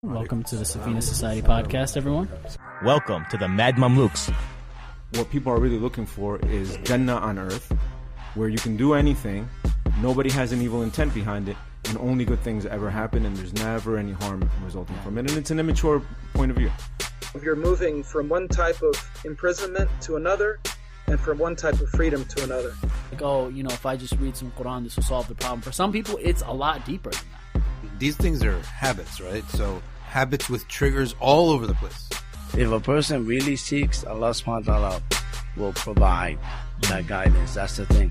Welcome to the Safina Society Podcast, everyone. Welcome to the Mad Mamluks. What people are really looking for is Jannah on earth, where you can do anything, nobody has an evil intent behind it, and only good things ever happen, and there's never any harm resulting from it. And it's an immature point of view. You're moving from one type of imprisonment to another, and from one type of freedom to another. Like, if I just read some Quran, this will solve the problem. For some people, it's a lot deeper than that. These things are habits, right? So habits with triggers all over the place. If a person really seeks, Allah subhanahu wa ta'ala will provide that guidance. That's the thing.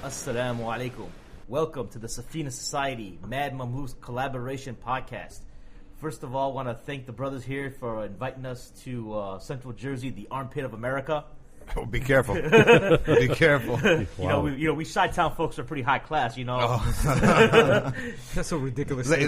Assalamu alaikum. Welcome to the Safina Society Mad Mamluks Collaboration Podcast. First of all, I want to thank the brothers here for inviting us to Central Jersey, the armpit of America. Oh, be careful. Be careful. Wow. We Chi-Town folks are pretty high class, Oh. That's so ridiculous. Let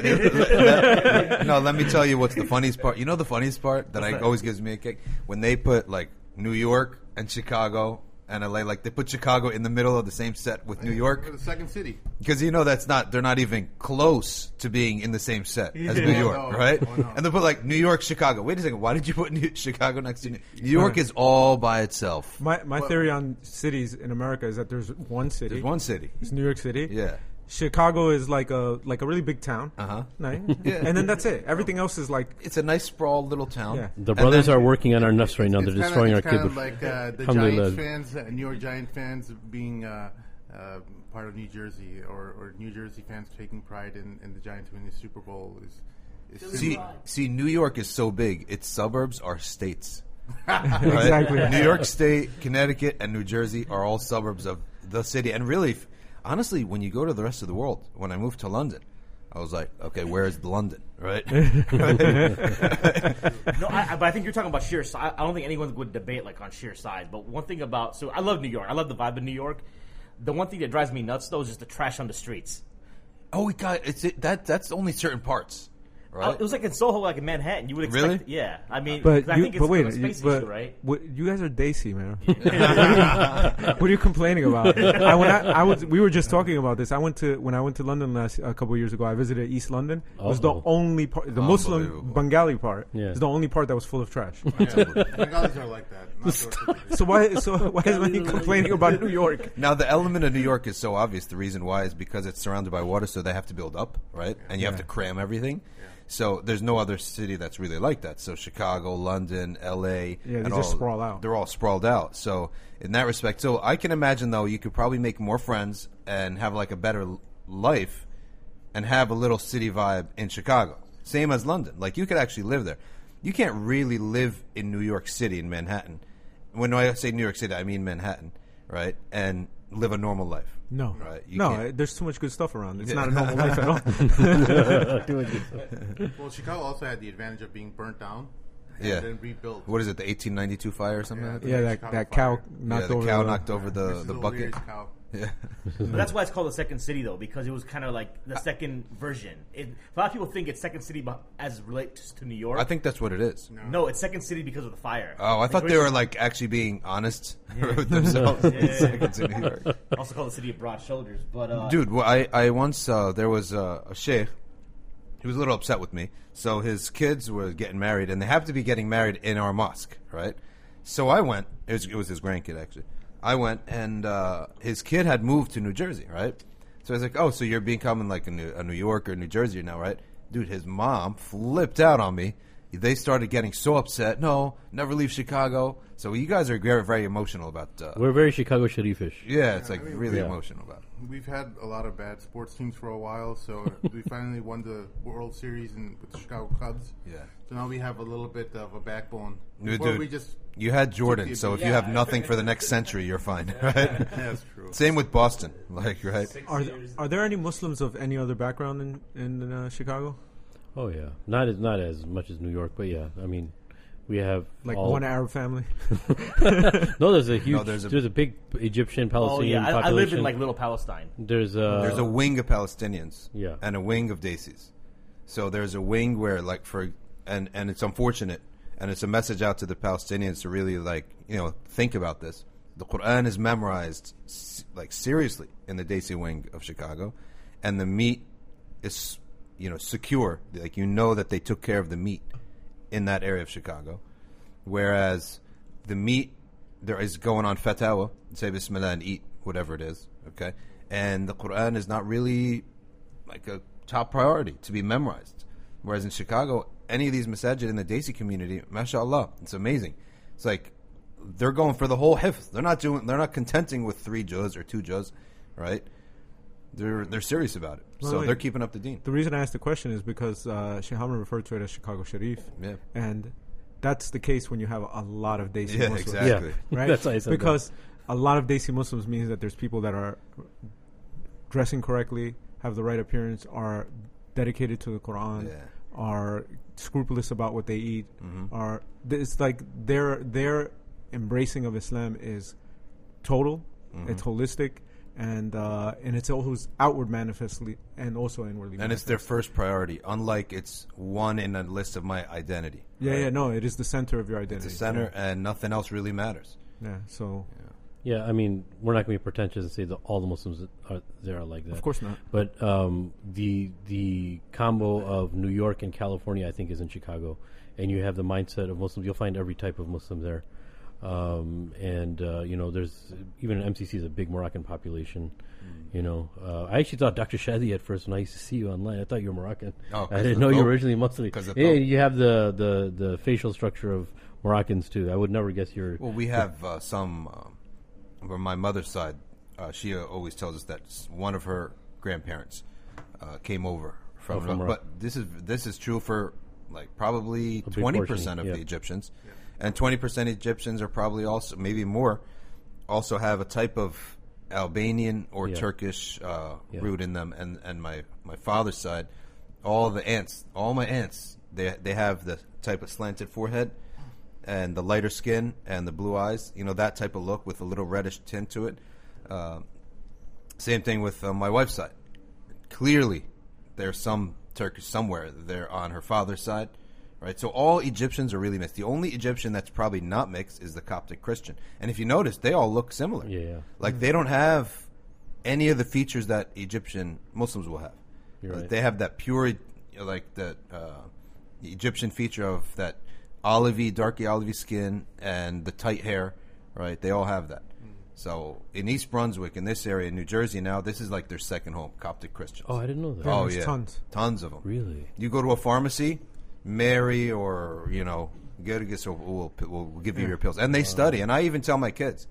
me tell you what's the funniest part. You know the funniest part that always gives me a kick? When they put, like, New York and Chicago and LA, like they put Chicago in the middle of the same set with New York. For the second city. Because they're not even close to being in the same set as New York, right? Oh, no. And they put like New York, Chicago. Wait a second, why did you put Chicago next to New York? Is all by itself. My theory on cities in America is that there's one city. There's one city. It's New York City. Yeah. Chicago is like a really big town. Nice. Yeah. And then that's it. Everything else is like... It's a nice, sprawled little town. Yeah. The brothers are working on our nuts right now. They're destroying our kibbutz. kibbutz. Like the Giants fans, New York Giant fans being part of New Jersey, or New Jersey fans taking pride in the Giants winning the Super Bowl. See, New York is so big, its suburbs are states. Right? Exactly. New York State, Connecticut, and New Jersey are all suburbs of the city. And really, honestly, when you go to the rest of the world, when I moved to London, I was like, okay, where is London, right? But I think you're talking about sheer size. I don't think anyone would debate like on sheer size. But one thing so I love New York. I love the vibe of New York. The one thing that drives me nuts though is just the trash on the streets. Oh, that's only certain parts, right? It was like in Soho, like in Manhattan. You would expect, really? Yeah. I mean, But I think it's wait, a space issue, right? You guys are Daisy, man. What are you complaining about? We were just talking about this. When I went to London a couple of years ago. I visited East London. It was the only part, the Muslim Bengali part. Yeah. Is the only part that was full of trash. Bengalis are like that. So why is he complaining about New York? Now, the element of New York is so obvious. The reason why is because it's surrounded by water, so they have to build up, right? And you have to cram everything. So there's no other city that's really like that. So Chicago, London, L.A. Yeah, they just sprawl out. They're all sprawled out. So in that respect, so I can imagine, though, you could probably make more friends and have like a better life and have a little city vibe in Chicago. Same as London. Like you could actually live there. You can't really live in New York City, in Manhattan. When I say New York City, I mean Manhattan, right? And live a normal life. No, right? There's too much good stuff around. It's not a normal life at all. Well, Chicago also had the advantage of being burnt down and then rebuilt. What is it, the 1892 fire or something like that? Yeah, that cow knocked over. The cow knocked over the bucket. Cow. Yeah. But that's why it's called the second city, though, because it was kind of like the second version. A lot of people think it's second city as it relates to New York. I think that's what it is. No, it's second city because of the fire. Oh, I thought they were like actually being honest with themselves. Second city, New York. Also called the city of broad shoulders. But dude, I once there was a sheikh. He was a little upset with me. So his kids were getting married, and they have to be getting married in our mosque, right? So I went. It was his grandkid, actually. I went, and his kid had moved to New Jersey, right? So I was like, oh, so you're becoming like a New Yorker, New Jersey now, right? Dude, his mom flipped out on me. They started getting so upset. No, never leave Chicago. So you guys are very, very emotional about... We're very Chicago Sharifish. Yeah, it's like really emotional about it. We've had a lot of bad sports teams for a while, so we finally won the World Series with the Chicago Cubs. Yeah. So now we have a little bit of a backbone. Dude, you had Jordan, so if you have nothing for the next century, you're fine, right? That's true. Same with Boston, like, right? Are there any Muslims of any other background in Chicago? Oh yeah, not as much as New York, but yeah. I mean, we have like one Arab family. No, there's a big Egyptian Palestinian population. I live in like Little Palestine. There's a wing of Palestinians, yeah, and a wing of Desis. So there's a wing where and it's unfortunate, and it's a message out to the Palestinians to really think about this. The Quran is memorized seriously in the Desi wing of Chicago, and the meat is secure. That they took care of the meat in that area of Chicago, whereas the meat there is going on fatawa, say Bismillah and eat whatever it is, okay? And the Quran is not really like a top priority to be memorized. Whereas in Chicago, any of these masajid in the Desi community, mashallah, it's amazing. It's like they're going for the whole hifz. They're not contenting with 3 juz or 2 juz, right? They're serious about it. So they're keeping up the deen. The reason I asked the question is because Sheikh Hamad referred to it as Chicago Sharif. Yeah. And that's the case when you have a lot of Desi Muslims. Exactly. Right? That's why I said because a lot of Desi Muslims means that there's people that are dressing correctly, have the right appearance, are dedicated to the Quran, are scrupulous about what they eat, it's like their embracing of Islam is total, it's holistic, and it's always outward manifestly and also inwardly. And it's their first priority, unlike it's one in a list of my identity. No, it is the center of your identity. It's the center, and nothing else really matters. Yeah, I mean, we're not going to be pretentious and say that all the Muslims are like that. Of course not. But the combo of New York and California, I think, is in Chicago. And you have the mindset of Muslims. You'll find every type of Muslim there. There's even in MCC is a big Moroccan population. I actually thought Dr. Shadee at first when I used to see you online. I thought you were Moroccan. I didn't know you were originally Muslim. Yeah, you have the facial structure of Moroccans too. I would never guess you're. Well, we have some. On my mother's side, she always tells us that one of her grandparents came over from but this is true for like probably 20% of the Egyptians, and 20% Egyptians are probably also maybe more also have a type of Albanian or Turkish root in them, and my father's side, all my aunts, they have the type of slanted forehead and the lighter skin and the blue eyes, that type of look with a little reddish tint to it. Same thing with my wife's side. Clearly, there's some Turkish somewhere there on her father's side, right? So all Egyptians are really mixed. The only Egyptian that's probably not mixed is the Coptic Christian. And if you notice, they all look similar. Like they don't have any of the features that Egyptian Muslims will have. Right. They have that pure, the Egyptian feature of that darky olivey skin and the tight hair, right? They all have that. So in East Brunswick, in this area, in New Jersey now, this is like their second home, Coptic Christians. Oh, I didn't know that. Oh, yeah. Tons of them. Really? You go to a pharmacy, Mary or, Gergis will give you your pills. And they study. And I even tell my kids,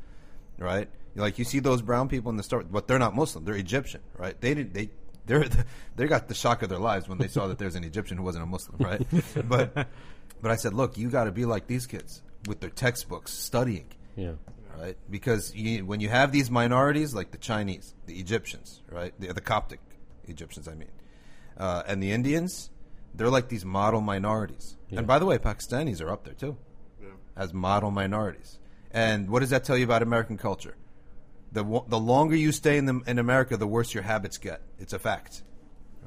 right? Like, you see those brown people in the store, but they're not Muslim. They're Egyptian, right? They got the shock of their lives when they saw that there's an Egyptian who wasn't a Muslim, right? But I said, look, you got to be like these kids with their textbooks, studying. Yeah. Right? Because when you have these minorities, like the Chinese, the Egyptians, right? The Coptic Egyptians, I mean, and the Indians, they're like these model minorities. Yeah. And by the way, Pakistanis are up there too, as model minorities. And what does that tell you about American culture? The longer you stay in America, the worse your habits get. It's a fact,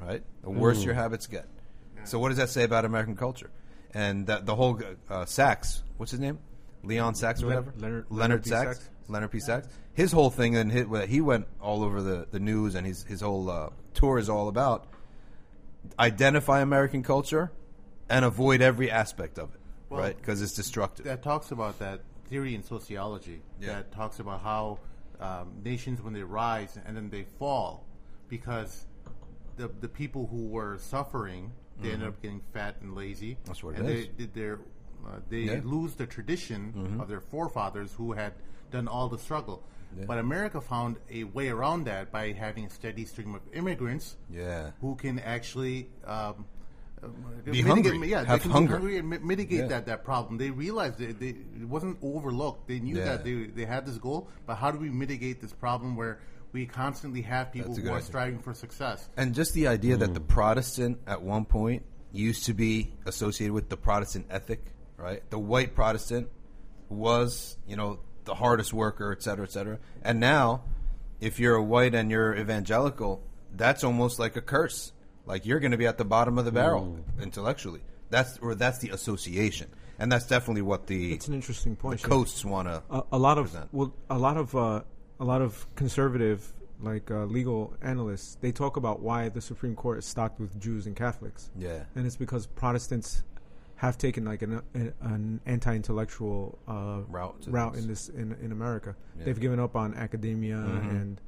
right? The worse your habits get. Yeah. So what does that say about American culture? And the whole Sachs, what's his name? Leon Sachs or whatever? Leonard Sachs. Leonard P. Sachs. His whole thing, and he went all over the news, and his whole tour is all about identify American culture and avoid every aspect of it, right? Because it's destructive. That talks about that theory in sociology that talks about how nations, when they rise and then they fall, because the people who were suffering, they ended up getting fat and lazy. That's what it is. They lose the tradition of their forefathers who had done all the struggle. Yeah. But America found a way around that by having a steady stream of immigrants who can actually be hungry. Have hunger. Hungry and mitigate that problem. They realized it wasn't overlooked. They knew that they had this goal, but how do we mitigate this problem where we constantly have people who are striving for success? And just the idea that the Protestant at one point used to be associated with the Protestant ethic, right? The white Protestant was, the hardest worker, et cetera, et cetera. And now, if you're a white and you're evangelical, that's almost like a curse. Like, you're going to be at the bottom of the barrel intellectually. That's the association. And that's definitely what it's an interesting point. The coasts want to a lot present. a lot of conservative legal analysts, they talk about why the Supreme Court is stocked with Jews and Catholics. Yeah, and it's because Protestants have taken like an anti-intellectual route in America. Yeah. They've given up on academia and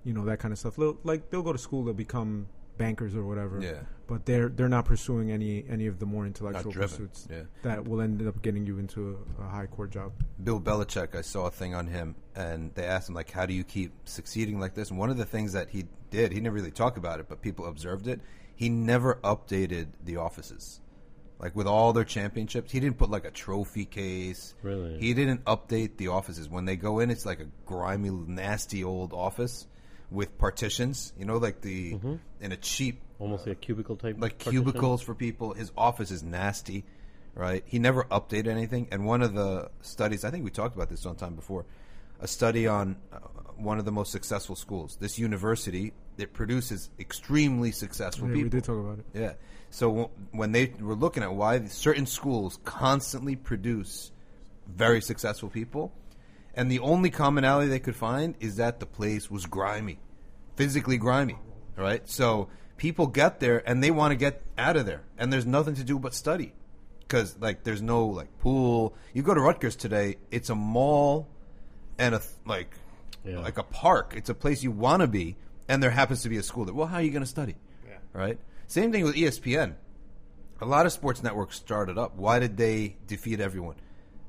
that kind of stuff. They'll go to school, they'll become bankers or whatever. Yeah. But they're not pursuing any of the more intellectual pursuits that will end up getting you into a high court job. Bill Belichick, I saw a thing on him, and they asked him, like, how do you keep succeeding like this? And one of the things that he did, he didn't really talk about it, but people observed it, he never updated the offices. Like, with all their championships, he didn't put, like, a trophy case. Really? He didn't update the offices. When they go in, it's like a grimy, nasty old office with partitions, like in a cheap... Almost like a cubicle type. Like partition. Cubicles for people. His office is nasty, right? He never updated anything. And one of the studies, I think we talked about this sometime before, a study on one of the most successful schools. This university, it produces extremely successful people. We did talk about it. Yeah. So when they were looking at why certain schools constantly produce very successful people, and the only commonality they could find is that the place was grimy, physically grimy, right? So people get there and they want to get out of there, and there's nothing to do but study, because there's no pool. You go to Rutgers today, it's a mall and like a park. It's a place you want to be, and there happens to be a school there. Well, how are you going to study? Yeah. Right. Same thing with ESPN. A lot of sports networks started up. Why did they defeat everyone?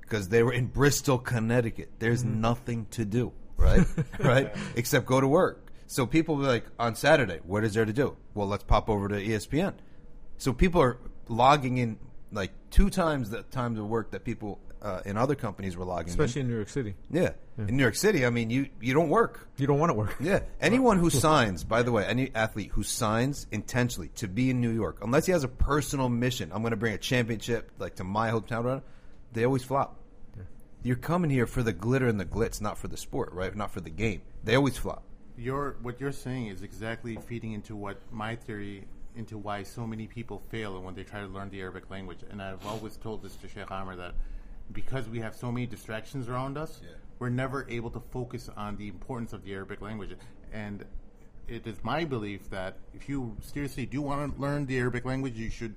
Because they were in Bristol, Connecticut. There's nothing to do, right? Right? Except go to work. So people will be like, on Saturday, what is there to do? Well, let's pop over to ESPN. So people are logging in 2 times the times of work that people in other companies were logging Especially in New York City. Yeah. In New York City, I mean, you don't work. You don't want to work. Yeah. Anyone who signs, by the way, any athlete who signs intentionally to be in New York, unless he has a personal mission, I'm going to bring a championship to my hometown, they always flop. Yeah. You're coming here for the glitter and the glitz, not for the sport, right? Not for the game. They always flop. What you're saying is exactly feeding into what my theory into why so many people fail when they try to learn the Arabic language. And I've always told this to Sheikh Amr, that because we have so many distractions around us, we're never able to focus on the importance of the Arabic language. And it is my belief that if you seriously do want to learn the Arabic language, you should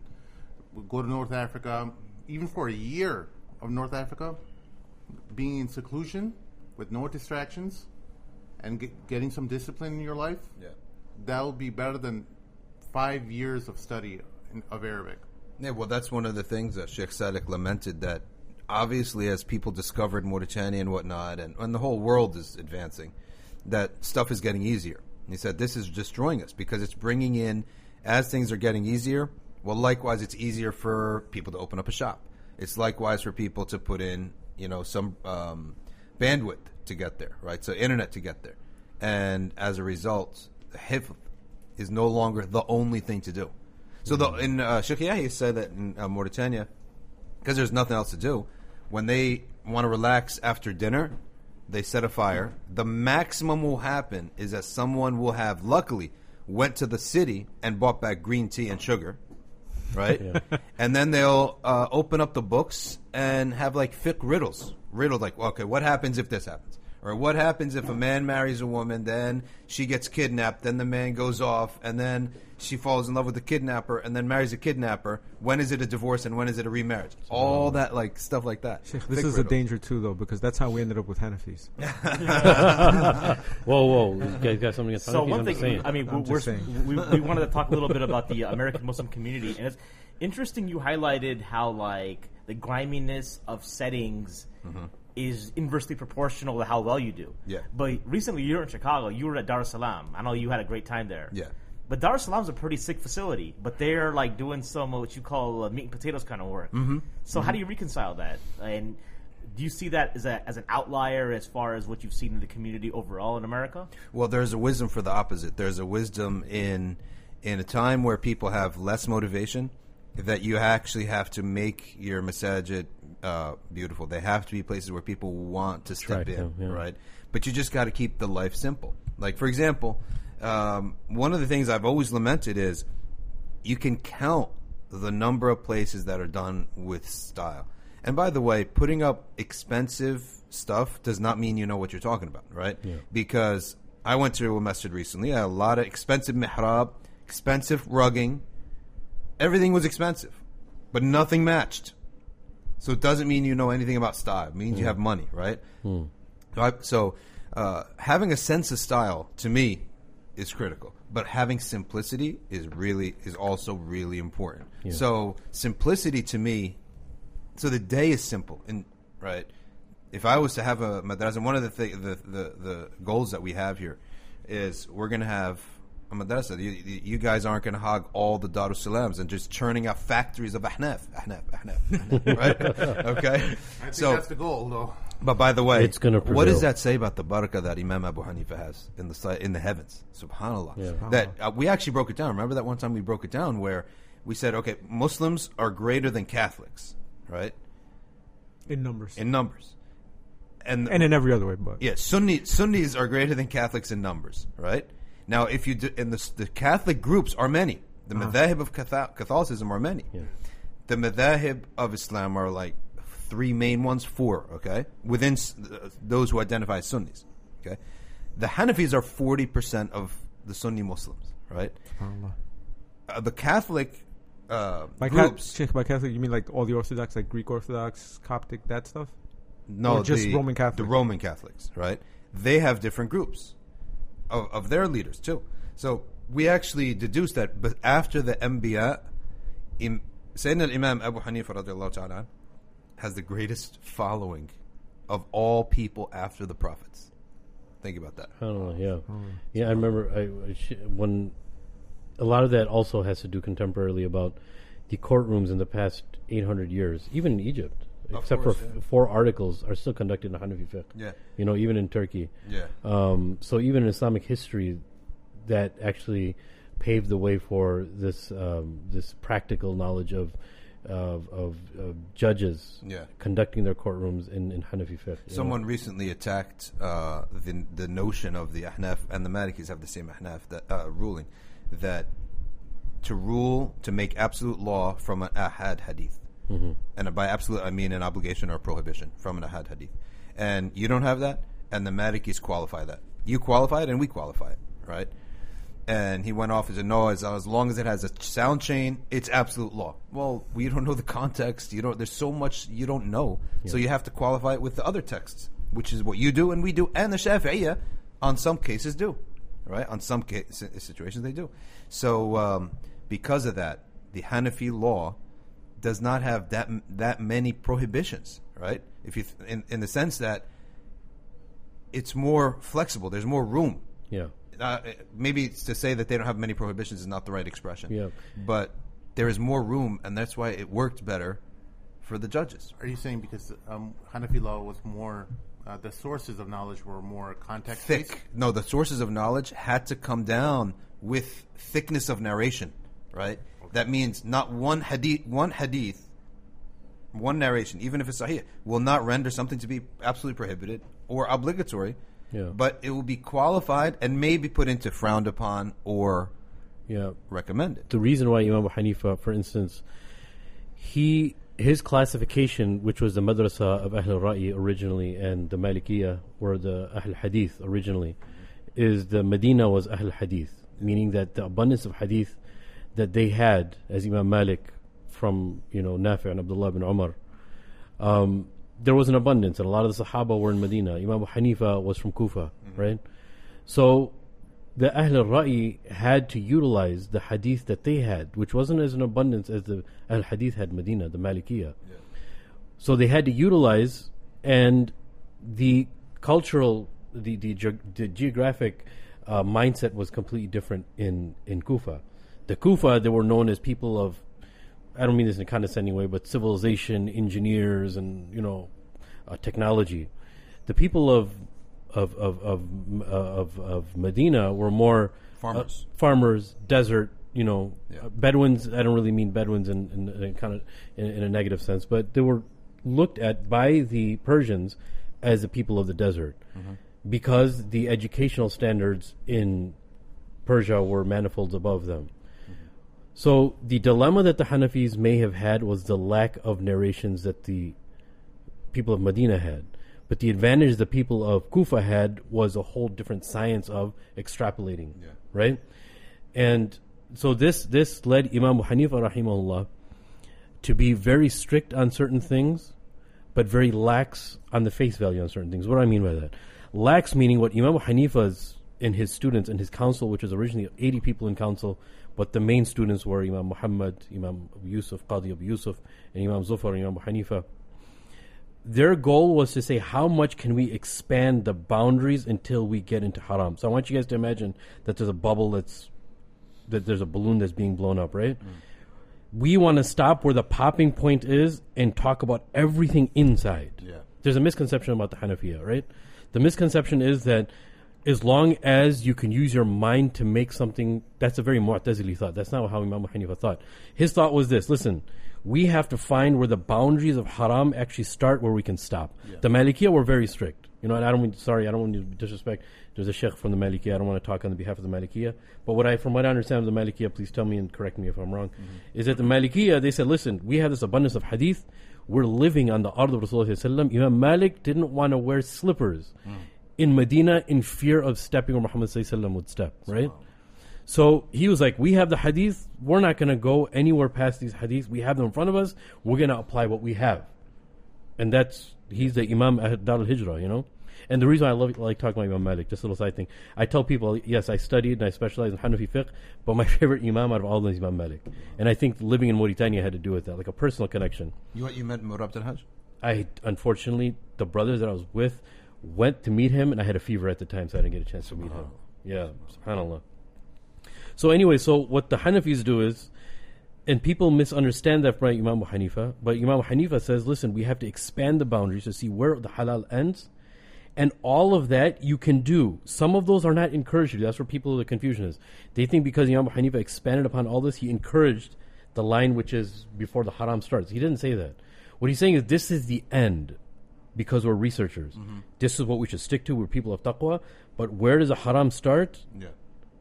go to North Africa, even for a year of North Africa, being in seclusion with no distractions and getting some discipline in your life. That will be better than 5 years of study of Arabic. Yeah, well, that's one of the things that Sheikh Sadek lamented, that obviously as people discovered Mauritania and whatnot, and the whole world is advancing, that stuff is getting easier. And he said this is destroying us because it's bringing in, as things are getting easier, well, likewise it's easier for people to open up a shop. It's likewise for people to put in, some bandwidth to get there, right? So internet to get there. And as a result, the hifz is no longer the only thing to do. So in Sheikh Yahya said that in Mauritania, because there's nothing else to do, when they want to relax after dinner, they set a fire. The maximum will happen is that someone will have, luckily, went to the city and bought back green tea and sugar, right? And then they'll open up the books and have fiqh riddles. Riddles okay, what happens if this happens? Or what happens if a man marries a woman, then she gets kidnapped, then the man goes off, and then she falls in love with the kidnapper, and then marries a kidnapper. When is it a divorce, and when is it a remarriage? All that, stuff like that. This is a danger, too, though, because that's how we ended up with Hanafis. Whoa. You guys got something against Hanafis? So one thing, we wanted to talk a little bit about the American Muslim community, and it's interesting you highlighted how, the griminess of settings is inversely proportional to how well you do. Yeah. But recently, you were in Chicago. You were at Dar es Salaam. I know you had a great time there. Yeah. But Dar es Salaam's a pretty sick facility. But they're doing some what you call meat and potatoes kind of work. So how do you reconcile that? And do you see that as an outlier as far as what you've seen in the community overall in America? Well, there's a wisdom for the opposite. There's a wisdom in a time where people have less motivation, that you actually have to make your masajid beautiful. They have to be places where people want to step in, right? But you just got to keep the life simple. For example, one of the things I've always lamented is you can count the number of places that are done with style. And by the way, putting up expensive stuff does not mean you know what you're talking about, right? Yeah. Because I went to a masjid recently. I had a lot of expensive mihrab, expensive rugging. Everything was expensive, but nothing matched. So it doesn't mean you know anything about style. It means you have money, right? So having a sense of style, to me, is critical. But having simplicity is also really important. Yeah. So simplicity to me, so the day is simple, right? If I was to have a madrasa, one of the goals that we have here is we're going to have a madrasa. You guys aren't going to hog all the Darus Salams and just churning out factories of ahnaf, right? Okay? I think that's the goal, though. But by the way, it's gonna prevail. What does that say about the barakah that Imam Abu Hanifa has in the heavens? Subhanallah. Yeah. That we actually broke it down. Remember that one time we broke it down where we said, okay, Muslims are greater than Catholics, right? In numbers. And in every other way, but yeah, Sunnis are greater than Catholics in numbers, right? Now, if you and the Catholic groups are many. The madhahib of Catholicism are many. Yeah. The madhahib of Islam are like 3 main ones, 4. Okay, within those who identify as Sunnis. Okay, the Hanafis are 40% of the Sunni Muslims, right? The Catholic groups. By Catholic, you mean like all the Orthodox, like Greek Orthodox, Coptic, that stuff? No, just Roman Catholics. The Roman Catholics, right? They have different groups of their leaders too. So we actually deduced that, but after the Anbiya, Sayyidina Imam Abu Hanifa radiallahu ta'ala has the greatest following of all people after the prophets. Think about that. I don't know, yeah. Yeah, I remember when a lot of that also has to do contemporarily about the courtrooms in the past 800 years, even in Egypt. Except for 4 articles are still conducted in Hanafi fiqh. Yeah. You know, even in Turkey. Yeah. So even in Islamic history, that actually paved the way for this this practical knowledge of judges conducting their courtrooms in Hanafi fiqh. Someone recently attacked the notion of the Ahnaf, and the Malikis have the same Ahnaf ruling, that to make absolute law from an ahad hadith. Mm-hmm. And by absolute, I mean an obligation or prohibition from an ahad hadith. And you don't have that, and the Malikis qualify that. You qualify it, and we qualify it, right? And he went off and said, no, as long as it has a sound chain, it's absolute law. Well, we don't know the context. There's so much you don't know. Yeah. So you have to qualify it with the other texts, which is what you do and we do, and the Shafi'iyya, on some cases, do. Right? On some situations, they do. So because of that, the Hanafi law does not have that many prohibitions, right? If you in the sense that it's more flexible, there's more room. Yeah. Maybe to say that they don't have many prohibitions is not the right expression. Yeah. But there is more room, and that's why it worked better for the judges. Are you saying because Hanafi law was more, the sources of knowledge were more context-based? Thick. No, the sources of knowledge had to come down with thickness of narration, right? That means not one hadith, one narration, even if it's sahih, will not render something to be absolutely prohibited or obligatory, but it will be qualified and maybe put into frowned upon or recommended. The reason why Imam Abu Hanifa, for instance, his classification, which was the madrasa of Ahl al-Ra'i originally and the Malikiyah or the Ahl al-Hadith originally, is the Medina was Ahl al-Hadith, meaning that the abundance of hadith that they had, as Imam Malik from Nafi' and Abdullah bin Umar, there was an abundance, and a lot of the Sahaba were in Medina. Imam Abu Hanifa was from Kufa, right? So the Ahl al-Ra'i had to utilize the hadith that they had, which wasn't as an abundance as the Ahl Hadith had Medina, the Malikiyah. So they had to utilize, and the cultural, the geographic mindset was completely different in Kufa. The Kufa, they were known as people of, I don't mean this in a condescending way, but civilization, engineers, and technology. The people of Medina were more farmers, desert. Bedouins. I don't really mean Bedouins in a negative sense, but they were looked at by the Persians as the people of the desert, because the educational standards in Persia were manifolds above them. So the dilemma that the Hanafis may have had was the lack of narrations that the people of Medina had. But the advantage the people of Kufa had was a whole different science of extrapolating, right? And so this led Imam Hanifa rahimahullah to be very strict on certain things, but very lax on the face value on certain things. What do I mean by that? Lax meaning what Imam Hanifa's and his students and his council, which was originally 80 people in council, but the main students were Imam Muhammad, Imam Abu Yusuf, Qadi Abu Yusuf, and Imam Zufar, and Imam Hanifa. Their goal was to say, how much can we expand the boundaries until we get into haram? So I want you guys to imagine that there's a bubble that there's a balloon that's being blown up, right? We want to stop where the popping point is and talk about everything inside. Yeah. There's a misconception about the Hanafiya, right? The misconception is that as long as you can use your mind to make something, that's a very Mu'tazili thought. That's not how Imam Hanifa thought. His thought was this: listen, we have to find where the boundaries of haram actually start, where we can stop. Yeah. The Malikiyah were very strict. You know, and I don't want to disrespect. There's a sheikh from the Malikiyah. I don't want to talk on the behalf of the Malikiyah. But from what I understand of the Malikiyah, please tell me and correct me if I'm wrong, is that the Malikiyah, they said, listen, we have this abundance of hadith. We're living on the ard of Rasulullah. Imam Malik didn't want to wear slippers in Medina in fear of stepping where Muhammad would step, right? So he was like, we have the hadith, we're not going to go anywhere past these hadiths. We have them in front of us, we're going to apply what we have. And he's the Imam Dar al-Hijrah, you know? And the reason I like talking about Imam Malik, just a little side thing, I tell people, yes, I studied and I specialize in Hanafi fiqh, but my favorite Imam out of all of them is Imam Malik. And I think living in Mauritania had to do with that, like a personal connection. You met Murabit al-Hajj? Unfortunately, the brothers that I was with went to meet him, and I had a fever at the time, so I didn't get a chance to meet him. Yeah, subhanAllah. So anyway, what the Hanafis do is, and people misunderstand that from Imam Hanifa, but Imam Hanifa says, listen, we have to expand the boundaries to see where the halal ends, and all of that you can do. Some of those are not encouraged to do. That's where the confusion is. They think because Imam Hanifa expanded upon all this, he encouraged the line which is before the haram starts. He didn't say that. What he's saying is this is the end, because we're researchers. This is what we should stick to. We're people of taqwa. But where does the haram start? Yeah.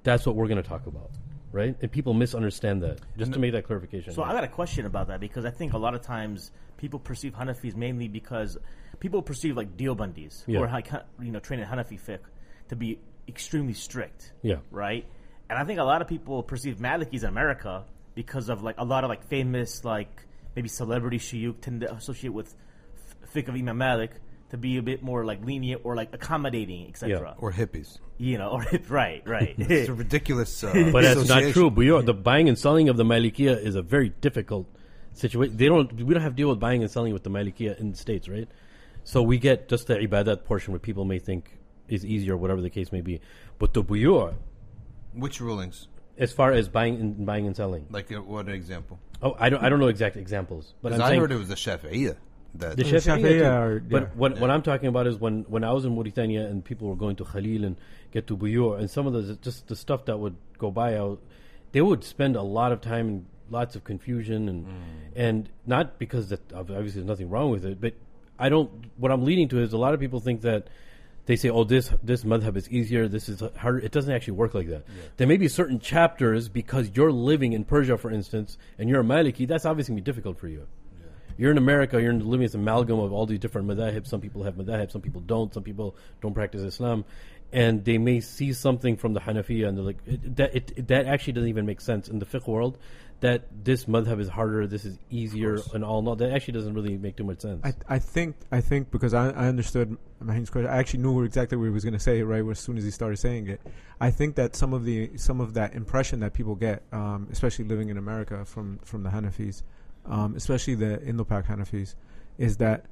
That's what we're going to talk about, right? And people misunderstand that. Just to make that clarification. So I got a question about that, because I think a lot of times people perceive Hanafis mainly because people perceive like Deobandis or trained in Hanafi fiqh to be extremely strict. Yeah. Right? And I think a lot of people perceive Malikis in America because of like a lot of like famous like maybe celebrity shuyukh tend to associate with fiqh of Imam Malik to be a bit more like lenient or like accommodating, etc. Or hippies. You know, right. It's a ridiculous but that's not true. But the buying and selling of the Malikiyah is a very difficult situation. We don't have to deal with buying and selling with the Malikiyah in the States, right? So we get just the ibadat portion, where people may think is easier, whatever the case may be. But the buyu', which rulings? As far as buying and selling, like what example? Oh, I don't know exact examples, but I heard it was the Shafi'iyah. The Shafi'iyah, but what I'm talking about is when I was in Mauritania and people were going to Khalil and get to buyu', and some of the stuff that would go by, they would spend a lot of time and lots of confusion and not because that obviously there's nothing wrong with it, but what I'm leading to is a lot of people think that they say, oh, this madhab is easier, this is harder. It doesn't actually work like that. Yeah. There may be certain chapters, because you're living in Persia, for instance, and you're a Maliki, that's obviously going to be difficult for you. Yeah. You're in America, you're living as an amalgam of all these different madhahib. Some people have madhahib, some people don't practice Islam. And they may see something from the Hanafiya, and they're like, that actually doesn't even make sense in the fiqh world, that this madhab is harder, this is easier, and all. No, that actually doesn't really make too much sense. I think because I understood Mahin's question, I actually knew exactly what he was going to say right as soon as he started saying it. I think that some of that impression that people get, especially living in America from the Hanafis, especially the Indo-Pak Hanafis, is that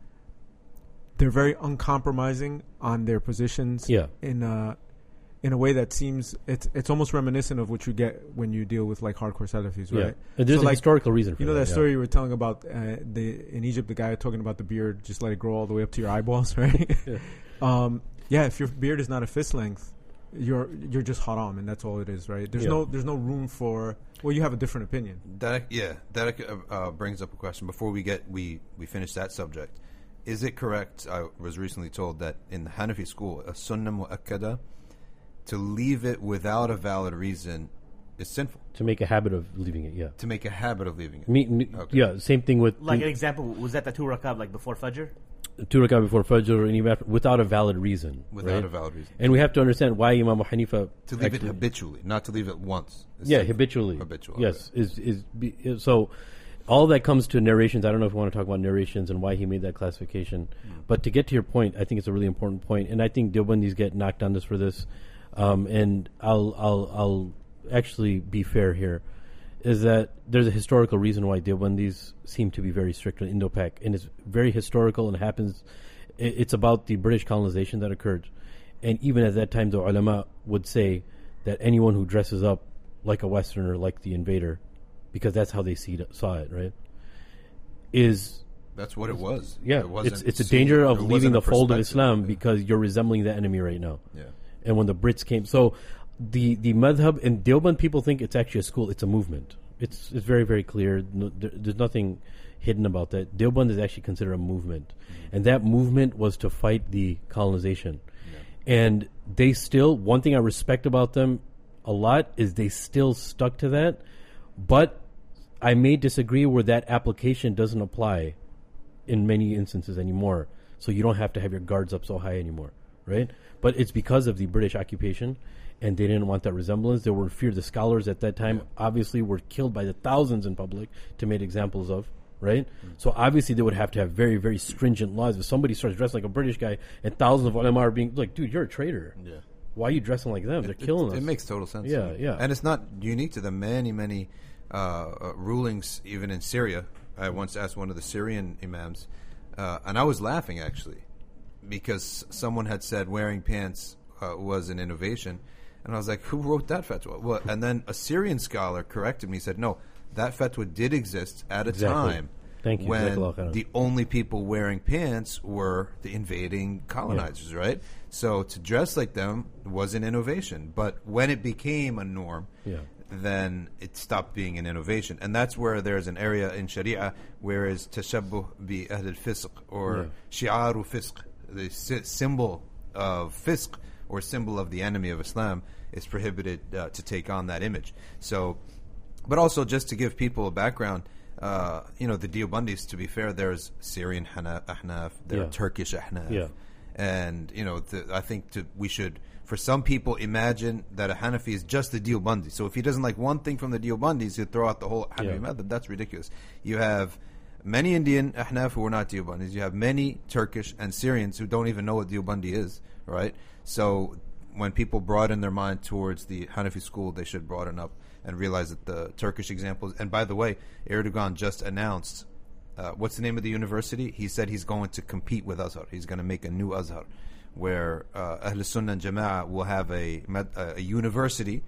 they're very uncompromising on their positions in a way that seems it's almost reminiscent of what you get when you deal with like hardcore Salafis, right? And there's a historical reason for that. You know that story you were telling about in Egypt, the guy talking about the beard, just let it grow all the way up to your eyeballs, right? If your beard is not a fist length, you're just haram, and that's all it is, right? There's no room for. Well, you have a different opinion. That brings up a question. Before we finish that subject, is it correct? I was recently told that in the Hanafi school, a sunnah mu'akkada, to leave it without a valid reason is sinful. To make a habit of leaving it, To make a habit of leaving it. Okay. Yeah, same thing with... Like an example, was that the 2 rak'ah like before Fajr? 2 rak'ah before Fajr and even after, without a valid reason. Without a valid reason. And we have to understand why Imam Abu Hanifa... To leave it habitually, not to leave it once. Habitually. Yes. So all that comes to narrations. I don't know if you want to talk about narrations and why he made that classification. But to get to your point, I think it's a really important point. And I think Deobandis get knocked on this for this. And I'll actually be fair here. Is that there's a historical reason why Deobandis seem to be very strict on Indo-Pak, and it's very historical and happens. It's about the British colonization that occurred, and even at that time, the ulama would say that anyone who dresses up like a Westerner, like the invader, because that's how they saw it, right? That's what it was. Yeah, it's a danger of leaving the fold of Islam because you're resembling the enemy right now. Yeah, and when the Brits came, so. The madhab and Deoband people think it's actually a school. It's a movement. It's very, very clear. There's nothing hidden about that. Deoband is actually considered a movement, and that movement was to fight the colonization. Yeah. And they still, one thing I respect about them a lot is they still stuck to that. But I may disagree where that application doesn't apply in many instances anymore. So you don't have to have your guards up so high anymore, right? But it's because of the British occupation. And they didn't want that resemblance. They were feared. The scholars at that time obviously were killed by the thousands in public to make examples of, right? So obviously they would have to have very, very stringent laws. If somebody starts dressing like a British guy and thousands of ulama are being like, dude, you're a traitor. Yeah. Why are you dressing like them? They're killing us. It makes total sense. Yeah, yeah. And it's not unique to them. Many rulings, even in Syria. I once asked one of the Syrian imams, and I was laughing actually, because someone had said wearing pants was an innovation. And I was like, who wrote that fatwa? Well, and then a Syrian scholar corrected me, said, no, that fatwa did exist at a time when the only people wearing pants were the invading colonizers, right? So to dress like them was an innovation. But when it became a norm, then it stopped being an innovation. And that's where there's an area in Sharia where is tashabbuh bi ahl al-fisq or shi'aru fisq, the symbol of fisq, or symbol of the enemy of Islam, is prohibited to take on that image. So, but also just to give people a background, the Deobandis, to be fair, there's Syrian Ahnaf, there are Turkish Ahnaf, and I think we should, for some people, imagine that a Hanafi is just the Deobandi. So if he doesn't like one thing from the Deobandis, he'll throw out the whole Hanafi method. That's ridiculous. You have many Indian Ahnaf who are not Deobandis. You have many Turkish and Syrians who don't even know what Deobandi is, right? So when people broaden their mind towards the Hanafi school, they should broaden up and realize that the Turkish examples. And by the way, Erdogan just announced, what's the name of the university? He said he's going to compete with Azhar. He's going to make a new Azhar where Ahl Sunnah and Jama'ah will have a university,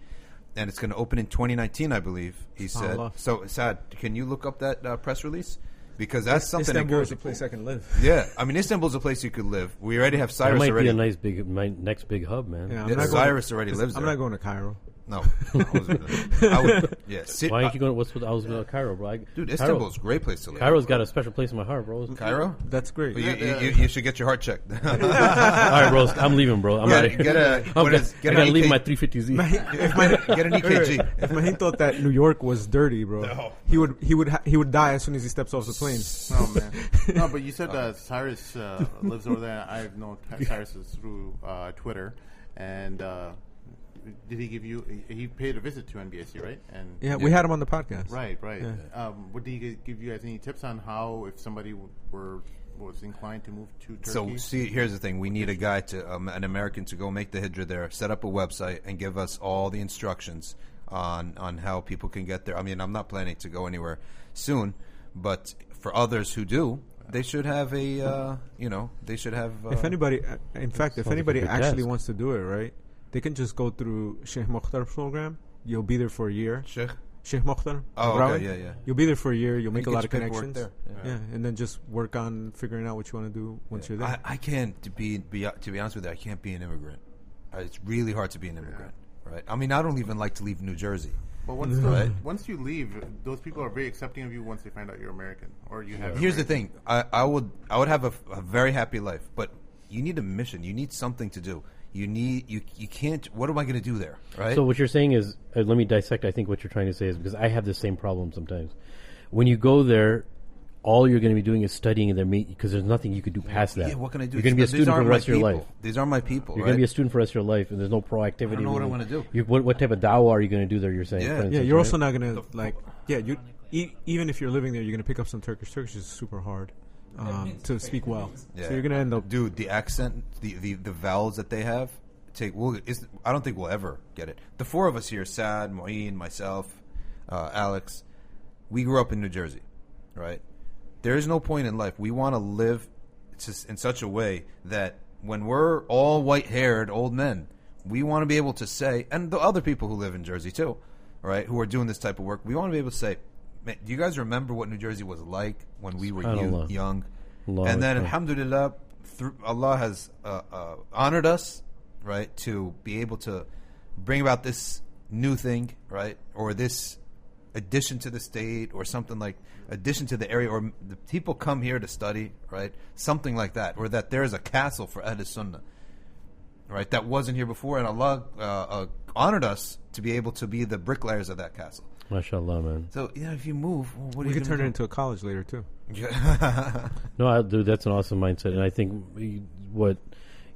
and it's going to open in 2019, I believe, he said. So, Saad, can you look up that press release? Because that's something. Istanbul is a place I can live. Yeah, I mean, Istanbul is a place you could live. We already have Cyrus. That might already. Be my next big hub, man. Yeah, Cyrus already lives there. I'm not going to Cairo. No. I would, yeah. Why aren't you going? What's with Cairo, bro? Dude, Istanbul's a great place to live. Cairo's got a special place in my heart, bro. Cairo? That's great. Well, you should get your heart checked. All right, bro. I'm leaving, bro. I'm out of here. I gotta leave my 350Z. Get an EKG. If Mahin thought that New York was dirty, bro, he would die as soon as he steps off the plane. Oh man. No, but you said that Cyrus lives over there. I've known Cyrus through Twitter, and. Did he give you? He paid a visit to NBSC, right? And we had him on the podcast. Right. Yeah. Did he give you guys any tips on how, if somebody was inclined to move to Turkey? So, see, here's the thing: we need a guy an American to go make the hijrah there, set up a website, and give us all the instructions on how people can get there. I mean, I'm not planning to go anywhere soon, but for others who do, they should have they should have. If anybody actually wants to do it, right? They can just go through Sheikh Mokhtar's program. You'll be there for a year. Sheikh Mokhtar. Oh, okay, yeah. You'll be there for a year. You'll make a lot of connections. There. Yeah, and then just work on figuring out what you want to do once you're there. I can't, to be honest with you, I can't be an immigrant. It's really hard to be an immigrant, right? I mean, I don't even like to leave New Jersey. But once you leave, those people are very accepting of you once they find out you're American or you have. Here's the thing: I would have a very happy life, but you need a mission. You need something to do. You can't. What am I going to do there? Right. So what you're saying is, let me dissect. I think what you're trying to say is because I have the same problem sometimes. When you go there, all you're going to be doing is studying in their meet because there's nothing you could do past that. Yeah, what can I do? You're going to be a student for the rest of your life. These are my people. You're going to be a student for the rest of your life, and there's no proactivity. I don't know what I want to do. What type of dawah are you going to do there? You're saying, Yeah, instance, you're right? also not going to even if you're living there, you're going to pick up some Turkish. Turkish is super hard to speak well. Yeah. So you're going to end up. Dude, the accent, the vowels that they have. I don't think we'll ever get it. The four of us here, Saad, Muin, myself, Alex, we grew up in New Jersey, right? There is no point in life. We want to live in such a way that when we're all white-haired old men, we want to be able to say, and the other people who live in Jersey too, right, who are doing this type of work, we want to be able to say, man, do you guys remember what New Jersey was like when we were young? And then, alhamdulillah, Allah has honored us, right, to be able to bring about this new thing, right, or this addition to the state, or something like addition to the area, or the people come here to study, right, something like that, or that there is a castle for Ahl Sunnah, right, that wasn't here before, and Allah honored us to be able to be the bricklayers of that castle. MashaAllah, man. So, if you move, we could turn it into a college later, too. No, dude, that's an awesome mindset. And I think what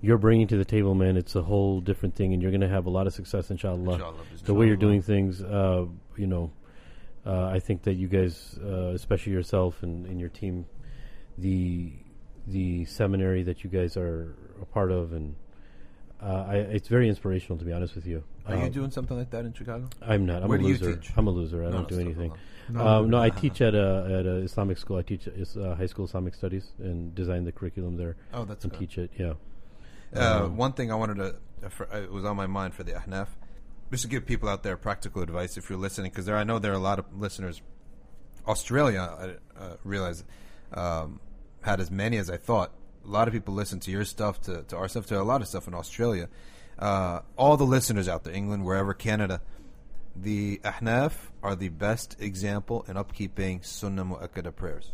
you're bringing to the table, man, it's a whole different thing. And you're going to have a lot of success, inshallah. The way you're doing things, I think that you guys, especially yourself and your team, the seminary that you guys are a part of, and it's very inspirational, to be honest with you. Are you doing something like that in Chicago? I'm not. I'm Where a do loser. you teach? I'm a loser. I don't do anything. No, I teach at a Islamic school. I teach high school Islamic studies and design the curriculum there. Oh, that's and good. Teach it. Yeah. One thing I wanted to, it was on my mind for the Ahnaf, just to give people out there practical advice if you're listening, because I know there are a lot of listeners. Australia, I realize, had as many as I thought. A lot of people listen to your stuff, to our stuff, to a lot of stuff in Australia. All the listeners out there, England, wherever, Canada, the Ahnaf are the best example in upkeeping Sunnah Mu'akkada prayers.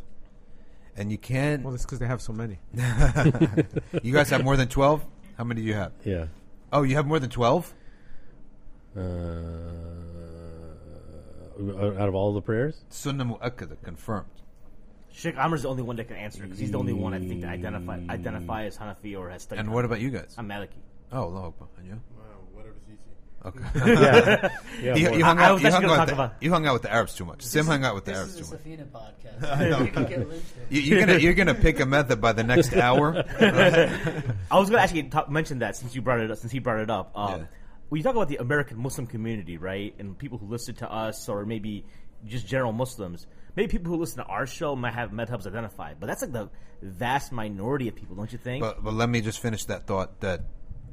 And you can't... Well, it's because they have so many. You guys have more than 12? How many do you have? Yeah. Oh, you have more than 12? Out of all the prayers? Sunnah Mu'akkada, confirmed. Sheikh Amar's the only one that can answer because he's the only one I think to identify as Hanafi or has studied. And what about you guys? I'm Maliki. Oh, Allahu Akbar. And you? Whatever's easy. Okay. You hung out with the Arabs too much. Sim hung out with the Arabs too This is much. a Safina podcast. You can get lynched there. You're gonna pick a method by the next hour. I was gonna actually mention that since he brought it up. When you talk about the American Muslim community, right, and people who listen to us, or maybe just general Muslims, maybe people who listen to our show might have madhabs identified, but that's like the vast minority of people, don't you think? But let me just finish that thought, that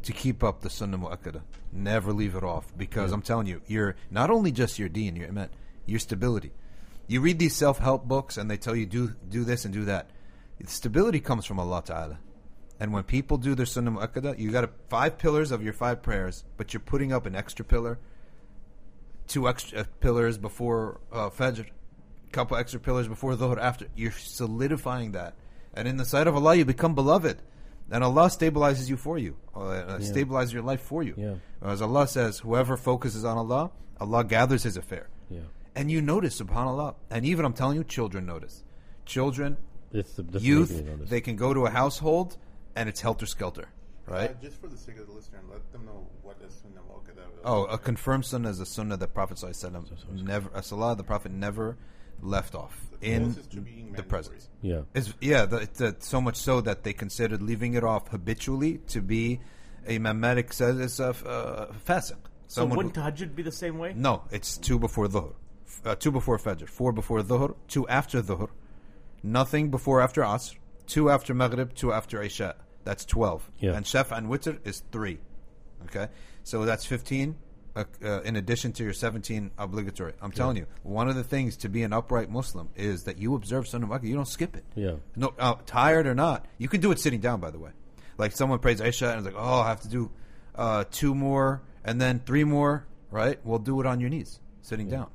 to keep up the Sunnah Mu'akkada, never leave it off, because I'm telling you, you're not only just your deen, your stability. You read these self-help books and they tell you do this and do that. Stability comes from Allah Ta'ala. And when people do their Sunnah Mu'akkada, you got 5 pillars of your 5 prayers, but you're putting up an extra pillar, 2 extra pillars before Fajr, couple extra pillars before Dhuhr, after. You're solidifying that. And in the sight of Allah, you become beloved. And Allah stabilizes you for you. Stabilizes your life for you. Yeah. As Allah says, whoever focuses on Allah, Allah gathers his affair. Yeah. And you notice, subhanAllah. And even, I'm telling you, children notice. Children, that's youth, they can go to a household and it's helter-skelter. Right? Just for the sake of the listener, let them know what is Sunnah Mu'akkada. Oh, a confirmed Sunnah is a Sunnah that Prophet ﷺ never, a Salah the Prophet never left off in the presence. Yeah. It's so much so that they considered leaving it off habitually to be, Imam Malik says, it's a fasiq. So wouldn't tahajjud be the same way? No, it's 2 before Dhuhr, 2 before Fajr, 4 before Dhuhr, 2 after Dhuhr, nothing before after Asr, 2 after Maghrib, 2 after Isha. That's 12. Yeah. And Shaf and Witr is 3. Okay? So that's 15 in addition to your 17 obligatory. I'm telling you, one of the things to be an upright Muslim is that you observe Sunnah Mu'akkada. You don't skip it. Yeah. No, tired or not. You can do it sitting down, by the way. Like someone prays Isha and is like, oh, I have to do 2 more and then 3 more, right? We'll do it on your knees, sitting down.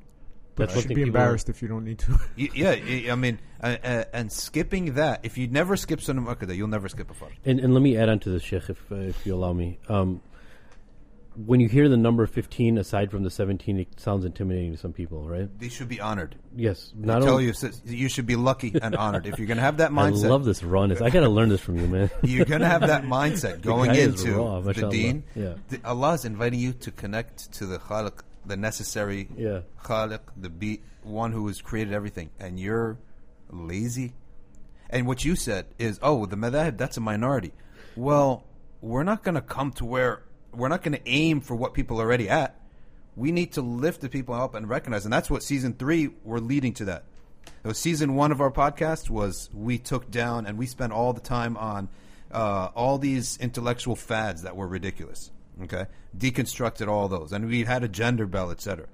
But you should be embarrassed if you don't need to. I mean, and skipping that, if you never skip Sunnah Mu'akkada, you'll never skip a Fard. And let me add on to this, Sheikh, if you allow me. when you hear the number 15, aside from the 17, it sounds intimidating to some people, right? They should be honored. Yes. I tell you, you should be lucky and honored. If you're going to have that mindset. I love this rawness. I got to learn this from you, man. You're going to have that mindset going into raw, the deen. Yeah. Allah is inviting you to connect to the Khaliq, the necessary Khaliq, the one who has created everything. And you're lazy. And what you said is, oh, the madhahib, that's a minority. Well, we're not going to come to where... We're not going to aim for what people are already at. We need to lift the people up and recognize. And that's what season 3, we're leading to that. Season 1 of our podcast was we took down and we spent all the time on all these intellectual fads that were ridiculous. Okay? Deconstructed all those. And we had a gender bell, etc.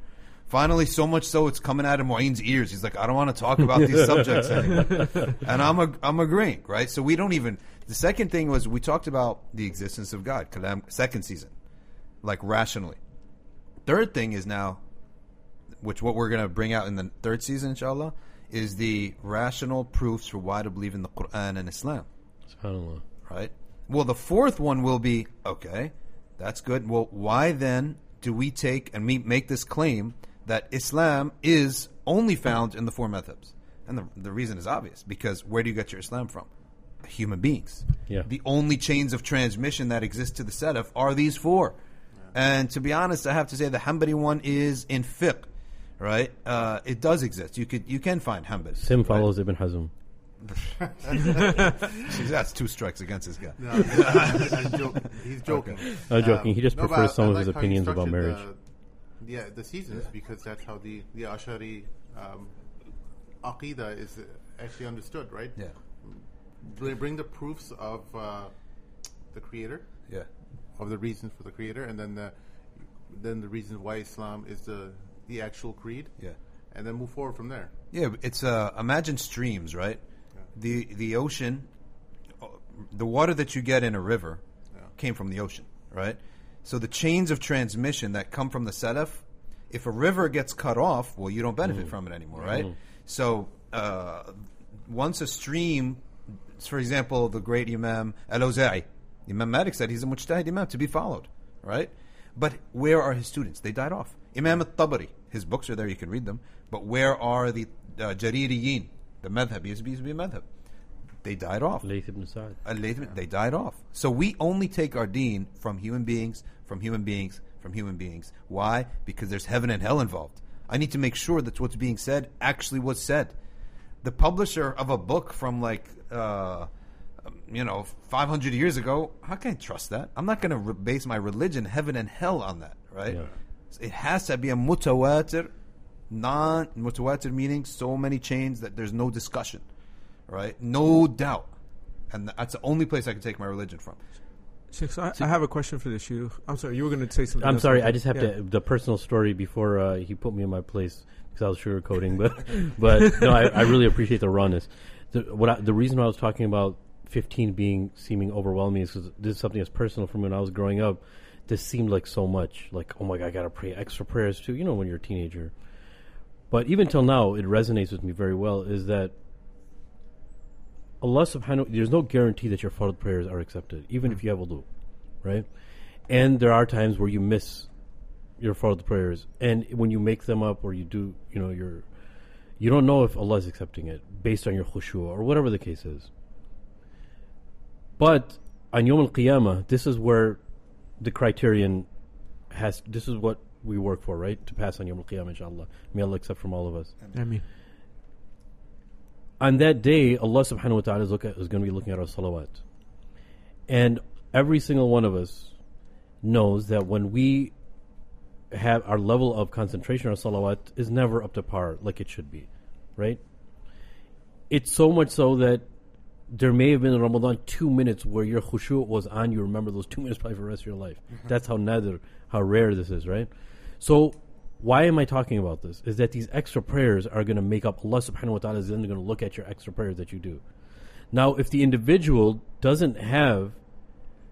Finally, so much so it's coming out of Muin's ears. He's like, I don't want to talk about these subjects anymore. And I'm agreeing, right? So we don't even... The second thing was we talked about the existence of God, second season, like rationally. Third thing is now, which what we're going to bring out in the third season, inshallah, is the rational proofs for why to believe in the Quran and Islam. SubhanAllah. Right? Well, the fourth one will be, okay, that's good. Well, why then do we take and make this claim that Islam is only found in the 4 madhabs? And the reason is obvious, because where do you get your Islam from? Human beings. Yeah. The only chains of transmission that exist to the Salaf are these 4. And to be honest, I have to say the Hanbali one is in fiqh, right? It does exist. You can find Hanbali. Sim follows Ibn Hazm. That's 2 strikes against this guy. No, he's joking. Okay. I'm joking. He just prefers some of his opinions about marriage. The seasons, because that's how the Ash'ari Aqidah is actually understood, right? Yeah. Bring the proofs of the Creator, of the reasons for the Creator, and then the reasons why Islam is the actual creed, and then move forward from there. Yeah, it's imagine streams, right? Yeah. The ocean, the water that you get in a river came from the ocean, right? So the chains of transmission that come from the Salaf, if a river gets cut off, well, you don't benefit from it anymore, right? So once a stream... For example, the great Imam Al-Awza'i, Imam Malik said he's a mujtahid imam to be followed, right? But where are his students? They died off. Imam Al-Tabari, his books are there, you can read them. But where are the Jaririyin, the madhab? He used to be a madhab. They died off. Layth ibn Saad. They died off. So we only take our deen from human beings, from human beings, from human beings. Why? Because there's heaven and hell involved. I need to make sure that what's being said actually was said. The publisher of a book from 500 years ago, how can I trust that? I'm not going to base my religion, heaven and hell, on that, right? Yeah. It has to be a mutawatir, non-mutawatir meaning so many chains that there's no discussion, right? No doubt. And that's the only place I can take my religion from. Sheikh, so I have a question for the Sheikh. I'm sorry, you were going to say something. I'm sorry, I just have the personal story before he put me in my place, because I was sugarcoating, but no, I really appreciate the rawness. The reason why I was talking about 15 seeming overwhelming is because this is something that's personal from when I was growing up. This seemed like so much, like, oh my God, I gotta pray extra prayers too, when you're a teenager. But even till now, it resonates with me very well, is that Allah subhanahu, there's no guarantee that your fard prayers are accepted, even if you have wudu, right? And there are times where you miss your fard prayers, and when you make them up or you do, you don't know if Allah is accepting it based on your khushu or whatever the case is. But on Yawm al-Qiyamah, this is where the criterion this is what we work for, right? To pass on Yawm al-Qiyamah, inshallah. May Allah accept from all of us. Ameen. On that day, Allah subhanahu wa ta'ala is going to be looking at our salawat. And every single one of us knows that when we have our level of concentration on salawat is never up to par like it should be, right? It's so much so that there may have been in Ramadan 2 minutes where your khushu' was on. You remember those 2 minutes probably for the rest of your life. That's how nadir, how rare this is, right? So why am I talking about this? Is that these extra prayers are going to make up. Allah subhanahu wa ta'ala is then going to look at your extra prayers that you do. Now, if the individual doesn't have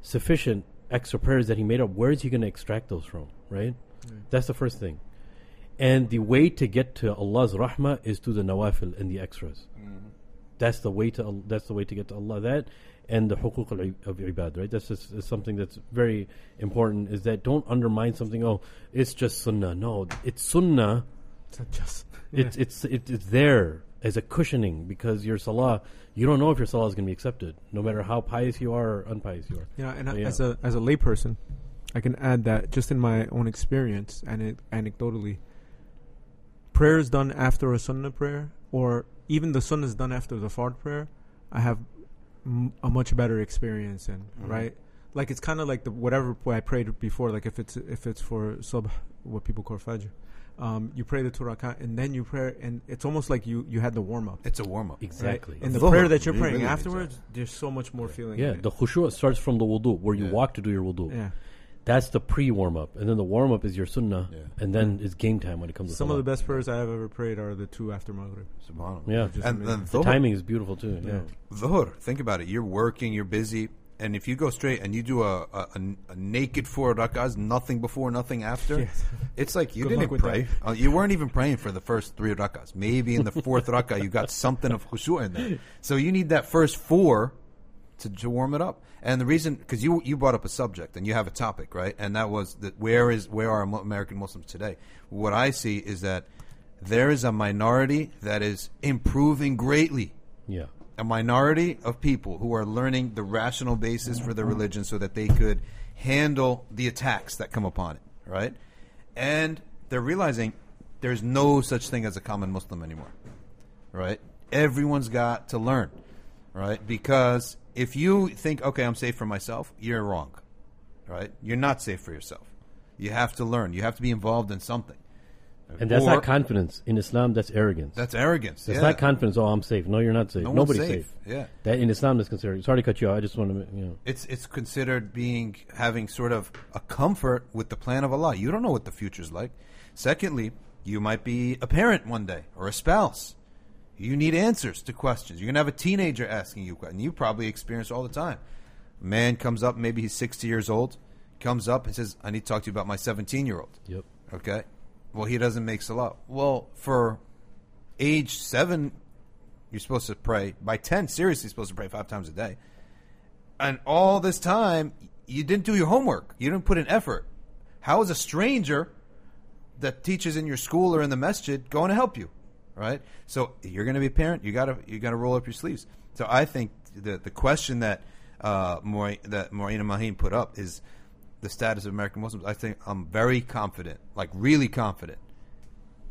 sufficient extra prayers that he made up, where is he going to extract those from, right? That's the first thing. And the way to get to Allah's rahmah is through the nawafil and the extras. That's the way to get to Allah. That and the huquq of ibad, right? That's just is something that's very important, is that don't undermine something, oh, it's just sunnah. No, it's sunnah. It's not just. It's there as a cushioning, because your salah, you don't know if your salah is going to be accepted, no matter how pious you are or unpious you are. Yeah, and as a layperson, I can add that just in my own experience and anecdotally, prayers done after a sunnah prayer, or even the sunnah is done after the fard prayer, I have a much better experience in, right? Like it's kind of like whatever I prayed before, like if it's for subh, what people call fajr. You pray the 2 rakat and then you pray, and it's almost like you had the warm up. It's a warm up, exactly. Right? And the prayer that you're praying afterwards, there's so much more feeling. Yeah, the khushu' starts from the wudu, where you walk to do your wudu. Yeah, that's the pre warm up, and then the warm up is your sunnah, and then it's game time when it comes to some salah. of the best prayers I have ever prayed are the 2 after Maghrib. Subhanallah. Yeah, and then the timing is beautiful too. Yeah, Dhuhr, think about it. You're working, you're busy. And if you go straight and you do a naked 4 rak'ahs, nothing before, nothing after, it's like you didn't pray. You weren't even praying for the first 3 rak'ahs. Maybe in the 4th rak'ah you got something of khushu' in there. So you need that first 4 to warm it up. And the reason, because you brought up a subject and you have a topic, right? And that was where are American Muslims today? What I see is that there is a minority that is improving greatly. Yeah. A minority of people who are learning the rational basis for their religion so that they could handle the attacks that come upon it, right? And they're realizing there's no such thing as a common Muslim anymore, right? Everyone's got to learn, right? Because if you think, okay, I'm safe for myself, you're wrong, right? You're not safe for yourself. You have to learn. You have to be involved in something. And that's not confidence. In Islam, that's arrogance. That's arrogance. It's not confidence. Oh, I'm safe. No, you're not safe. Nobody's safe. Yeah. That in Islam is considered. Sorry to cut you off. I just want to, It's considered having sort of a comfort with the plan of Allah. You don't know what the future's like. Secondly, you might be a parent one day or a spouse. You need answers to questions. You're going to have a teenager asking you questions. You probably experience it all the time. A man comes up, maybe he's 60 years old, comes up and says, I need to talk to you about my 17-year-old. Yep. Okay. Well, he doesn't make salah. Well, for age 7, you're supposed to pray. By 10, seriously, you're supposed to pray 5 times a day. And all this time, you didn't do your homework. You didn't put in effort. How is a stranger that teaches in your school or in the masjid going to help you? Right? So you're going to be a parent. You got to roll up your sleeves. So I think the question that Muin and Mahim put up is the status of American Muslims. I think I'm very confident, like really confident,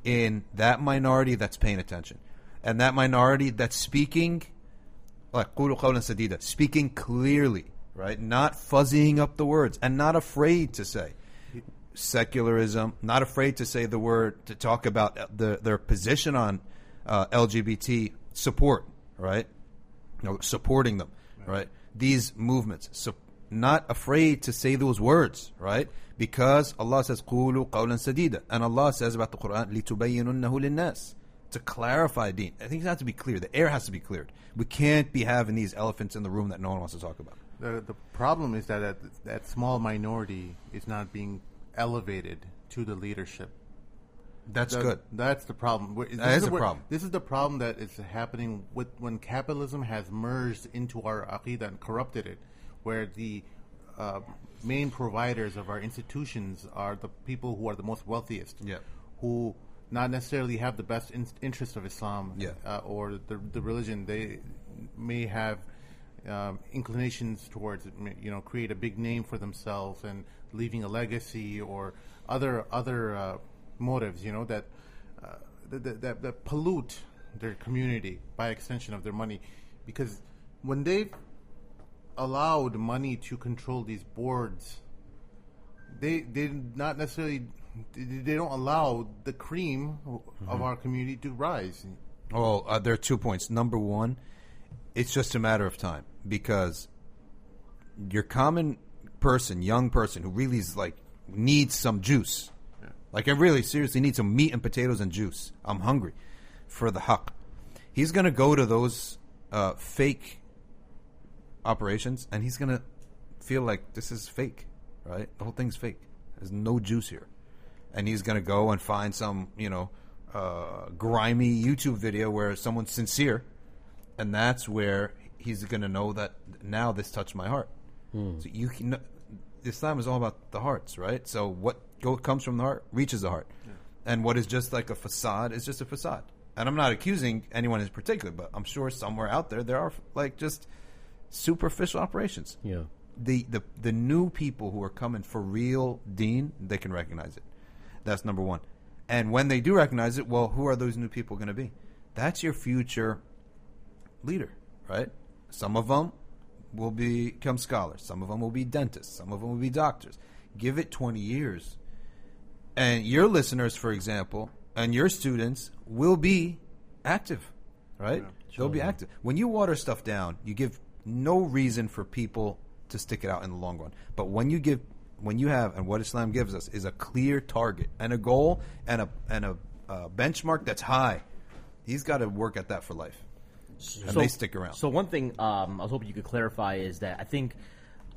in that minority that's paying attention, and that minority that's speaking, like qulu qawlan sadida, speaking clearly, right? Not fuzzying up the words, and not afraid to say secularism, not afraid to say the word, to talk about their position on LGBT support, right? Supporting them, right? These movements. So not afraid to say those words, right? Because Allah says قُولُوا قَوْلًا سَدِيدًا, and Allah says about the Quran لِتُبَيِّنُنَّهُ لِلنَّاسِ, to clarify deen. I think it has to be clear. The air has to be cleared. We can't be having these elephants in the room that no one wants to talk about. The problem is that small minority is not being elevated to the leadership. That's good. That's the problem. That is a problem. This is the problem that is happening when capitalism has merged into our aqidah and corrupted it, where the main providers of our institutions are the people who are the most wealthiest, who not necessarily have the best interest of Islam or the religion. They may have inclinations towards, create a big name for themselves and leaving a legacy, or other motives, that pollute their community by extension of their money. Because when they've allowed money to control these boards, they not necessarily, they don't allow the cream of our community to rise. Well, there are 2 points. Number one, it's just a matter of time, because your common person, young person who really is needs some juice. I really seriously need some meat and potatoes and juice. I'm hungry for the haqq. He's going to go to those fake operations, and he's going to feel like this is fake, right? The whole thing's fake. There's no juice here. And he's going to go and find some, grimy YouTube video where someone's sincere, and that's where he's going to know that now this touched my heart. So you can. Islam is all about the hearts, right? So what comes from the heart reaches the heart, and what is just like a facade is just a facade. And I'm not accusing anyone in particular, but I'm sure somewhere out there are like just superficial operations. Yeah. The new people who are coming for real deen, they can recognize it. That's number one. And when they do recognize it, well, who are those new people going to be? That's your future leader, right? Some of them will become scholars. Some of them will be dentists. Some of them will be doctors. Give it 20 years. And your listeners, for example, and your students will be active, right? Yeah, They'll be active. When you water stuff down, you give no reason for people to stick it out in the long run. But when you have, and what Islam gives us is a clear target and a goal and a benchmark that's high, he's got to work at that for life. And they stick around. So one thing I was hoping you could clarify is that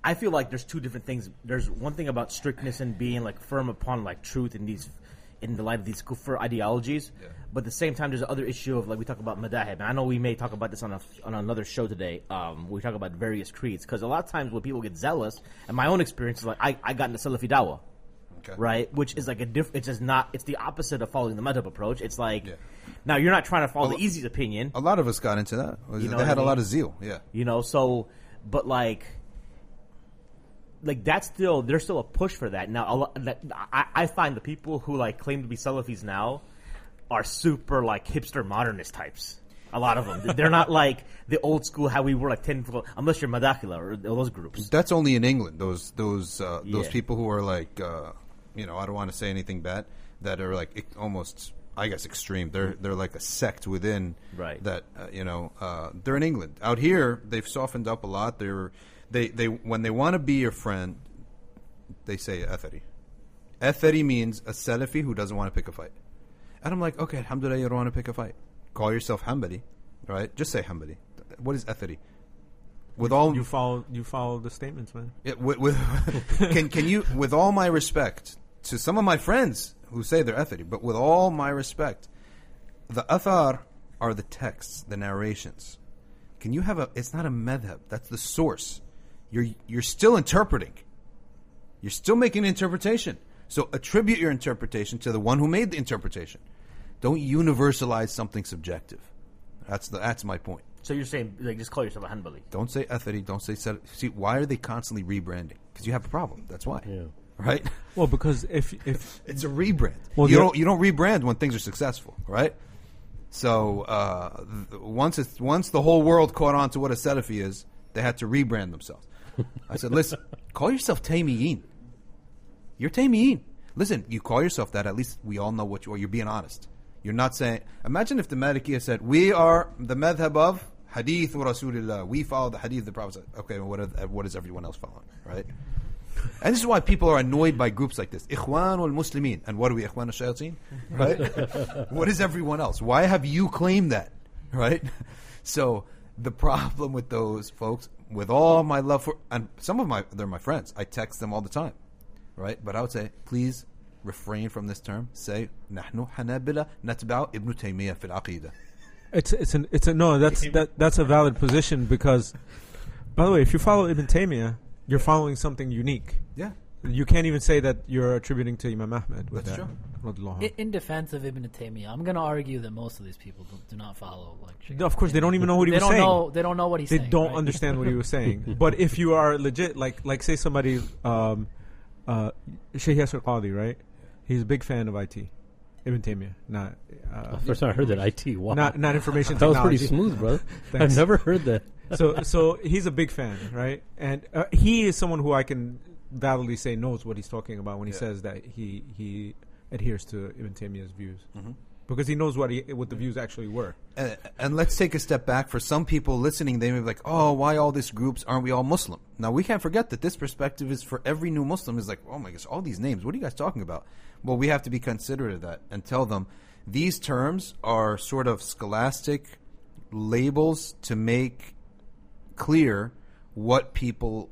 I feel like there's two different things. There's one thing about strictness and being like firm upon like truth in the light of these kufr ideologies, but at the same time there's another issue of like we talk about madahib. And I know we may talk about this on another show today. We talk about various creeds because a lot of times when people get zealous, and my own experience is like I got into Salafi Dawah. Okay. Right, which is like it's just not. It's the opposite of following the madhab approach. It's like now you're not trying to follow the easy's opinion. A lot of us got into that. They had a lot of zeal. Yeah, So, but like there's still a push for that. Now, I find the people who like claim to be Salafis now are super like hipster modernist types. A lot of them. They're not like the old school how we were like 10, unless you're Madakhila or those groups. That's only in England. Those people who are like. I don't want to say anything bad, that are like almost, I guess, extreme. They're like a sect within that. They're in England. Out here, they've softened up a lot. They when they want to be your friend, they say Athari. Athari means a Salafi who doesn't want to pick a fight. And I'm like, okay, alhamdulillah, you don't want to pick a fight. Call yourself Hanbali, right? Just say Hanbali. What is Athari? You follow the statements, man. Yeah, can you, with all my respect to some of my friends who say they're athari, but with all my respect, the athar are the texts, the narrations. Can you have it's not a madhab, that's the source. You're still interpreting. You're still making an interpretation. So attribute your interpretation to the one who made the interpretation. Don't universalize something subjective. That's my point. So you're saying, like, just call yourself a Hanbali. Don't say Athari, don't say Salafi. See, why are they constantly rebranding? Because you have a problem. That's why. Yeah. Right? Well, because if it's a rebrand. Well, you don't rebrand when things are successful, right? So once the whole world caught on to what a Salafi is, they had to rebrand themselves. I said, listen, call yourself Taymiyin. You're Taymiyin. Listen, you call yourself that, at least we all know what you are. You're being honest. You're not saying... Imagine if the Malikis said, we are the madhab of Hadith wa Rasulillah. We follow the Hadith of the Prophet. Okay, well, what is everyone else following, right? And this is why people are annoyed by groups like this. Ikhwan wal Muslimin. And what are we, Ikhwan al-Shayateen? Right? What is everyone else? Why have you claimed that? Right? So the problem with those folks, with all my love for... And they're my friends. I text them all the time. Right? But I would say, please... refrain from this term. Say نحن حنابلة نتبع ابن تيمية في العقيدة. That's a valid position because, by the way, if you follow Ibn Taymiyyah, you're following something unique. Yeah. You can't even say that you're attributing to Imam Ahmed with That's that. True. In defense of Ibn Taymiyyah, I'm going to argue that most of these people do not follow. No, of course, they don't even know what he was saying. They don't know what he's saying. They don't understand what he was saying. But if you are legit, like say somebody, Shaykh Yasir Qadi, right? He's a big fan of IT. Ibn Taymiyyah. Not, first time I heard that IT. Wow. Not information that technology. was pretty smooth, bro. I've never heard that. So he's a big fan, right? And he is someone who I can validly say knows what he's talking about when he says that he adheres to Ibn Taymiyyah's views. Mm-hmm. Because he knows what the views actually were. And let's take a step back. For some people listening, they may be like, oh, why all these groups? Aren't we all Muslim? Now, we can't forget that this perspective is for every new Muslim. Is like, oh my gosh, all these names. What are you guys talking about? Well, we have to be considerate of that and tell them these terms are sort of scholastic labels to make clear what people's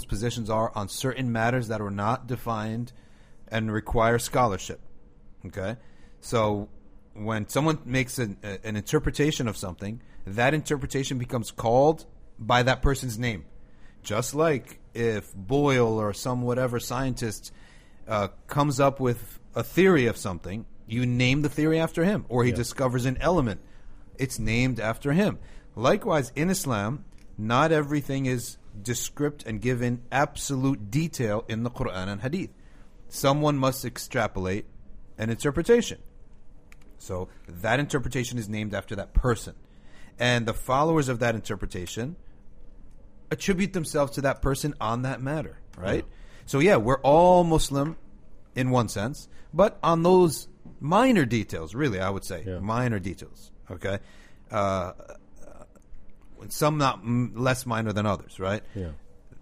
positions are on certain matters that are not defined and require scholarship. Okay? So when someone makes an interpretation of something, that interpretation becomes called by that person's name. Just like if Boyle or some whatever scientist comes up with a theory of something, you name the theory after him. Or he discovers an element, it's named after him. Likewise, in Islam, not everything is descript and given absolute detail in the Quran and Hadith. Someone must extrapolate an interpretation. So that interpretation is named after that person. And the followers of that interpretation attribute themselves to that person on that matter, right? Yeah. So yeah, we're all Muslim in one sense, but on those minor details, really, I would say, minor details, okay? Some not less minor than others, right? Yeah.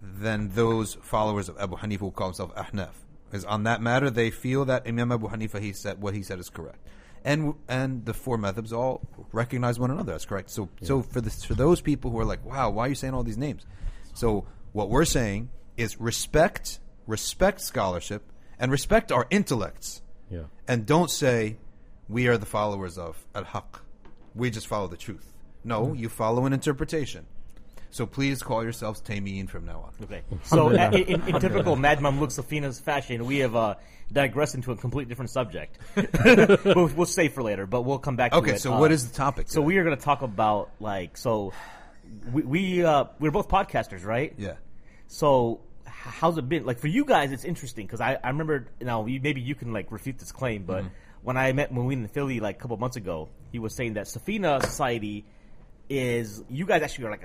Then those followers of Abu Hanifa will call themselves Ahnaf. Because on that matter, they feel that Imam Abu Hanifa, what he said is correct. And the four madhabs all recognize one another. That's correct. So for those people who are like, wow, why are you saying all these names? So what we're saying is respect scholarship, and respect our intellects. Yeah. And don't say we are the followers of al-haq. We just follow the truth. No, you follow an interpretation. So please call yourselves Taymiyin from now on. Okay. So in typical Mad Mamluk Safina's fashion, we have digressed into a completely different subject. We'll save for later, but we'll come back to it. Okay, so what is the topic today? So we are going to talk about, we're both podcasters, right? Yeah. So how's it been? Like, for you guys, it's interesting, because I remember, maybe you can, refute this claim, but when I met Muin in Philly, a couple months ago, he was saying that Safina Society is, you guys actually are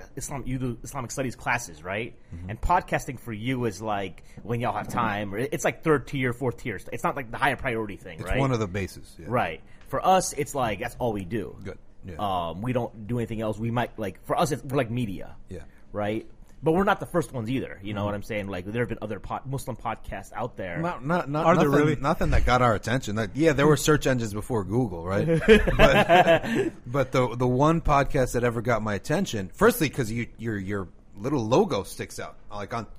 you do Islamic studies classes, right? Mm-hmm. And podcasting for you is when y'all have time, or it's third tier, fourth tier. It's not the higher priority thing, right? It's one of the bases. Yeah. Right. For us, it's that's all we do. Good. Yeah. We don't do anything else. We might, for us, we're like media. Yeah. Right? But we're not the first ones either. You know what I'm saying? There have been other Muslim podcasts out there. Are there really? Nothing that got our attention. There were search engines before Google, right? but the one podcast that ever got my attention, firstly, because your little logo sticks out.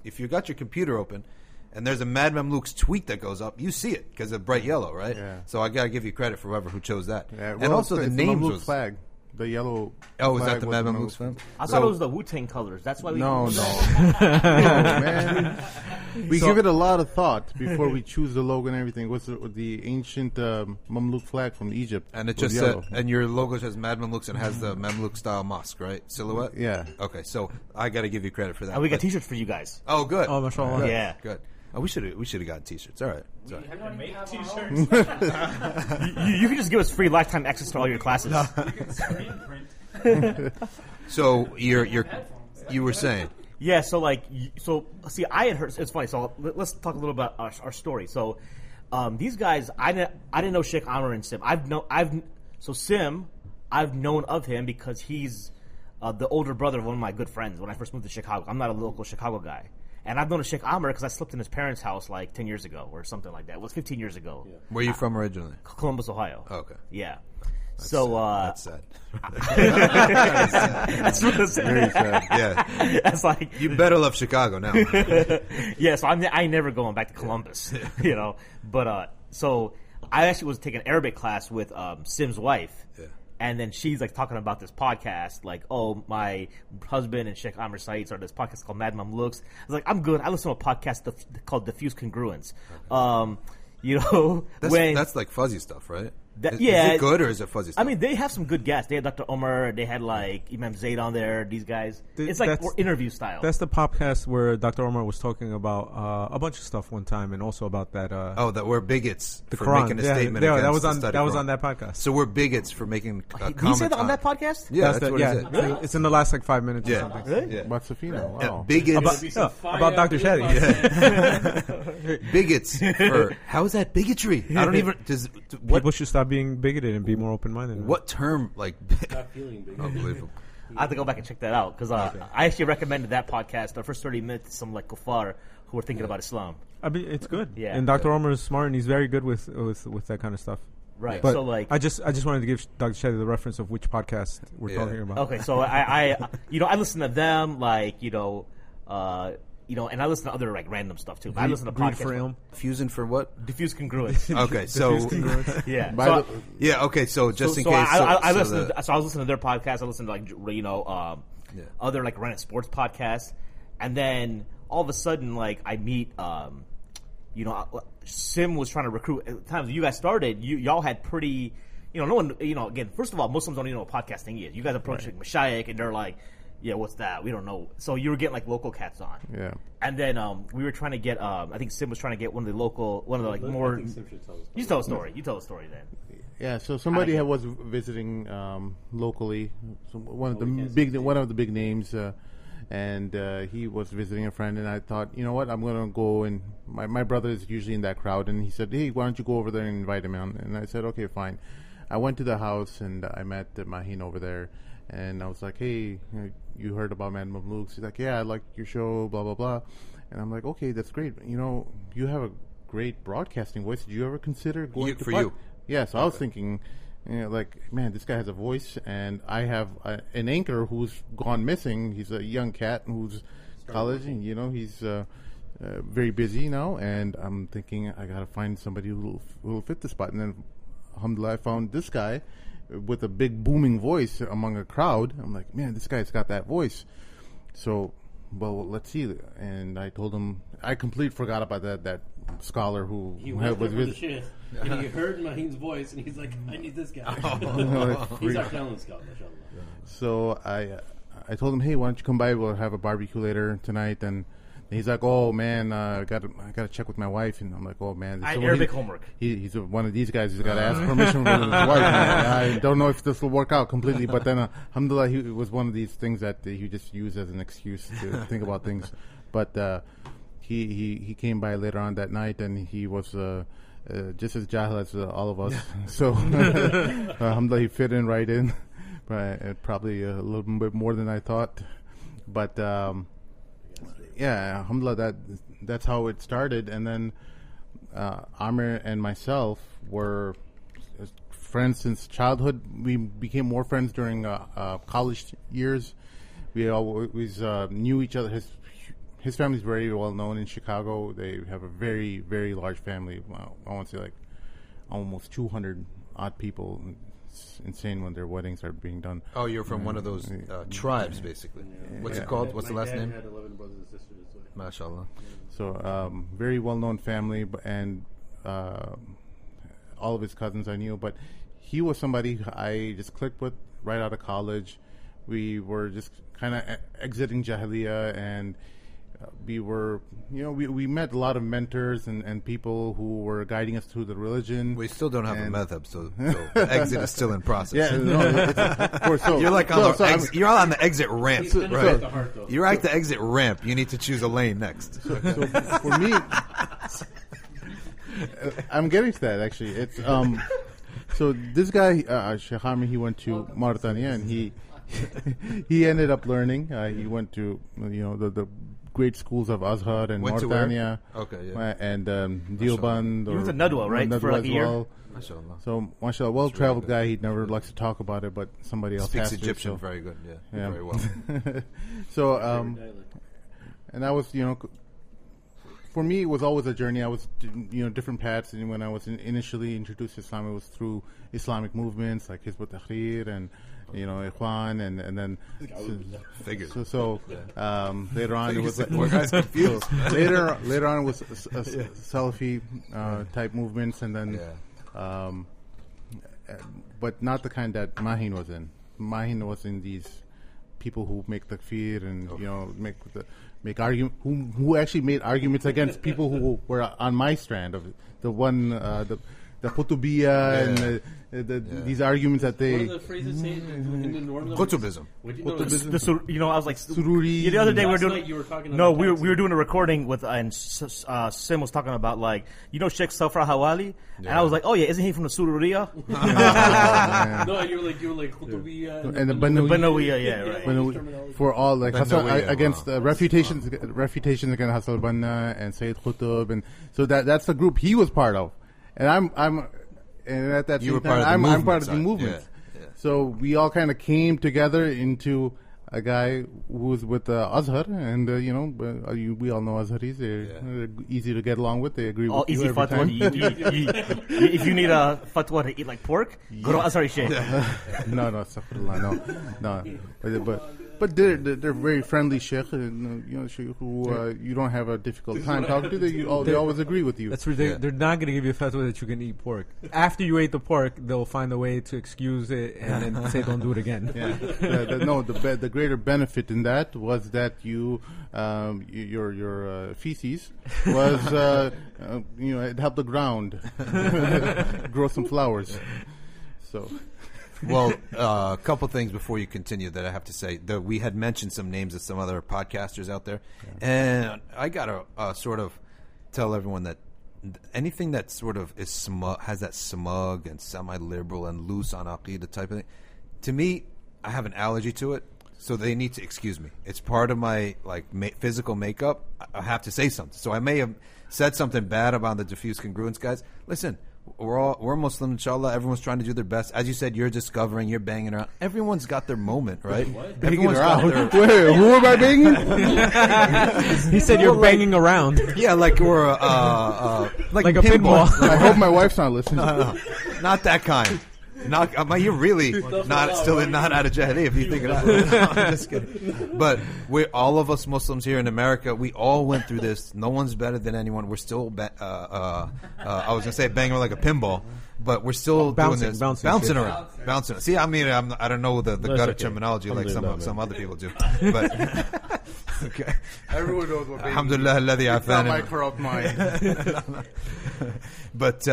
If you got your computer open and there's a Mad Mamluk's tweet that goes up, you see it because it's bright yellow, right? Yeah. So I got to give you credit for whoever who chose that. Yeah, and also the name was flag. The yellow. Oh, is that the Mad Mamluk's flag? I thought it was the Wu-Tang colors. That's why we. No, man. We give it a lot of thought before we choose the logo and everything. What's the ancient Mamluk flag from Egypt? And it just said, and your logo says Mad Mamluks and has the Mamluk style mosque, right? Silhouette. Yeah. Okay, so I got to give you credit for that. And we got T-shirts for you guys. Oh, good. Oh, mashallah. Yeah, good. Oh, we should have gotten T-shirts. All right. We have to make T-shirts. You can just give us free lifetime access to all your classes. You can screen print. So you were saying? Yeah. So see, I had heard. It's funny. So let's talk a little about our story. So these guys, I didn't know Sheikh Amr and Sim. Sim, I've known of him because he's the older brother of one of my good friends when I first moved to Chicago. I'm not a local Chicago guy. And I've known a Sheikh Amr because I slept in his parents' house 10 years ago or something like that. It was 15 years ago. Yeah. Where are you from originally? Columbus, Ohio. Oh, okay. Yeah. That's sad. That's really sad. Very sad. Yeah. That's you better love Chicago now. Yeah, so I ain't never going back to Columbus, But so I actually was taking an Arabic class with Sim's wife. Yeah. And then she's talking about this podcast, my husband and Sheikh Amr Said started this podcast called Mad Mamluks. I was like, I'm good. I listen to a podcast called Diffuse Congruence. Okay. That's fuzzy stuff, right? Is it good or is it fuzzy stuff? I mean, they have some good guests. They had Dr. Omar. They had Imam Zaid on there. These guys. It's interview style. That's the podcast where Dr. Omar was talking about a bunch of stuff one time, and also about that. That we're bigots for Quran. making a statement. Yeah, against that was on that podcast. So we're bigots for making a comment. Did he say that on that podcast? Yeah, that's what he said. Really? It's in the last 5 minutes or something. Really? Yeah. About Safina. Wow. Bigots. About Dr. Shadee. Yeah. Bigots for how is that bigotry? I don't even. People should stop being bigoted and be more open-minded. What term Not feeling big. Unbelievable. I have to go back and check that out because I actually recommended that podcast. The first 30 minutes to some kuffar who are thinking about Islam. I mean, it's good. Yeah. And Dr. Omar is smart and he's very good with that kind of stuff. Right. But so I just wanted to give Dr. Shadee the reference of which podcast we're talking about. Okay. So I listen to them and I listen to other like random stuff too. I listen to Green podcasts. frame. Fusing for what? Diffuse congruence. Okay, so Yeah. okay. So just in case, I listened. So I was listening to their podcast. I listened to like other like random sports podcasts, and then all of a sudden like I meet Sim was trying to recruit. At the time you guys started, y'all had pretty. No one. Again, first of all, Muslims don't even know what podcasting is. You guys approach like Mashayikh, and they're like, "Yeah, what's that? We don't know." So you were getting like local cats on. Yeah. And then we were trying to get. I think Sim was trying to get one of the like more. You tell the story. You tell the story then. Yeah. So somebody was visiting locally. So one of the big names. And he was visiting a friend, and I thought, you know what, I'm going to go, and my brother is usually in that crowd, and he said, hey, why don't you go over there and invite him on? And I said, okay, fine. I went to the house, and I met Mahin over there, and I was like, hey, you heard about Mad Mamluks? He's like, yeah, I like your show, blah, blah, blah. And I'm like, okay, that's great. You have a great broadcasting voice. Did you ever consider going to you? Yeah, so I was thinking... man, this guy has a voice, and I have an anchor who's gone missing. He's a young cat who's college, and he's very busy now. And I'm thinking I gotta find somebody who will fit the spot. And then, alhamdulillah, I found this guy with a big booming voice among a crowd. I'm like, man, this guy's got that voice. So, well, let's see. And I told him I completely forgot about that scholar who was with. And he heard Mahin's voice, and he's like, I need this guy. He's our talent scout, mashallah. So I told him, hey, why don't you come by? We'll have a barbecue later tonight. And he's like, oh, man, I got to check with my wife. And I'm like, oh, man. Arabic homework. He's one of these guys who's got to ask permission from his wife. I don't know if this will work out completely. But then, alhamdulillah, it was one of these things that he just used as an excuse to think about things. But he came by later on that night, and he was... just as jahil as all of us. So, alhamdulillah, he fit in right in. Probably a little bit more than I thought. But, alhamdulillah, that's how it started. And then Amir and myself were friends since childhood. We became more friends during college years. We always knew each other. His family is very well known in Chicago. They have a very, very large family. I want to say like almost 200 odd people. It's insane when their weddings are being done. Oh, you're from one of those tribes, basically. What's it called? What's the last name? My dad had 11 brothers and sisters. MashaAllah. So, very well-known family, and all of his cousins I knew. But he was somebody I just clicked with right out of college. We were just kind of exiting Jahiliyyah, and we were, we met a lot of mentors and people who were guiding us through the religion. We still don't have a madhab, so the exit is still in process. Yeah, of course. So, you're like you're on the exit ramp, right? You're at the exit ramp. You need to choose a lane next. So for me, I'm getting to that actually. It's so this guy, Sheikh Amir, he went to Mauritania, and he ended up learning. He went to the great schools of Azhar and Mauritania. Okay, yeah. And Deoband. He was a Nadwa, right? Nadwa for like as a year. well. MashaAllah. So, mashallah, well-traveled guy. He never likes to talk about it, but somebody else speaks has Egyptian to, so. very good. Yeah, very well. So, and I was, for me, it was always a journey. I was, different paths. And when I was initially introduced to Islam, it was through Islamic movements like Hizb ut-Tahrir and Ikhwan, and then so later on it was later on it was Salafi type movements, and then but not the kind that Mahin was in. Mahin was in these people who make takfir and make argument who actually made arguments against people who were on my strand of the one the Qutubiyya and these arguments that they... What are the phrases say in the norm? Qutubism. I was like... Sururi. The other day we were doing... You were talking no, we were doing a recording with... and Sim was talking about like... Sheikh Safra Hawali? And I was like, oh yeah, isn't he from the Sururiya? No, you were like Qutubiyya. And the Banawiyya, yeah, right. Banawi, for all like against refutations against Hassan al-Banna and Sayyid Qutb, and so that's the group he was part of. And I'm at that same time, I'm part of the movement. Yeah. So we all kind of came together into a guy who's with Azhar, and we all know Azharis. They're easy to get along with. They agree with you easy every fatwa. time. If you need a fatwa to eat like pork, go to Azhari Sheikh. No, astaghfirullah, no. But they're very friendly sheikh, sheikh who you don't have a difficult time talking to. They always agree with you. That's ridiculous. They're not going to give you a fatwa that you can eat pork. After you ate the pork, they'll find a way to excuse it and then say don't do it again. The greater benefit in that was that your feces was it helped the ground grow some flowers. So. Well, a couple things before you continue that I have to say. We had mentioned some names of some other podcasters out there, and I gotta sort of tell everyone that anything that sort of is has that smug and semi-liberal and loose on aqidah type of thing, to me, I have an allergy to it. So they need to excuse me. It's part of my physical makeup. I have to say something. So I may have said something bad about the diffuse congruence guys. Listen. We're Muslim, inshallah. Everyone's trying to do their best. As you said, you're discovering, you're banging around. Everyone's got their moment, right? Everyone's got their... Wait, who am I banging? He said you're banging around. Yeah, like we're like a pinball. I hope my wife's not listening. No, not that kind. You're really not out of Jahili if you think of that. No, I'm just kidding. But all of us Muslims here in America, we all went through this. No one's better than anyone. We're still, I was gonna say banging like a pinball, but we're still doing this, bouncing around. See, I mean, I don't know the gutter terminology like some other people do. But okay, everyone knows what. Alhamdulillah, alladhi afani. Not my corrupt mind. But.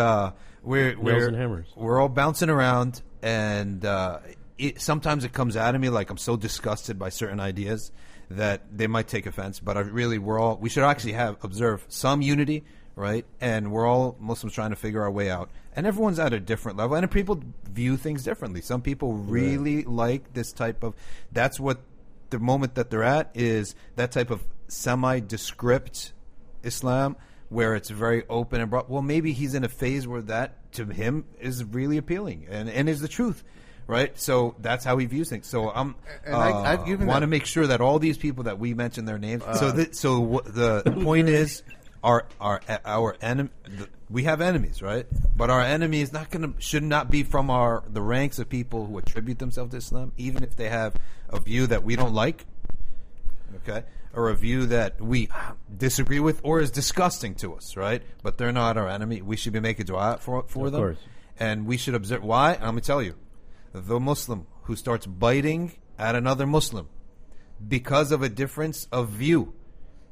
We're all bouncing around, and sometimes it comes out of me like I'm so disgusted by certain ideas that they might take offense. But we should actually observe some unity, right? And we're all Muslims trying to figure our way out, and everyone's at a different level, and people view things differently. Some people really like this type of. That's what the moment that they're at is that type of semi-descript Islam. Where it's very open and broad. Well, maybe he's in a phase where that to him is really appealing and is the truth, right? So that's how he views things. So I want to make sure that all these people that we mentioned their names. The point is, our enemy. We have enemies, right? But our enemy is should not be from the ranks of people who attribute themselves to Islam, even if they have a view that we don't like. Okay. Or a view that we disagree with or is disgusting to us, right? But they're not our enemy. We should be making dua for them. Of course. And we should observe. Why? And I'm going to tell you. The Muslim who starts biting at another Muslim because of a difference of view,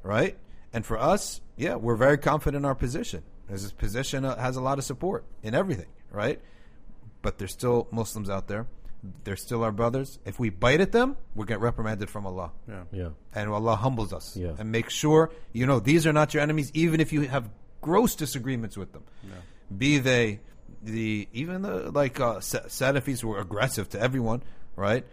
right? And for us, we're very confident in our position. This position has a lot of support in everything, right? But there's still Muslims out there. They're still our brothers. If we bite at them, we'll get reprimanded from Allah. Yeah. And Allah humbles us. And make sure, these are not your enemies, even if you have gross disagreements with them. Be they Salafis who are aggressive to everyone, right?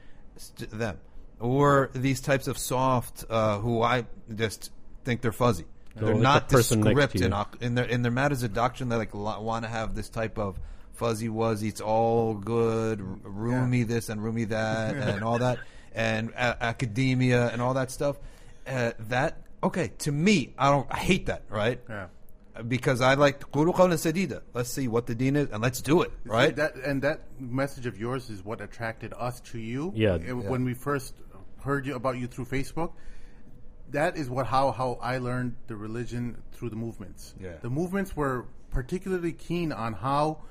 Them. Or these types of soft, who I just think they're fuzzy. They're not descript in their matters of doctrine. They want to have this type of fuzzy wuzzy, it's all good, roomy this and roomy that, and all that, and academia and all that stuff. To me, I hate that, right? Yeah. Because I like qulu qawlan sadida. Let's see what the deen is, and let's do it, right? That message of yours is what attracted us to you. When we first heard about you through Facebook, that is how I learned the religion through the movements. Yeah. The movements were particularly keen on how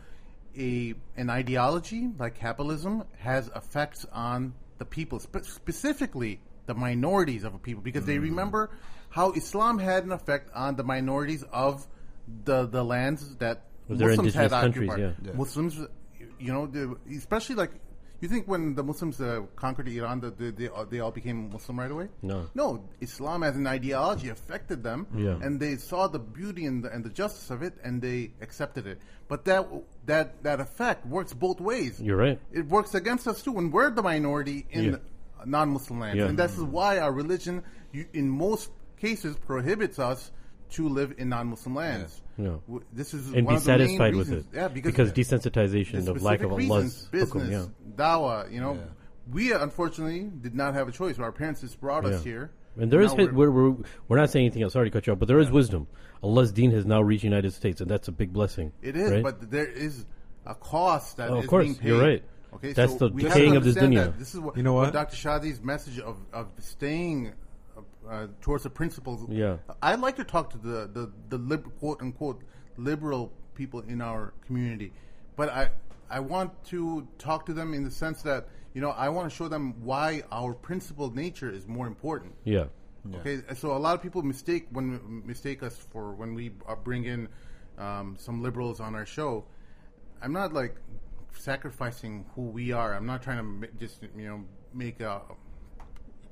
an ideology like capitalism has effects on the people, specifically the minorities of a people, because they remember how Islam had an effect on the minorities of the lands that Muslims had occupied. Muslims, especially you think when the Muslims conquered Iran, they all became Muslim right away? No. Islam as an ideology affected them, and they saw the beauty and the justice of it, and they accepted it. But that effect works both ways. You're right. It works against us too when we're the minority in non-Muslim lands, and that's why our religion, in most cases, prohibits us to live in non-Muslim lands. This is and one be of satisfied the main with reasons. Because desensitization of lack of Allah's business, hukum, dawah, we unfortunately did not have a choice. Our parents just brought us here. And there is, we're not saying anything else. Sorry to cut you off, but there is wisdom. Allah's deen has now reached the United States, and that's a big blessing. It is, right? but there is a cost that is of course, being paid. You're right. Okay, that's so the decaying of this dunya. This is what, you know what? Dr. Shadee's message of staying towards the principles. Yeah. I'd like to talk to the quote unquote liberal people in our community, but I want to talk to them in the sense that, I want to show them why our principled nature is more important. Yeah. Okay, so a lot of people mistake us for when we bring in some liberals on our show. I'm not like sacrificing who we are. I'm not trying to just make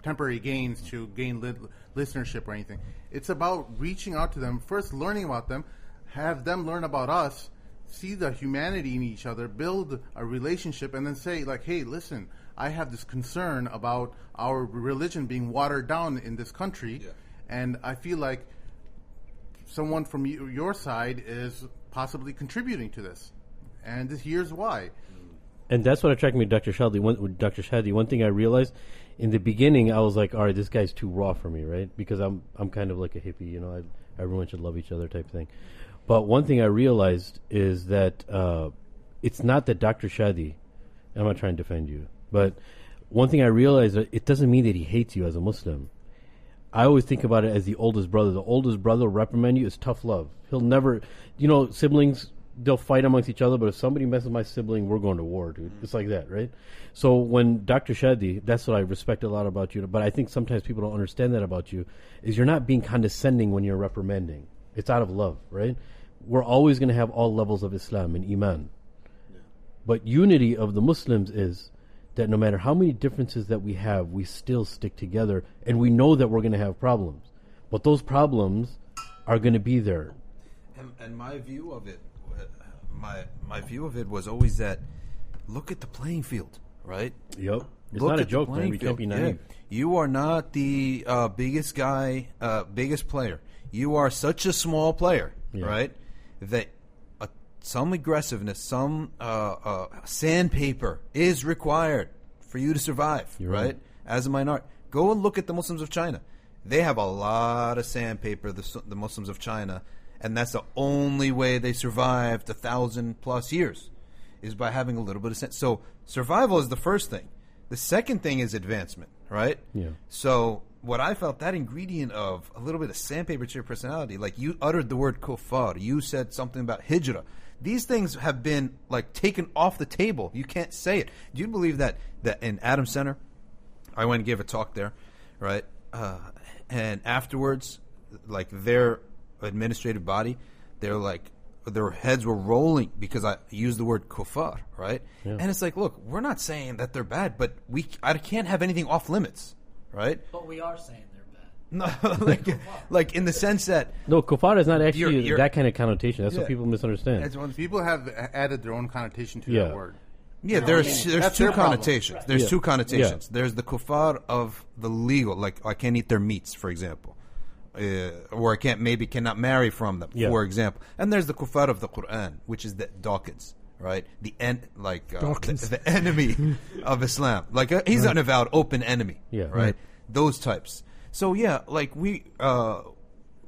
temporary gains to gain listenership or anything. It's about reaching out to them, first learning about them, have them learn about us, see the humanity in each other, build a relationship, and then say, like, hey, listen, I have this concern about our religion being watered down in this country, and I feel like someone from your side is possibly contributing to this, and here's why. And that's what attracted me to Dr. Shadee. One thing I realized in the beginning, I was like, all right, this guy's too raw for me, right? Because I'm kind of like a hippie, everyone should love each other type thing. But one thing I realized is that it's not that Dr. Shadee, I'm not trying to defend you, but one thing I realized that it doesn't mean that he hates you as a Muslim. I always think about it as the oldest brother. The oldest brother will reprimand you is tough love. He'll never, siblings, they'll fight amongst each other, but if somebody messes my sibling, we're going to war, dude. It's like that, right? So when Dr. Shadee, that's what I respect a lot about you, but I think sometimes people don't understand that about you, is you're not being condescending when you're reprimanding. It's out of love, right? We're always going to have all levels of Islam and Iman. But unity of the Muslims is that no matter how many differences that we have, we still stick together, and we know that we're going to have problems. But those problems are going to be there. And my view of it, my view of it was always that look at the playing field, right? Yep. It's not a joke, man. We can't be naive. Yeah. You are not the biggest guy, biggest player. You are such a small player, right? That some aggressiveness, some sandpaper is required for you to survive, right? As a minority. Go and look at the Muslims of China. They have a lot of sandpaper, the Muslims of China, and that's the only way they survived 1,000+ years, is by having a little bit of sand. So survival is the first thing. The second thing is advancement, right? Yeah. So what I felt, that ingredient of a little bit of sandpaper to your personality, like you uttered the word kuffar, you said something about hijrah. These things have been like taken off the table. You can't say it. Do you believe that in Adams Center, I went and gave a talk there, right? And afterwards, like their administrative body, they're like, their heads were rolling because I used the word kuffar, right? Yeah. And it's like, look, we're not saying that they're bad, but I can't have anything off limits, right? But we are saying they're bad. No, like in the sense that kuffar is not actually that kind of connotation. That's what people misunderstand. People have added their own connotation to that word. Yeah, there's two connotations. Right. There's two connotations. Yeah. There's the kuffar of the legal, like I can't eat their meats, for example. Or I cannot marry from them, for example. And there's the kuffar of the Quran, which is the Dawkins, right? The enemy of Islam. Like he's an avowed open enemy, right? Those types. So like we're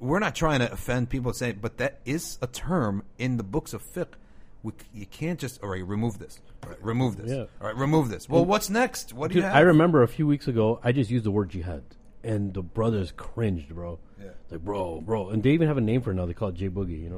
not trying to offend people saying, but that is a term in the books of fiqh. You can't just remove this. Right, remove this. Yeah. All right, remove this. Well, what's next? What do you have? I remember a few weeks ago, I just used the word jihad. And the brothers cringed, bro. Yeah. Like, bro. And they even have a name for it now. They call it J Boogie,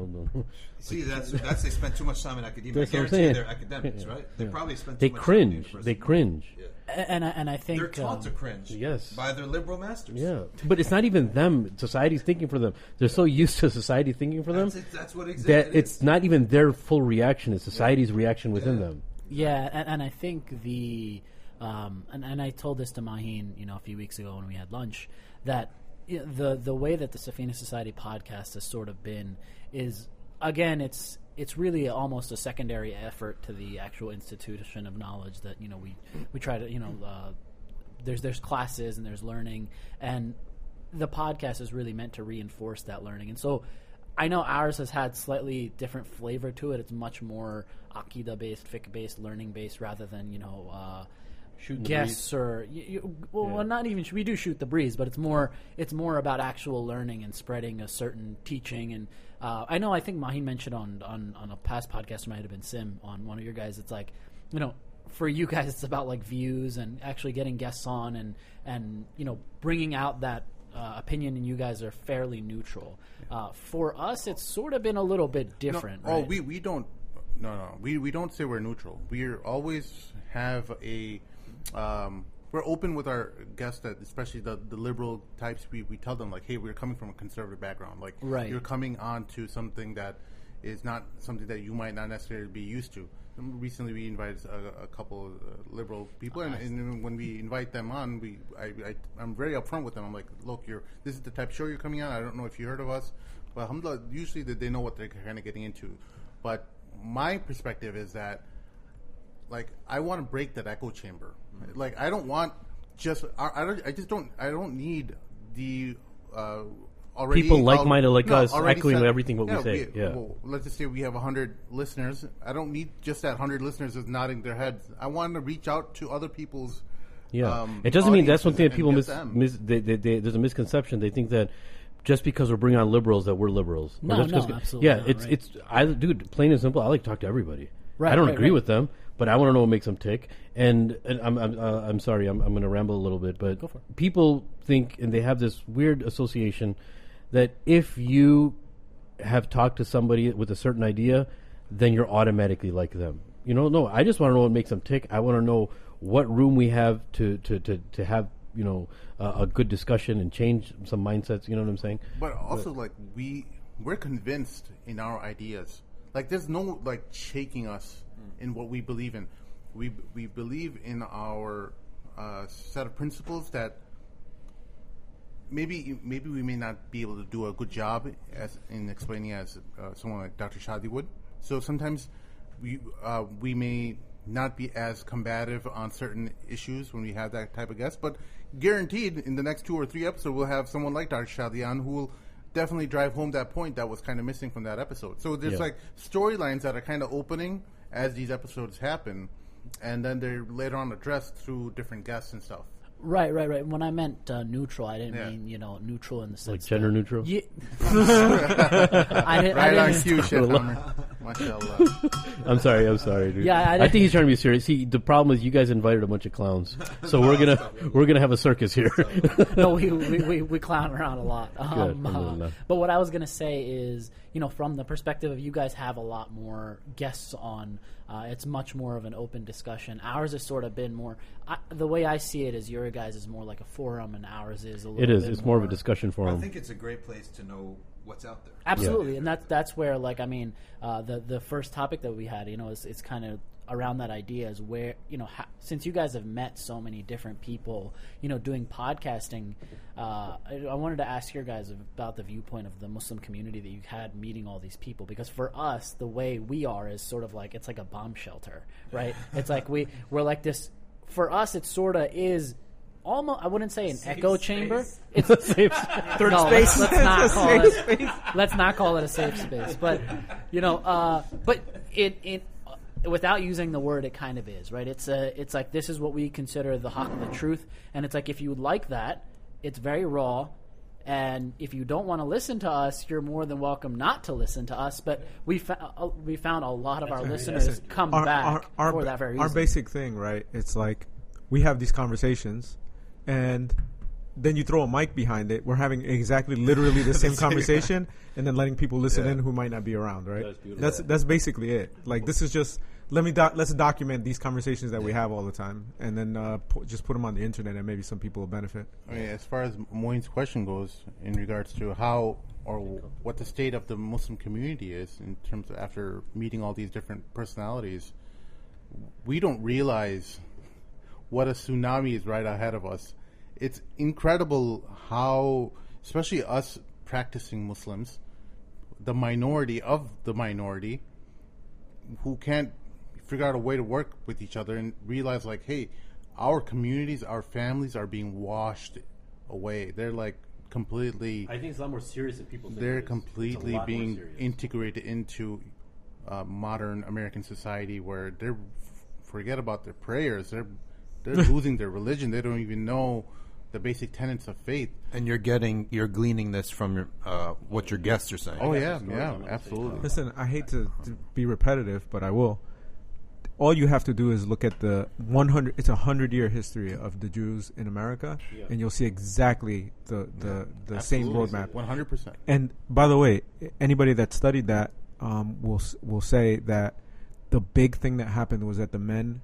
See, that's they spend too much time in academia. I guarantee they're academics, right? They probably spend too much time. They cringe. Yeah. And I think they're taught to cringe. Yes. By their liberal masters. Yeah. But it's not even them. Society's thinking for them. They're so used to society thinking for them. That's what exactly that it's not even their full reaction. It's society's reaction within them. Yeah, and I think the and I told this to Muin, a few weeks ago when we had lunch, that the way that the Safina Society podcast has sort of been is, again, it's really almost a secondary effort to the actual institution of knowledge that we try to there's classes and there's learning, and the podcast is really meant to reinforce that learning. And so I know ours has had slightly different flavor to it. It's much more Aqidah based, fiqh based, learning based, rather than guests or well, not even we do shoot the breeze, but it's more about actual learning and spreading a certain teaching. And I think Muin mentioned on a past podcast, it might have been Sim on one of your guys. It's like, for you guys, it's about like views and actually getting guests on and bringing out that opinion, and you guys are fairly neutral. For us, it's sort of been a little bit different. No, right? we don't. No, we don't say we're neutral. We always have a. We're open with our guests, that especially the liberal types. We tell them like, hey, we're coming from a conservative background. Like, you're coming on to something that is not something that you might not necessarily be used to. Recently, we invited a couple of liberal people, and when we invite them on, I'm very upfront with them. I'm like, look, this is the type of show you're coming on. I don't know if you heard of us, but alhamdulillah, usually they know what they're kind of getting into. But my perspective is that, like, I want to break that echo chamber. Like, I don't want I don't need the already people like-minded like us echoing everything what we say. Well, let's just say we have 100 listeners. I don't need just that 100 listeners just nodding their heads. I want to reach out to other people's. It doesn't mean that's one thing that people there's a misconception. They think that just because we're bringing on liberals that we're liberals. No, absolutely. Yeah, dude, plain and simple. I like to talk to everybody. Right, I don't agree with them, but I want to know what makes them tick. And I'm sorry, I'm going to ramble a little bit, but go for it. People think, and they have this weird association that if you have talked to somebody with a certain idea, then you're automatically like them. No, I just want to know what makes them tick. I want to know what room we have to have a good discussion and change some mindsets. You know what I'm saying? But also, like, we're convinced in our ideas. Like, there's no like shaking us in what we believe in. We believe in our set of principles that maybe we may not be able to do a good job in explaining as someone like Dr. Shadee would. So sometimes we may not be as combative on certain issues when we have that type of guest, but guaranteed in the next 2 or 3 episodes we'll have someone like Dr. Shadee on who will definitely drive home that point that was kind of missing from that episode. So there's like storylines that are kind of opening as these episodes happen, and then they're later on addressed through different guests and stuff. Right. When I meant neutral, I didn't mean neutral in the sense like gender neutral. Yeah. Right on cue, Chef Hammer. Mashallah. I'm sorry, dude. Yeah, I think he's trying to be serious. See, the problem is you guys invited a bunch of clowns, so we're gonna have a circus here. No, we clown around a lot. But what I was gonna say is, from the perspective of you guys have a lot more guests on. It's much more of an open discussion. Ours has sort of been more. The way I see it is your guys is more like a forum, and ours is a little. It is. It's more of a discussion forum. I think it's a great place to know what's out there. Absolutely, and that's where, like, I mean, the first topic that we had, it's kind of around that idea is where, since you guys have met so many different people, doing podcasting, I wanted to ask your guys about the viewpoint of the Muslim community that you had meeting all these people, because for us, the way we are is sort of like, it's like a bomb shelter, right? It's like we're like this, for us, it sort of is almost, I wouldn't say an echo chamber. It's a safe third space. Let's not call it a safe space. But but it without using the word, it kind of is, right? It's like, this is what we consider the haqq, the truth, and it's like, if you would like that, it's very raw. And if you don't want to listen to us, you're more than welcome not to listen to us. But we found a lot of our listeners come back for that very reason. Our basic thing, right? It's like, we have these conversations, and then you throw a mic behind it. We're having literally the same conversation, and then letting people listen in who might not be around, right? That's basically it. Like, this is just, let's document these conversations that we have all the time, and then just put them on the internet, and maybe some people will benefit. I mean, as far as Muin's question goes, in regards to how or what the state of the Muslim community is in terms of after meeting all these different personalities, we don't realize what a tsunami is right ahead of us. It's incredible how, especially us practicing Muslims, the minority of the minority, who can't figure out a way to work with each other and realize, like, hey, our communities, our families are being washed away. They're like completely. I think it's a lot more serious than people think. They're completely being integrated into modern American society, where they're forget about their prayers. They're they're losing their religion. They don't even know the basic tenets of faith. And you're gleaning this from what your guests are saying. Oh yeah, absolutely. Listen, I hate to be repetitive, but I will. All you have to do is look at the 100-year history of the Jews in America, and you'll see exactly the same roadmap. 100%. And by the way, anybody that studied that will say that the big thing that happened was that the men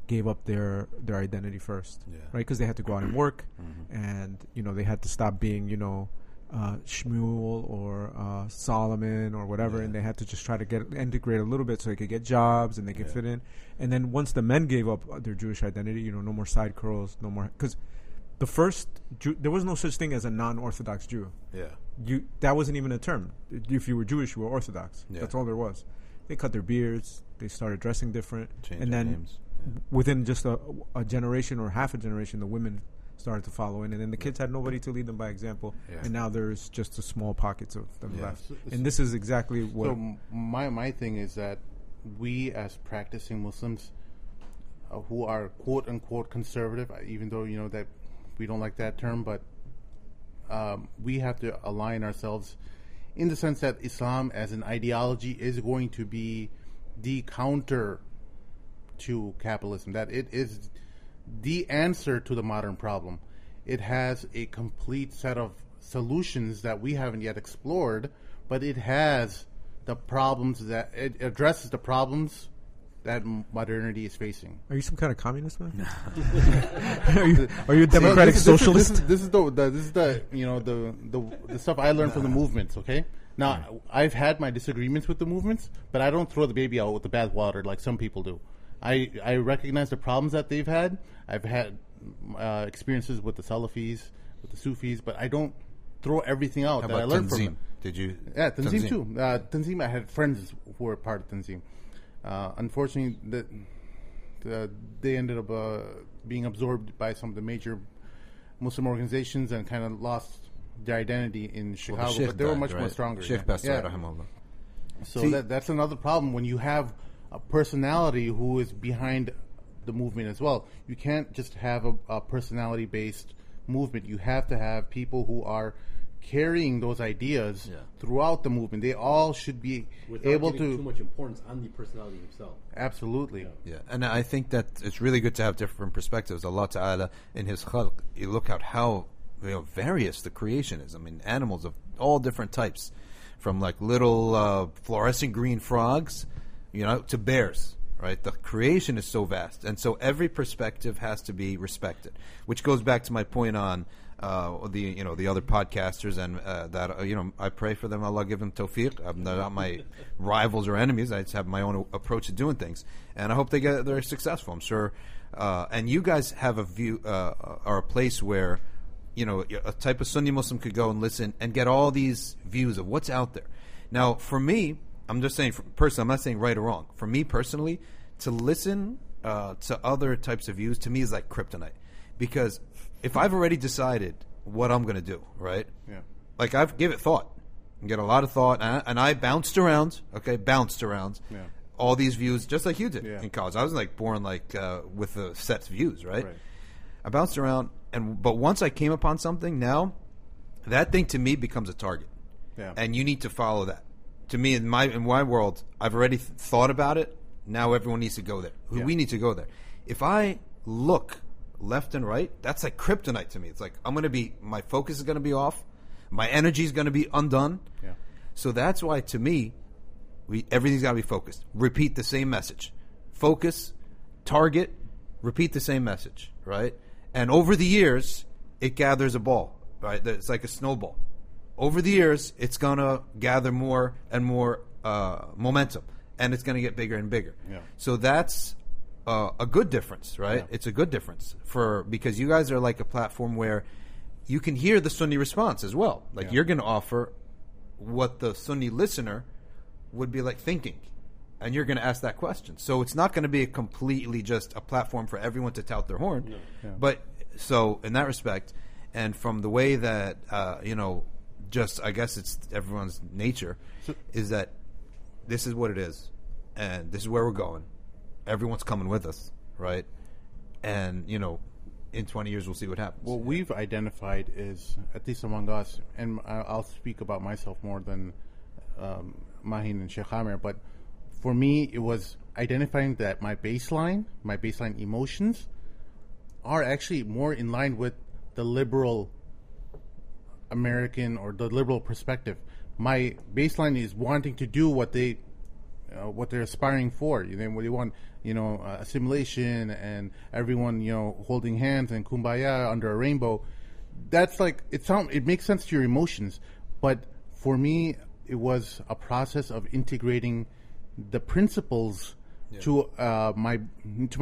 gave up their identity first, right? Because they had to go out and work, and they had to stop being Shmuel or Solomon or whatever, and they had to just try to integrate a little bit so they could get jobs and they could fit in. And then once the men gave up their Jewish identity, no more side curls, no more, because the first there was no such thing as a non-Orthodox Jew. That wasn't even a term. If you were Jewish, you were Orthodox. That's all there was. They cut their beards, they started dressing different, and then names. Within just a generation or half a generation, the women started to follow in, and then the kids had nobody to lead them by example, and now there's just a small pockets of them left. And this is exactly what. So my thing is that we as practicing Muslims who are quote unquote conservative, even though that we don't like that term, but we have to align ourselves in the sense that Islam as an ideology is going to be the counter to capitalism, that it is the answer to the modern problem. It has a complete set of solutions that we haven't yet explored, but it has the problems that it addresses the problems that modernity is facing. Are you some kind of communist, man? Are you a democratic socialist? This is the stuff I learned from the movements. Okay, now I've had my disagreements with the movements, but I don't throw the baby out with the bathwater like some people do. I recognize the problems that they've had. I've had experiences with the Salafis, with the Sufis, but I don't throw everything out that I learned from them. Did you? Yeah, Tanzim too. Tanzim, I had friends who were part of Tanzim. Unfortunately, they ended up being absorbed by some of the major Muslim organizations and kind of lost their identity in Chicago. But they were much more stronger. Sheikh Rahimahullah. So that's another problem when you have a personality who is behind the movement as well. You can't just have a personality-based movement. You have to have people who are carrying those ideas throughout the movement. They all should be able to too much importance on the personality himself. Absolutely. Yeah, and I think that it's really good to have different perspectives. Allah Ta'ala in His khalq, you look at how various the creation is. I mean, animals of all different types, from like little fluorescent green frogs, to bears, right? The creation is so vast, and so every perspective has to be respected. Which goes back to my point on the other podcasters, and that I pray for them. Allah give them tawfiq. They're not my rivals or enemies. I just have my own approach to doing things, and I hope they're successful. I'm sure. And you guys have a view or a place where a type of Sunni Muslim could go and listen and get all these views of what's out there. Now, for me, I'm just saying, personally, I'm not saying right or wrong. For me personally, to listen to other types of views, to me, is like kryptonite. Because if I've already decided what I'm going to do, right? Yeah. Like, I've given it thought. And get a lot of thought. And I bounced around, all these views, just like you did in college. I was born with a set of views, right? I bounced around, but once I came upon something, now that thing to me becomes a target. Yeah. And you need to follow that. To me, in my world, I've already thought about it. Now everyone needs to go there. Yeah. We need to go there. If I look left and right, that's like kryptonite to me. It's like my focus is going to be off. My energy is going to be undone. Yeah. So that's why, to me, everything's got to be focused. Repeat the same message. Focus, target, repeat the same message, right? And over the years, it gathers a ball, right? It's like a snowball. Over the years, it's going to gather more and more momentum, and it's going to get bigger and bigger. Yeah. So that's a good difference, right? Yeah. It's a good difference because you guys are like a platform where you can hear the Sunni response as well. Like, you're going to offer what the Sunni listener would be like thinking, and you're going to ask that question. So it's not going to be a completely just a platform for everyone to tout their horn. No. Yeah. But so in that respect, and from the way that just I guess it's everyone's nature, is that this is what it is, and this is where we're going. Everyone's coming with us, right? and in 20 years we'll see what happens. What we've identified is, at least among us, and I'll speak about myself more than Muin and Sheikh Amir, but for me it was identifying that my baseline emotions are actually more in line with the liberal American or the liberal perspective. My baseline is wanting to do what they're aspiring for. What they want, assimilation and everyone, holding hands and kumbaya under a rainbow. That's like it makes sense to your emotions, but for me, it was a process of integrating the principles to my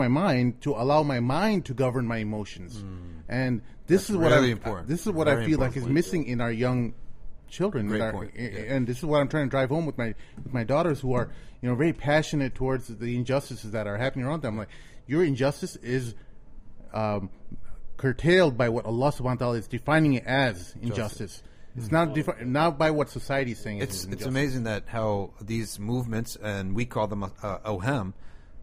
mind, to allow my mind to govern my emotions. And this is what I feel like is missing in our young children. And this is what I'm trying to drive home with my daughters, who are very passionate towards the injustices that are happening around them. Like, your injustice is curtailed by what Allah subhanahu wa ta'ala is defining it as injustice. It's not by what society is saying. It's amazing that how these movements, and we call them oham,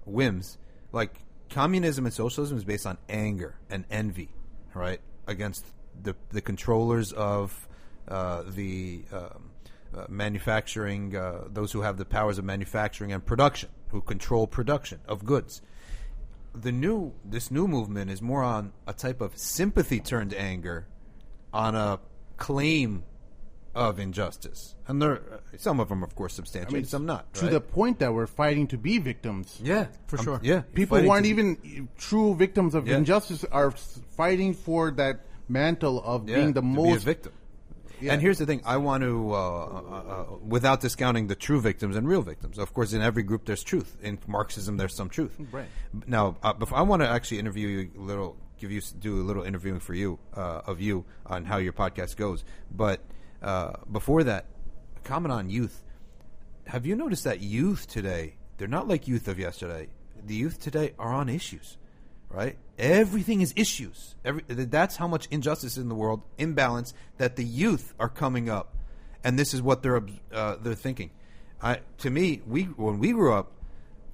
whims, like communism and socialism is based on anger and envy, right, against the controllers of the manufacturing, those who have the powers of manufacturing and production, who control production of goods. This new movement is more on a type of sympathy turned anger, on a claim of injustice, and some of them, of course, substantiated, some not. To the point that we're fighting to be victims. Yeah, for sure. People who aren't even true victims of injustice are fighting for that mantle of being the most be a victim. Yeah. And here's the thing: I want to, without discounting the true victims and real victims. Of course, in every group there's truth. In Marxism, there's some truth. Right. Now, I want to actually interview you a little. Do a little interviewing for you of you on how your podcast goes. But before that, comment on youth. Have you noticed that youth today, they're not like youth of yesterday. The youth today are on issues, right? Everything is issues. That's how much injustice is in the world, imbalance, that the youth are coming up, and this is what they're thinking. To me, when we grew up,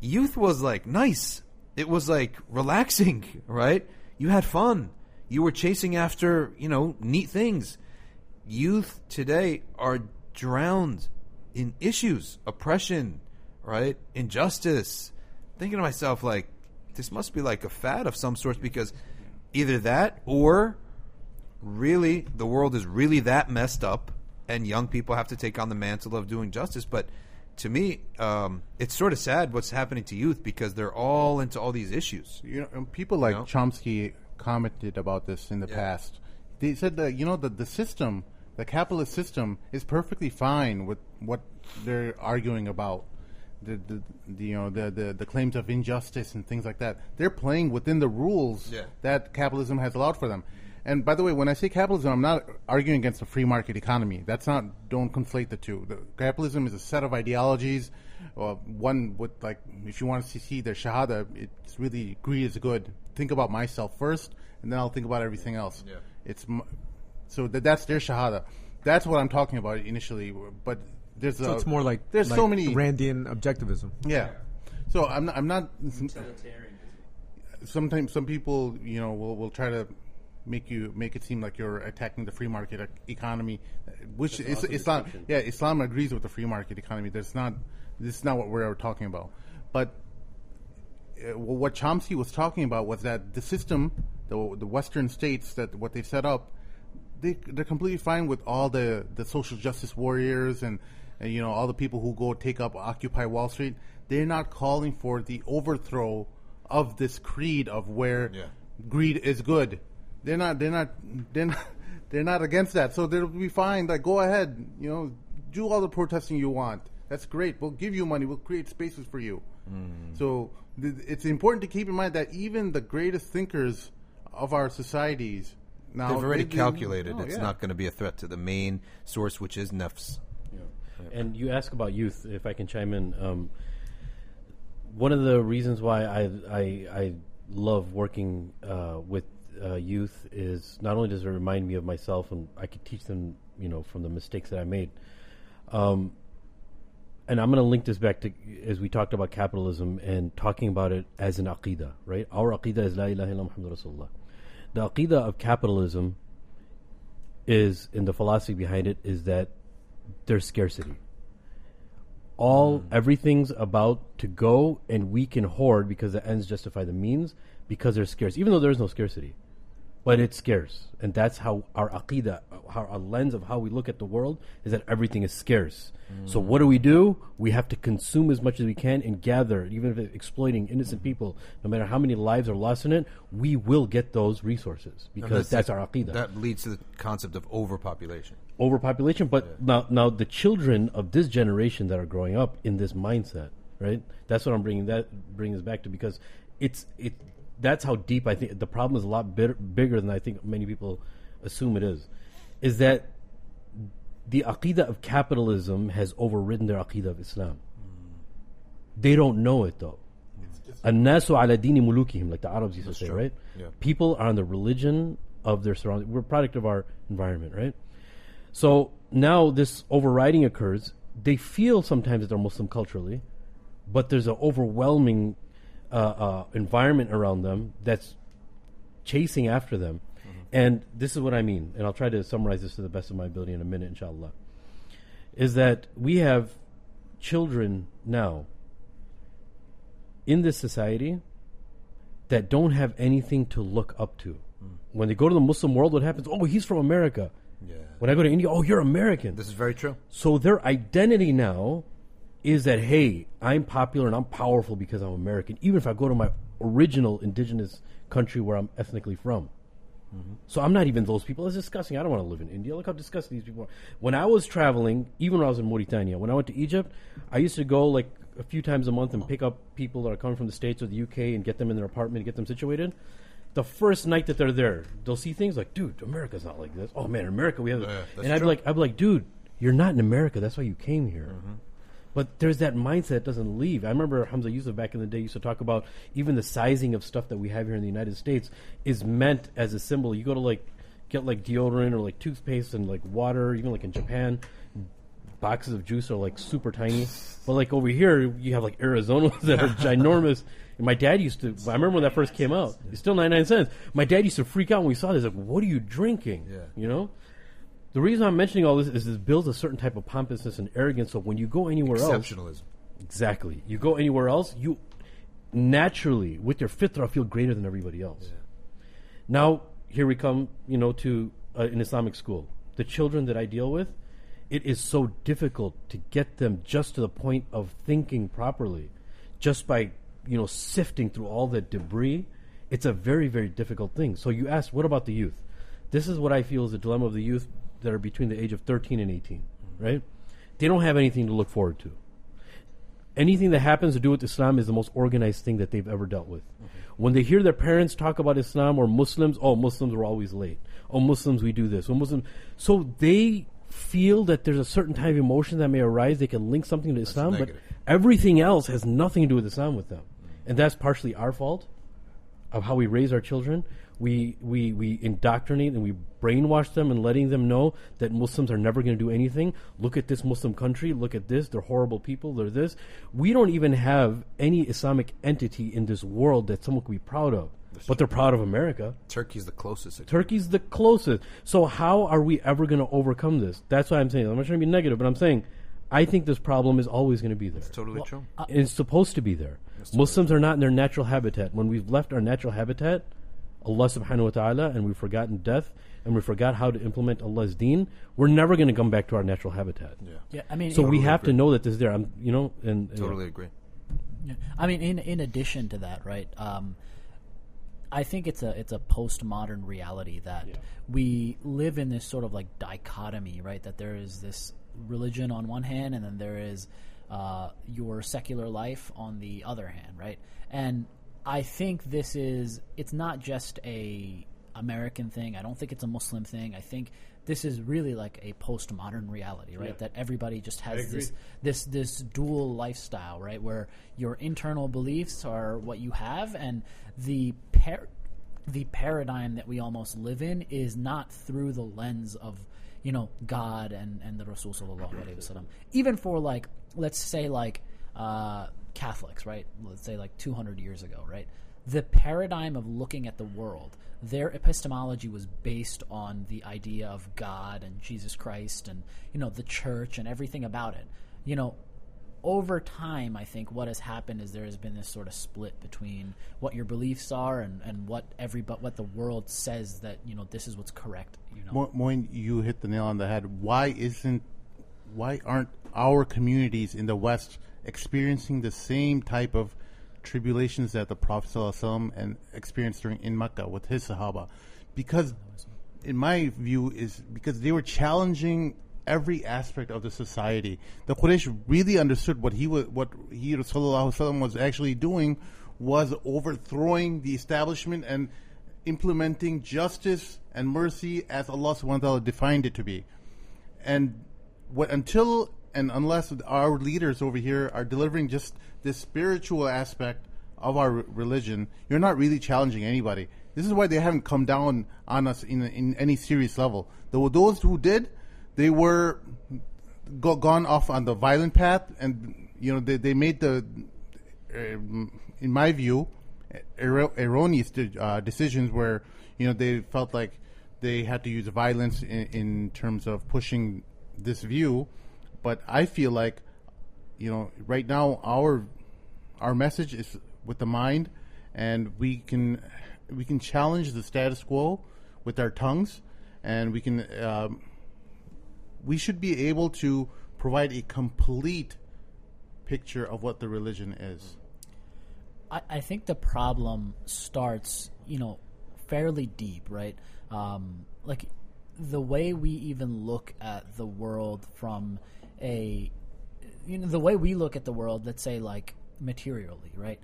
youth was like nice. It was like relaxing, right? You had fun. You were chasing after, neat things. Youth today are drowned in issues, oppression, right? Injustice. Thinking to myself, like, this must be like a fad of some sort, because either that or really the world is really that messed up and young people have to take on the mantle of doing justice. But to me, it's sort of sad what's happening to youth, because they're all into all these issues. People like Chomsky commented about this in the past. They said that the system, the capitalist system, is perfectly fine with what they're arguing about. The claims of injustice and things like that. They're playing within the rules that capitalism has allowed for them. And by the way, when I say capitalism, I'm not arguing against a free market economy. Don't conflate the two. Capitalism is a set of ideologies. One with, like, if you want to see their shahada, it's really greed is good. Think about myself first, and then I'll think about everything else. Yeah. That's their shahada. That's what I'm talking about initially. But it's more like so many Randian objectivism. Yeah. So I'm not. Sometimes some people, will try to make it seem like you're attacking the free market economy, which is Islam. Yeah, Islam agrees with the free market economy. This is not what we're talking about. But what Chomsky was talking about was that the system, the Western states, that what they've set up, they're completely fine with all the social justice warriors and all the people who go take up Occupy Wall Street. They're not calling for the overthrow of this creed of where greed is good. They're not against that. So they'll be fine. Like, go ahead, do all the protesting you want. That's great. We'll give you money. We'll create spaces for you. So it's important to keep in mind that even the greatest thinkers of our societies now, they've already calculated it's not going to be a threat to the main source, which is nafs. And you ask about youth, if I can chime in. One of the reasons why I love working with youth is not only does it remind me of myself, and I could teach them, from the mistakes that I made. and I'm going to link this back to, as we talked about capitalism and talking about it as an aqidah, right? Our aqidah is La ilaha illallah Muhammadur Rasulullah. The aqidah of capitalism is, and the philosophy behind it, is that there's scarcity. Everything's about to go, and we can hoard because the ends justify the means, because they're scarce, even though there is no scarcity. But it's scarce. And that's how our aqidah, our lens of how we look at the world, is that everything is scarce. So what do? We have to consume as much as we can and gather, even if it's exploiting innocent people, no matter how many lives are lost in it, we will get those resources because that's our aqidah. That leads to the concept of overpopulation. But now the children of this generation that are growing up in this mindset, right? That's what I'm bringing us back to, because that's how deep I think the problem is. A lot bigger than I think many people assume it is that the aqidah of capitalism has overridden their aqidah of Islam. They don't know it though. An-nasu ala dini mulukihim, like the Arabs used to say, right? Yeah. People are on the religion of their surroundings. We're a product of our environment, right? So now this overriding occurs. They feel sometimes that they're Muslim culturally, but there's an overwhelming environment around them that's chasing after them. And this is what I mean, and I'll try to summarize this to the best of my ability in a minute, inshallah, is that we have children now in this society that don't have anything to look up to. When they go to the Muslim world, what happens? Oh, he's from America. Yeah. When I go to India, oh, you're American. This is very true. So their identity now is that, hey, I'm popular and I'm powerful because I'm American, even if I go to my original indigenous country where I'm ethnically from. So I'm not even those people. It's disgusting. I don't want to live in India. Look how disgusting these people are. When I was traveling, even when I was in Mauritania, when I went to Egypt, I used to go like a few times a month and pick up people that are coming from the States or the UK and get them in their apartment and get them situated. The first night that they're there, they'll see things like, dude, America's not like this. Oh man, in America we have this. And I'd be like, dude, you're not in America. That's why you came here. But there's that mindset that doesn't leave. I remember Hamza Yusuf back in the day used to talk about even the sizing of stuff that we have here in the United States is meant as a symbol. You go to like get like deodorant or like toothpaste and like water, even like in Japan, boxes of juice are like super tiny. But like over here, you have like Arizonas that are ginormous. And my dad used to, I remember when that first came out, it's still 99 cents. My dad used to freak out when we saw this. Like, what are you drinking? Yeah. You know? The reason I'm mentioning all this is this builds a certain type of pompousness and arrogance. So when you go anywhere Exceptionalism. Exactly. You go anywhere else, you naturally, with your fitrah, feel greater than everybody else. Yeah. Now, here we come, to an Islamic school. The children that I deal with, it is so difficult to get them just to the point of thinking properly, just by, sifting through all the debris. It's a very, very difficult thing. So you ask, what about the youth? This is what I feel is the dilemma of the youth that are between the age of 13 and 18, right? They don't have anything to look forward to. Anything that happens to do with Islam is the most organized thing that they've ever dealt with. When they hear their parents talk about Islam or Muslims, oh, Muslims are always late. Oh, Muslims, we do this. Oh, Muslims. So they feel that there's a certain type of emotion that may arise. They can link something to Islam, but everything else has nothing to do with Islam with them. And that's partially our fault of how we raise our children. We indoctrinate and we brainwash them and letting them know that Muslims are never going to do anything. Look at this Muslim country. Look at this. They're horrible people. They're this. We don't even have any Islamic entity in this world that someone could be proud of. But they're proud of America. Turkey's the closest. Turkey's the closest. So how are we ever going to overcome this? That's why I'm saying. I'm not trying to be negative, but I'm saying I think this problem is always going to be there. It's totally true. It's supposed to be there. Muslims are not in their natural habitat. When we've left our natural habitat, Allah subhanahu wa ta'ala, and we've forgotten death, and we forgot how to implement Allah's deen, we're never going to come back to our natural habitat. Yeah, I mean, so we have to know that this is there. Totally agree. Yeah. I mean, in addition to that, right? I think it's a postmodern reality that we live in this sort of like dichotomy, right? That there is this religion on one hand, and then there is your secular life on the other hand, right? And I think it's not just a American thing. I don't think it's a Muslim thing. I think this is really like a postmodern reality, right? Yeah. That everybody just has this dual lifestyle, right? Where your internal beliefs are what you have, and the paradigm that we almost live in is not through the lens of God and the Rasul sallallahu alaihi wasallam. Even for like let's say like Catholics, right? Let's say like 200 years ago, right? The paradigm of looking at the world, their epistemology was based on the idea of God and Jesus Christ and, the church and everything about it. Over time, I think what has happened is there has been this sort of split between what your beliefs are and what the world says that, this is what's correct. Muin, you hit the nail on the head. Why aren't our communities in the West experiencing the same type of tribulations that the Prophet ﷺ and experienced in Mecca with his Sahaba? Because, in my view, is because they were challenging every aspect of the society. The Quraysh really understood what Rasulullah was actually doing was overthrowing the establishment and implementing justice and mercy as Allah subhanahu wa ta'ala defined it to be. And unless our leaders over here are delivering just this spiritual aspect of our religion, you're not really challenging anybody. This is why they haven't come down on us in any serious level. Those who did, they were gone off on the violent path, and they made the, in my view, erroneous decisions where they felt like they had to use violence in terms of pushing this view. But I feel like right now our message is with the mind, and we can challenge the status quo with our tongues, and we should be able to provide a complete picture of what the religion is. I think the problem starts, fairly deep, right? Like the way we even look at the world from the way we look at the world, let's say like materially, right?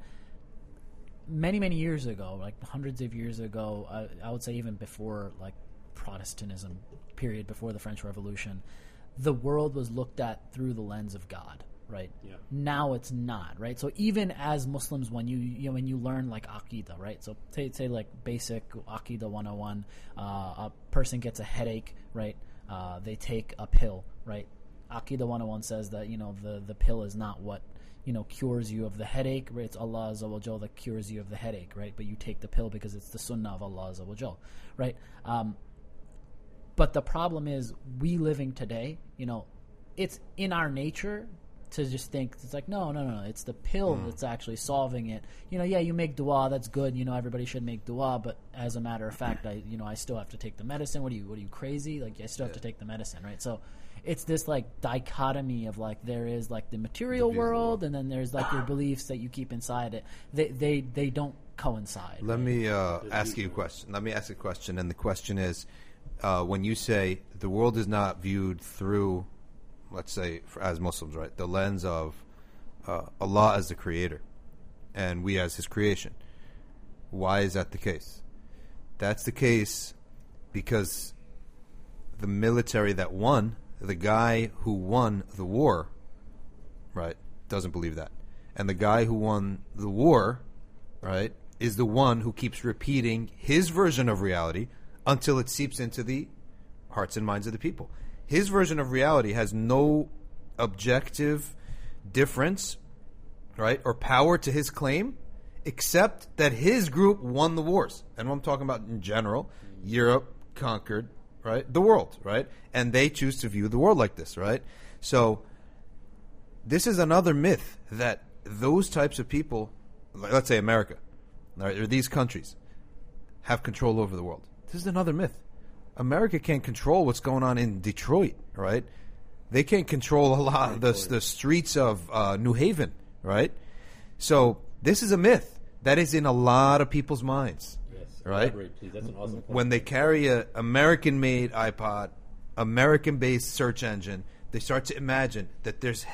Many, many years ago, like hundreds of years ago, I would say even before like Protestantism period, before the French Revolution, the world was looked at through the lens of God, right? Yeah. Now it's not, right? So even as Muslims, when you learn like Aqidah, right? So say like basic Aqidah 101, a person gets a headache, right? They take a pill, right? Aqidah 101 says that the pill is not what cures you of the headache, right? It's Allah Azza wa Jal that cures you of the headache, right? But you take the pill because it's the Sunnah of Allah Azza wa Jal, right? But the problem is, we living today, it's in our nature to just think it's like no, it's the pill that's actually solving it. You make dua, that's good. Everybody should make dua, but as a matter of fact, I still have to take the medicine. What are you crazy? Like I still have to take the medicine, right? So it's this like dichotomy of like there is like the material world, and then there's like your beliefs that you keep inside it. They don't coincide. Let me ask you a question. Let me ask a question, and the question is, when you say the world is not viewed through, let's say, as Muslims, right, the lens of Allah as the creator and we as his creation, why is that the case? That's the case because the military that won, the guy who won the war, right, doesn't believe that. And the guy who won the war, right, is the one who keeps repeating his version of reality until it seeps into the hearts and minds of the people. His version of reality has no objective difference, right, or power to his claim, except that his group won the wars. And what I'm talking about in general, Europe conquered, right, the world, right? And they choose to view the world like this, right? So this is another myth that those types of people, let's say America, right, or these countries, have control over the world. This is another myth. America can't control what's going on in Detroit, right? They can't control a lot of the streets of New Haven, right? So this is a myth that is in a lot of people's minds, right? Please. That's an awesome point. When they carry a American-made iPod, American-based search engine, they start to imagine that there's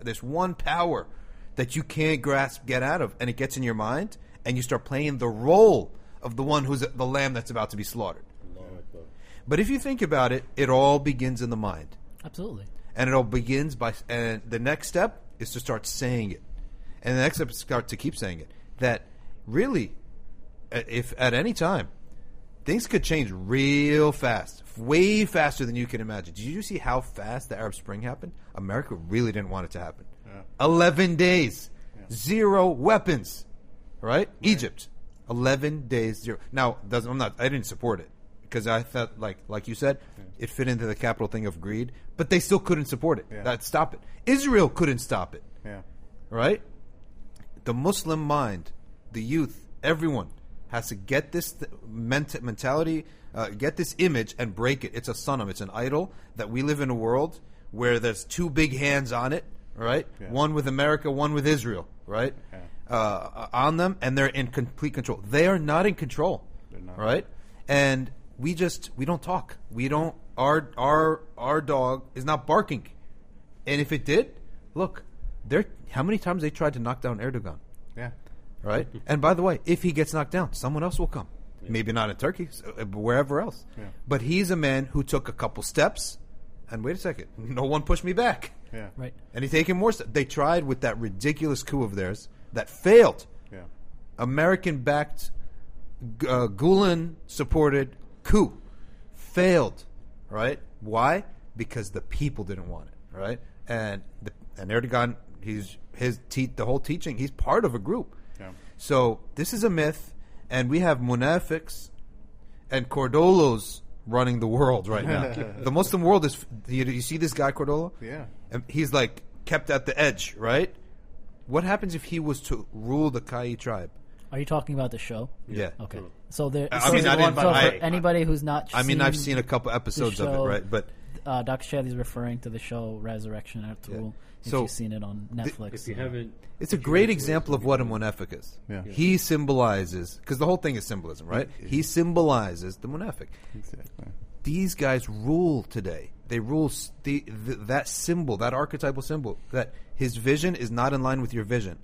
there's one power that you can't grasp, get out of, and it gets in your mind, and you start playing the role of the one who's the lamb that's about to be slaughtered. But if you think about it, it all begins in the mind. Absolutely. And it all begins and the next step is to start saying it. And the next step is to keep saying it. That really, if at any time, things could change real fast, way faster than you can imagine. Did you see how fast the Arab Spring happened? America really didn't want it to happen. 11 days, 0 weapons, right? Egypt, 11 days, 0. Now, I didn't support it because I thought, like you said, it fit into the capital thing of greed, but they still couldn't support it. That stop it. Israel couldn't stop it. Right? The Muslim mind, the youth, everyone has to get this mentality, get this image and break it. It's a sanam. It's an idol that we live in a world where there's 2 big hands on it, right? One with America, one with Israel, right? On them, and they're in complete control. They are not in control, right? And we don't talk. We don't. Our dog is not barking, and if it did, look, how many times they tried to knock down Erdogan? Right? And by the way, if he gets knocked down, someone else will come. Maybe not in Turkey, but wherever else. But he's a man who took a couple steps, and wait a second, no one pushed me back. Right. And he's taking more steps. They tried with that ridiculous coup of theirs that failed. American-backed, Gulen-supported coup failed. Right? Why? Because the people didn't want it. Right? And Erdogan, the whole teaching, he's part of a group. So this is a myth, and we have munafiqs and cordolos running the world right now. The Muslim world is. You see this guy Cordolo? And he's like kept at the edge, right? What happens if he was to rule the Kai tribe? Are you talking about the show? Yeah. Okay. So there. Anybody who's not. I've seen a couple episodes of it, right? But Dr. Shadee is referring to the show Resurrection at Tool. If you've seen it on Netflix. If you haven't, it's a great example of what a munafiq is. He symbolizes, because the whole thing is symbolism, right? He symbolizes the munafiq. Exactly. These guys rule today. They rule that symbol, that archetypal symbol, that his vision is not in line with your vision.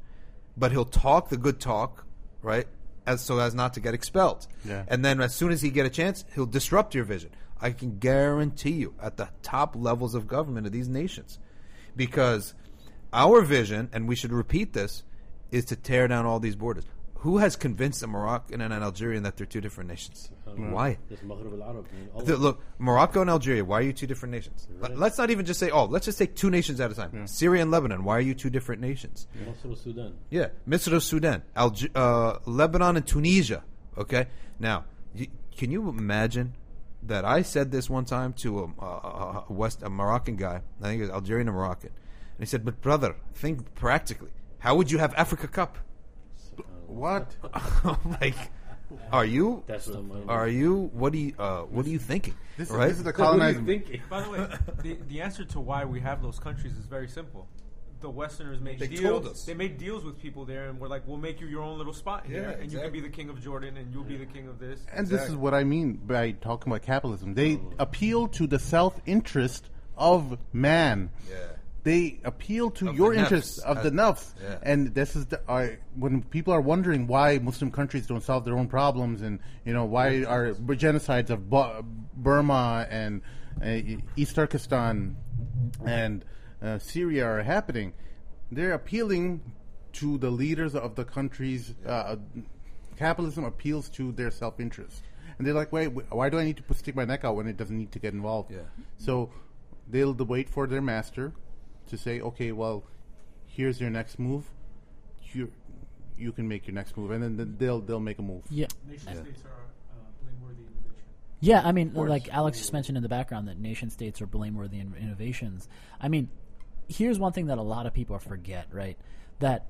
But he'll talk the good talk, right, so as not to get expelled. And then as soon as he get a chance, he'll disrupt your vision. I can guarantee you, at the top levels of government of these nations, because our vision, and we should repeat this, is to tear down all these borders. Who has convinced a Moroccan and an Algerian that they're 2 different nations? Why? Look, Morocco and Algeria, why are you 2 different nations? Let's not even just say, let's just take 2 nations at a time. Syria and Lebanon, why are you 2 different nations? Misr Sudan. Lebanon and Tunisia. Okay? Now, can you imagine that I said this one time to a Moroccan guy, I think it was Algerian and Moroccan, and he said, "But brother, think practically. How would you have Africa Cup?" What? Like, are you? What are you thinking? This is the colonizing. By the way, the answer to why we have those countries is very simple. The Westerners made deals. Told us. They made deals with people there, and we're like, "We'll make you your own little spot here, and you can be the king of Jordan, and you'll be the king of this." And this is what I mean by talking about capitalism. They appeal to the self-interest of man. They appeal to your interests of the nafs. And this is when people are wondering why Muslim countries don't solve their own problems, and why are genocides of Burma and East Turkestan and Syria are happening. They're appealing to the leaders of the countries. Capitalism appeals to their self-interest, and they're like, "Wait, why do I need to stick my neck out when it doesn't need to get involved?" So they'll wait for their master to say, "Okay, well, here's your next move. You can make your next move," and then they'll make a move. Nation states are blameworthy innovation. Yeah, I mean, like Alex just mentioned in the background that nation states are blameworthy innovations. I mean, here's one thing that a lot of people forget, right? That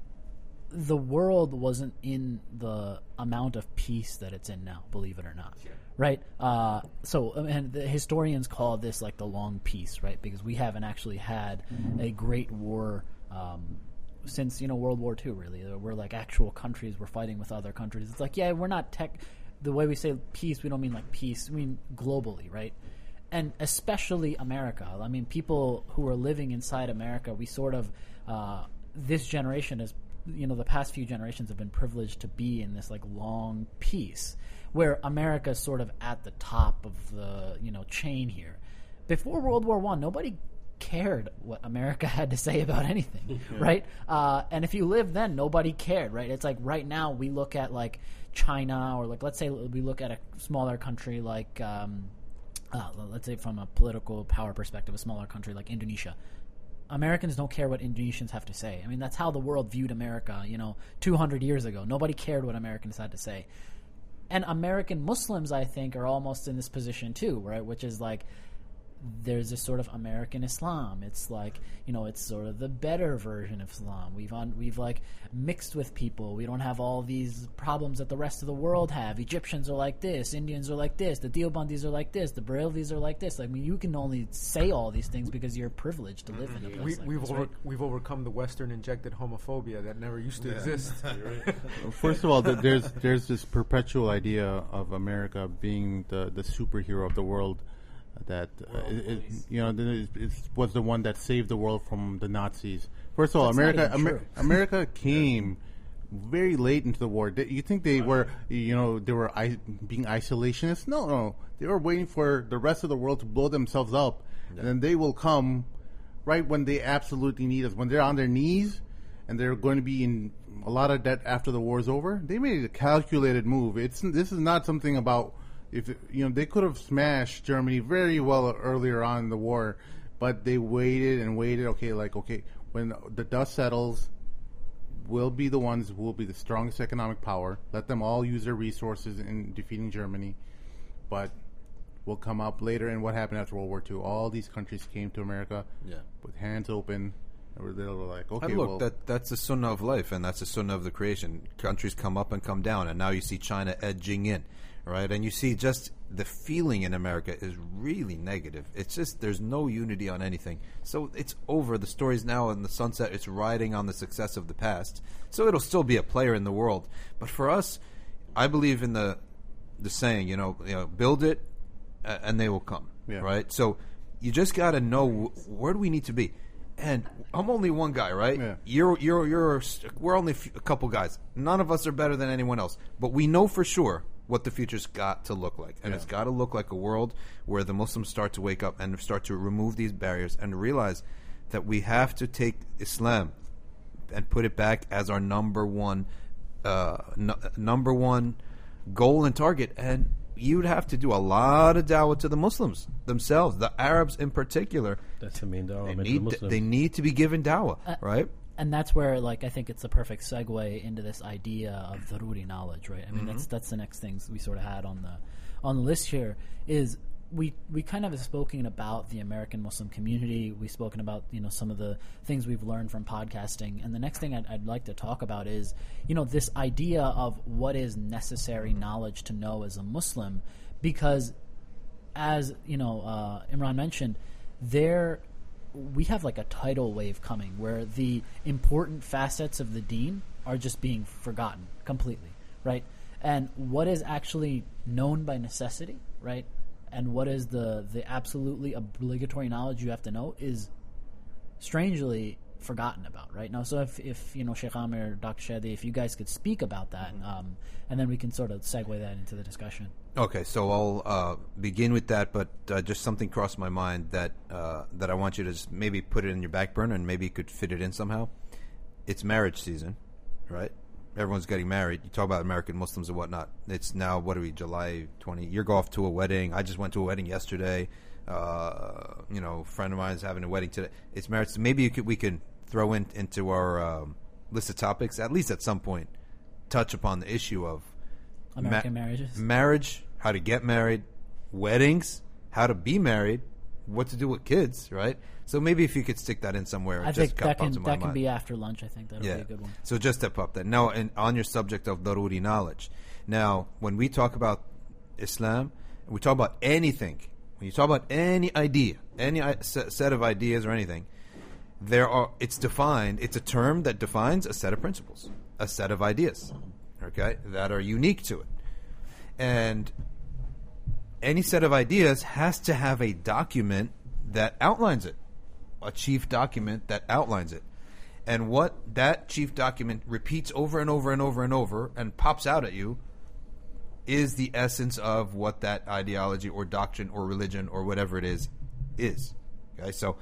the world wasn't in the amount of peace that it's in now, believe it or not. Right? And the historians call this like the long peace, right? Because we haven't actually had a great war since, World War II, really. We're like actual countries. We're fighting with other countries. It's like, we're not the way we say peace, we don't mean like peace. We mean globally, right? And especially America. I mean, people who are living inside America, we sort of, this generation is, the past few generations have been privileged to be in this like long peace where America is sort of at the top of the, chain here. Before World War I, nobody cared what America had to say about anything, right? And if you lived then, nobody cared, right? It's like right now we look at like China, or like let's say we look at a smaller country like let's say from a political power perspective, a smaller country like Indonesia. Americans don't care what Indonesians have to say. I mean, that's how the world viewed America, 200 years ago. Nobody cared what Americans had to say. And American Muslims, I think, are almost in this position too, right? Which is like, there's this sort of American Islam. It's like, it's sort of the better version of Islam. We've like mixed with people. We don't have all these problems that the rest of the world have. Egyptians are like this. Indians are like this. The Deobandis are like this. The Barelvis are like this. I mean, you can only say all these things because you're privileged to live in a place like this, right? We've overcome the Western injected homophobia that never used to exist. First of all, there's this perpetual idea of America being the superhero of the world. That it was the one that saved the world from the Nazis. First of all, America came very late into the war. You think they were, being isolationists? No, they were waiting for the rest of the world to blow themselves up, and then they will come right when they absolutely need us. When they're on their knees and they're going to be in a lot of debt after the war is over. They made a calculated move. This is not something about. If they could have smashed Germany very well earlier on in the war, but they waited and waited. Okay, when the dust settles, we'll be the ones who will be the strongest economic power. Let them all use their resources in defeating Germany, but we'll come up later. And what happened after World War II? All these countries came to America with hands open. They were like, okay, and look, that's the sunnah of life, and that's the sunnah of the creation. Countries come up and come down, and now you see China edging in. Right, and you see just the feeling in America is really negative. It's just there's no unity on anything. So it's over. The story's now in the sunset. It's riding on the success of the past. So it'll still be a player in the world. But for us, I believe in the saying, build it, and they will come. Yeah. Right. So you just got to know where do we need to be. And I'm only one guy, right? Yeah. We're only a couple guys. None of us are better than anyone else. But we know for sure what the future's got to look like. And it's got to look like a world where the Muslims start to wake up and start to remove these barriers and realize that we have to take Islam and put it back as our number one goal and target. And you'd have to do a lot of dawah to the Muslims themselves, the Arabs in particular. That's the main dawah. They need to be given dawah, right? And that's where, I think it's the perfect segue into this idea of daruri knowledge, right? I mean, that's the next things we sort of had on the list here is we kind of have spoken about the American Muslim community. We've spoken about, some of the things we've learned from podcasting. And the next thing I'd like to talk about is, this idea of what is necessary knowledge to know as a Muslim, because as, Imran mentioned, we have a tidal wave coming where the important facets of the deen are just being forgotten completely, right? And what is actually known by necessity, right? And what is the absolutely obligatory knowledge you have to know is strangely forgotten about, right? Now, so if Sheikh Amir or Dr. Shadee, if you guys could speak about that, and then we can sort of segue that into the discussion. Okay, so I'll begin with that, but just something crossed my mind that I want you to just maybe put it in your back burner and maybe you could fit it in somehow. It's marriage season, right? Everyone's getting married. You talk about American Muslims and whatnot. It's now, July 20? You're off to a wedding. I just went to a wedding yesterday. A friend of mine is having a wedding today. It's marriage. So maybe we can throw into our list of topics, at least at some point, touch upon the issue of American marriages. Marriage, how to get married, weddings, how to be married, what to do with kids, right? So maybe if you could stick that in somewhere. I think that can be after lunch. I think that'll be a good one. So just step up that. Now, on your subject of daruri knowledge. Now, when we talk about Islam, we talk about anything. When you talk about any idea, any set of ideas or anything, it's defined. It's a term that defines a set of principles, a set of ideas, okay, that are unique to it. And any set of ideas has to have a document that outlines it, a chief document that outlines it. And what that chief document repeats over and over and over and over and pops out at you is the essence of what that ideology or doctrine or religion or whatever it is. Okay, so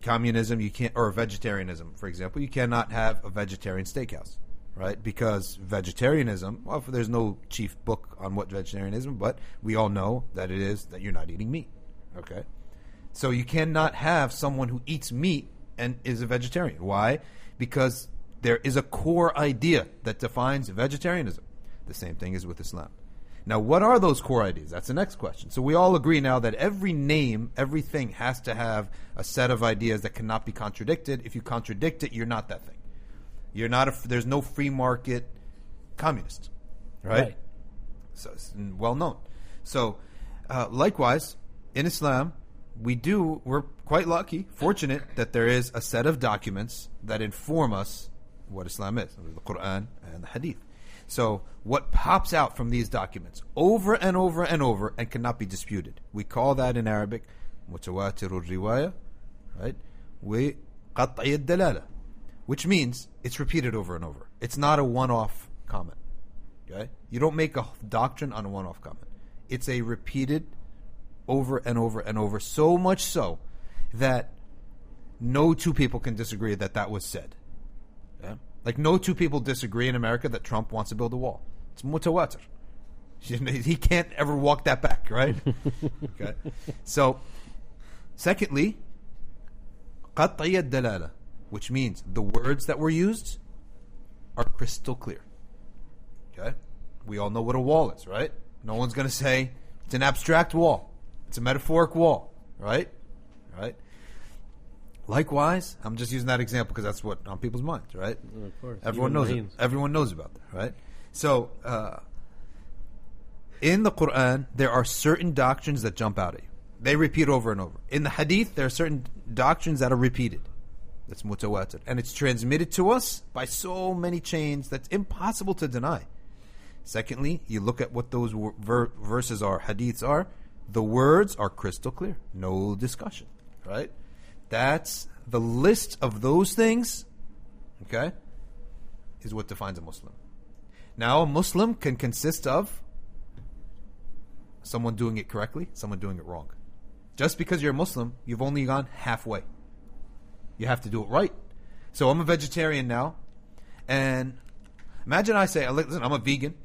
communism, you can't, or vegetarianism, for example, you cannot have a vegetarian steakhouse, right? Because vegetarianism, well, there's no chief book on what vegetarianism, but we all know that it is that you're not eating meat, okay? So you cannot have someone who eats meat and is a vegetarian. Why? Because there is a core idea that defines vegetarianism. The same thing is with Islam. Now, what are those core ideas? That's the next question. So we all agree now that every name, everything has to have a set of ideas that cannot be contradicted. If you contradict it, you're not that thing. You're not. There's no free market communist, right? So it's well known. So likewise, in Islam, we're quite lucky, fortunate that there is a set of documents that inform us what Islam is, the Quran and the Hadith. So what pops out from these documents over and over and over and cannot be disputed, we call that in Arabic mutawatir riwaya, right? We qat'i ad-dalala, which means it's repeated over and over. It's not a one-off comment. Okay? You don't make a doctrine on a one-off comment. It's a repeated over and over and over, so much so that no two people can disagree that was said. Yeah? Like no two people disagree in America that Trump wants to build a wall. It's mutawatir. He can't ever walk that back, right? Okay. So, secondly, qat'i ad-dalala, which means the words that were used are crystal clear. Okay? We all know what a wall is, right? No one's going to say it's an abstract wall. It's a metaphoric wall, right? Right? Likewise, I'm just using that example because that's what on people's minds, right? Well, of course. Everyone knows it. Everyone knows about that, right? So, in the Quran, there are certain doctrines that jump out at you. They repeat over and over. In the Hadith, there are certain doctrines that are repeated. That's mutawatir. And it's transmitted to us by so many chains that's impossible to deny. Secondly, you look at what those verses are, hadiths are. The words are crystal clear. No discussion, right? That's the list of those things, okay, is what defines a Muslim. Now, a Muslim can consist of someone doing it correctly, someone doing it wrong. Just because you're a Muslim, you've only gone halfway. You have to do it right. So I'm a vegetarian now, and imagine I say, listen, I'm a vegan,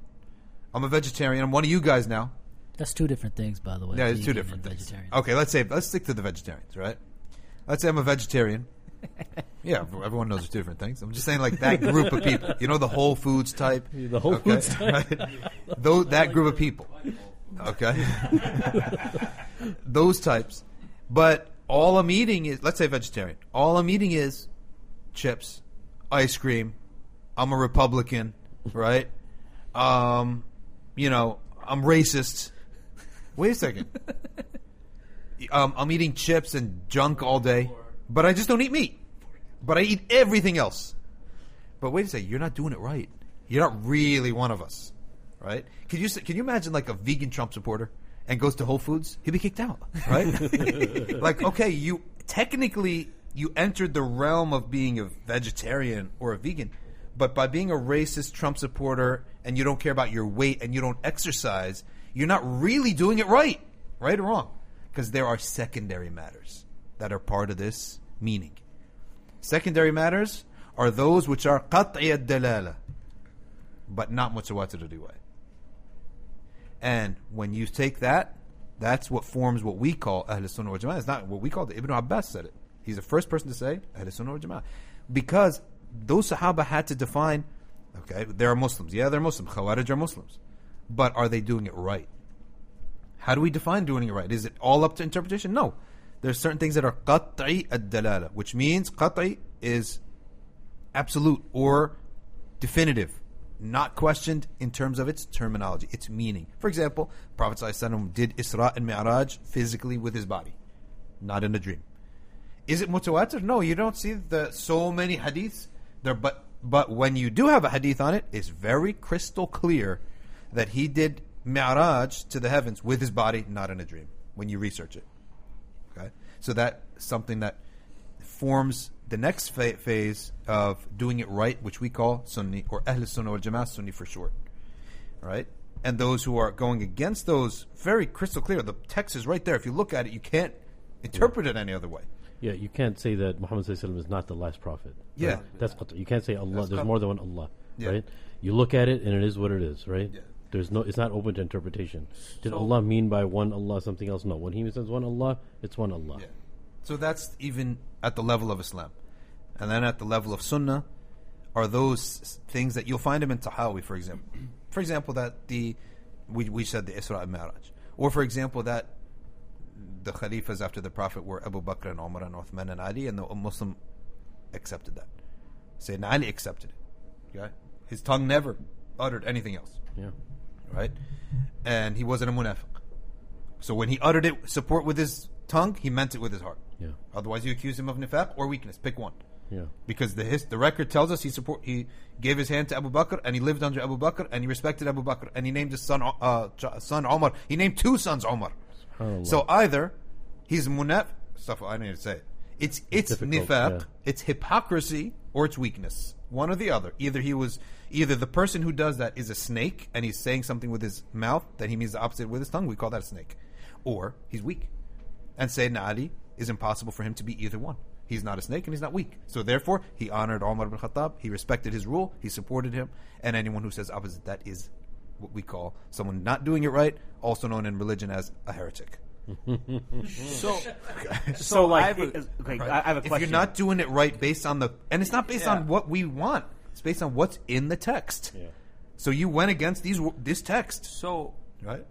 I'm a vegetarian, I'm one of you guys now. That's two different things, by the way. Yeah, it's two different things. Okay, let's stick to the vegetarians, right? Let's say I'm a vegetarian. Yeah, everyone knows there's two different things. I'm just saying, like, that group of people. You know, the Whole Foods type? The Whole Foods type. Right? That group of people. Okay? Those types. But all I'm eating is, let's say vegetarian. All I'm eating is chips, ice cream. I'm a Republican, right? You know, I'm racist. Wait a second. I'm eating chips and junk all day, but I just don't eat meat. But I eat everything else. But wait a second, you're not doing it right. You're not really one of us, right? Can you imagine like a vegan Trump supporter and goes to Whole Foods? He'd be kicked out, right? Like, okay, you entered the realm of being a vegetarian or a vegan, but by being a racist Trump supporter and you don't care about your weight and you don't exercise, you're not really doing it right or wrong. Because there are secondary matters that are part of this meaning. Secondary matters are those which are qat'i ad-dalala, but not mutawatir riwaya. And when you take that, that's what forms what we call Ahl Sunnah wal Jama'ah. It's not what we call it. Ibn Abbas said it. He's the first person to say Ahl Sunnah wal Jama'ah. Because those Sahaba had to define, okay, there are Muslims. Yeah, they're Muslims. Khawarij are Muslims. But are they doing it right? How do we define doing it right? Is it all up to interpretation? No. There's certain things that are qat'i ad-dalala, which means qat'i is absolute or definitive, not questioned in terms of its terminology, its meaning. For example, Prophet ﷺ did Isra and Mi'raj physically with his body, not in a dream. Is it mutawatir? No, you don't see so many hadiths there, but when you do have a hadith on it, it's very crystal clear that he did Mi'raj to the heavens with his body, not in a dream, when you research it. Okay? So that's something that forms the next phase of doing it right, which we call Sunni, or Ahl Sunnah wal Jama'ah, Sunni for short. Right? And those who are going against those, very crystal clear. The text is right there. If you look at it, you can't interpret it any other way. Yeah, you can't say that Muhammad is not the last prophet. Yeah. Right? That's qat'i. You can't say Allah. That's There's qat'i. more than one Allah, Yeah. right? You look at it and it is what it is, right? Yeah. It's not open to interpretation. Did Allah mean by one Allah something else? No. When He says one Allah, it's one Allah. Yeah. So that's even at the level of Islam. And then at the level of Sunnah are those things that you'll find them in Tahawi, for example. For example, that we said the Isra and Mi'raj. Or for example, that the Khalifas after the Prophet were Abu Bakr and Umar and Uthman and Ali, and the Muslim accepted that. Sayyidina Ali accepted it. Okay? His tongue never uttered anything else. Yeah. Right? And he wasn't a munafiq. So when he uttered it, support with his tongue, he meant it with his heart. Yeah. Otherwise, you accuse him of nifaq or weakness. Pick one. Yeah. Because the record tells us he gave his hand to Abu Bakr and he lived under Abu Bakr and he respected Abu Bakr and he named his son Umar. He named two sons Umar. So either he's munafiq. Stuff I need to say. It's nifaq. Yeah. It's hypocrisy or it's weakness. One or the other. Either the person who does that is a snake and he's saying something with his mouth that he means the opposite with his tongue. We call that a snake. Or he's weak. And Sayyidina Ali is impossible for him to be either one. He's not a snake and he's not weak. So therefore, he honored Umar ibn Khattab. He respected his rule. He supported him. And anyone who says opposite that is what we call someone not doing it right, also known in religion as a heretic. So like, I have a question. If you're not doing it right based on and it's not based on what we want. It's based on what's in the text. Yeah. So you went against this text. So, right?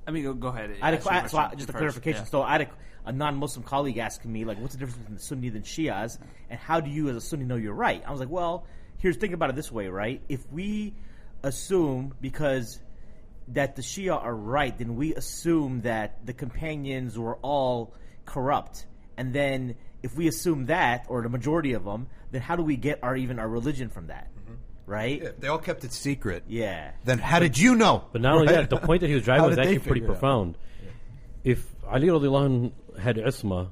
I mean, go ahead. Just a clarification. Yeah. So I had a non-Muslim colleague asking me, like, what's the difference between the Sunni and Shias, and how do you as a Sunni know you're right? I was like, well, think about it this way, right? If we assume because that the Shia are right, then we assume that the companions were all corrupt. And then if we assume that, or the majority of them, then how do we get our religion from that? Right? Yeah, they all kept it secret. Yeah. Then how did you know? But not only that, the point that he was driving was actually pretty profound. Yeah. If Ali radiallahu anhu had isma